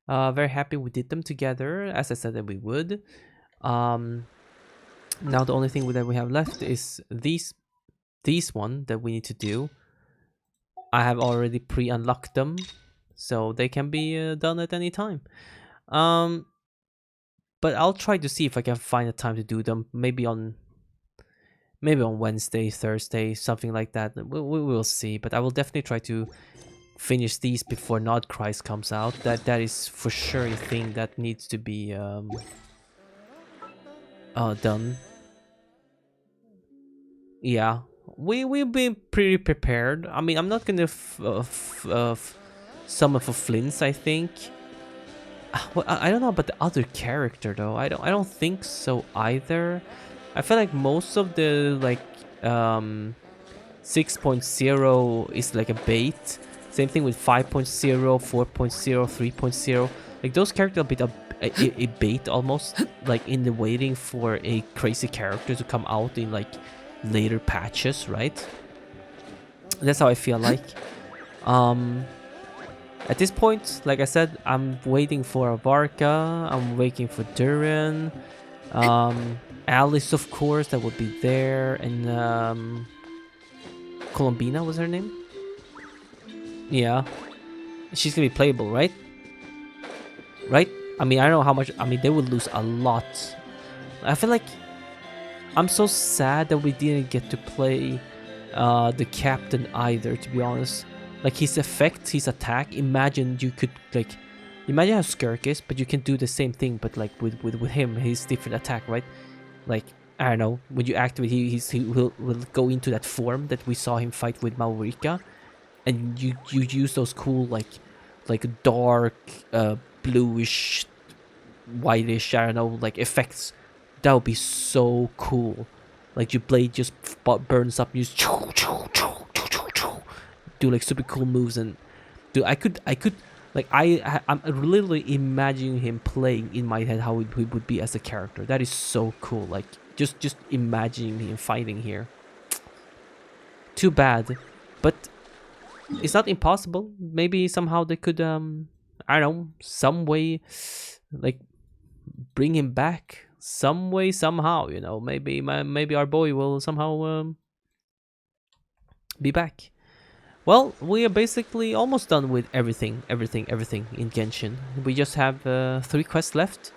Very happy we did them together, as I said that we would. Now the only thing that we have left is these one that we need to do. I have already pre-unlocked them, so they can be done at any time. But I'll try to see if I can find a time to do them. Maybe on Wednesday, Thursday, something like that. We will see. But I will definitely try to finish these before NATLAN comes out. That is for sure a thing that needs to be done. Yeah, we've been pretty prepared. I mean, I'm not gonna summon for Flints, I think. Well, I don't know about the other character though. I don't think so either. I feel like most of the like 6.0 is like a bait. Same thing with 5.0, 4.0, 3.0. Like those characters are a bait almost, like in the waiting for a crazy character to come out in like later patches, right? That's how I feel like. At this point, like I said, I'm waiting for Avarka, I'm waiting for Durin, Alice, of course, that would be there, and Colombina was her name? Yeah. She's gonna be playable, right? Right? I mean, I don't know how much, I mean, they would lose a lot. I feel like I'm so sad that we didn't get to play the captain either, to be honest. Like his effect, his attack, imagine you could like, imagine how Skirk is, but you can do the same thing, but like with him, his different attack, right? Like, I don't know, when you activate, he will go into that form that we saw him fight with Maurika, and you use those cool like dark bluish, whitish, I don't know, like effects. That would be so cool. Like your blade just burns up, you just do like super cool moves, and dude, I could like I'm literally imagining him playing in my head how he would be as a character. That is so cool. Like just imagining him fighting here. Too bad, but it's not impossible. Maybe somehow they could I don't know, some way like bring him back some way somehow, you know. Maybe our boy will somehow be back. Well, we are basically almost done with everything in Genshin. We just have 3 quests left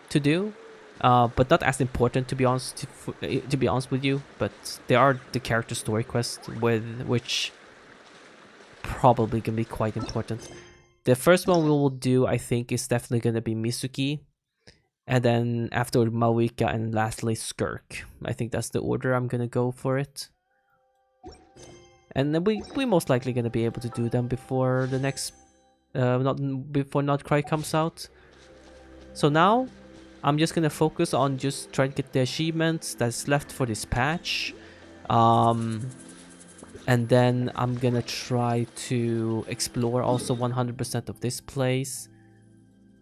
to do, but not as important, to be honest. To be honest with you, but they are the character story quests, which probably gonna be quite important. The first one we will do, I think, is definitely gonna be Mizuki, and then after Maurika, and lastly Skirk. I think that's the order I'm gonna go for it. And then we most likely gonna be able to do them before the next, before NATLAN comes out. So now, I'm just gonna focus on just trying to get the achievements that's left for this patch, and then I'm gonna try to explore also 100% of this place,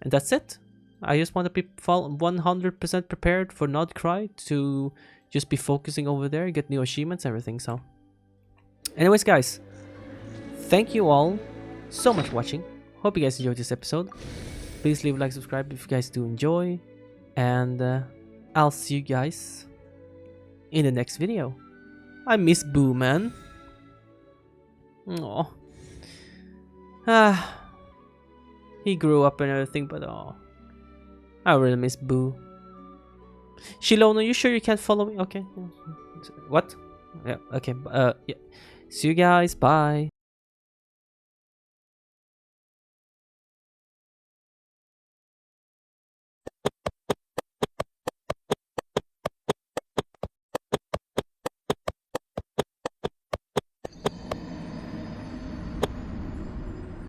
and that's it. I just want to be 100% prepared for NATLAN to just be focusing over there, get new achievements, everything. So. Anyways, guys, thank you all so much for watching. Hope you guys enjoyed this episode. Please leave a like, subscribe if you guys do enjoy, and I'll see you guys in the next video. I miss Boo, man. Aww. He grew up and everything, but I really miss Boo. Shilona, you sure you can't follow me? Okay. What? Yeah. Okay. Yeah. See you guys. Bye.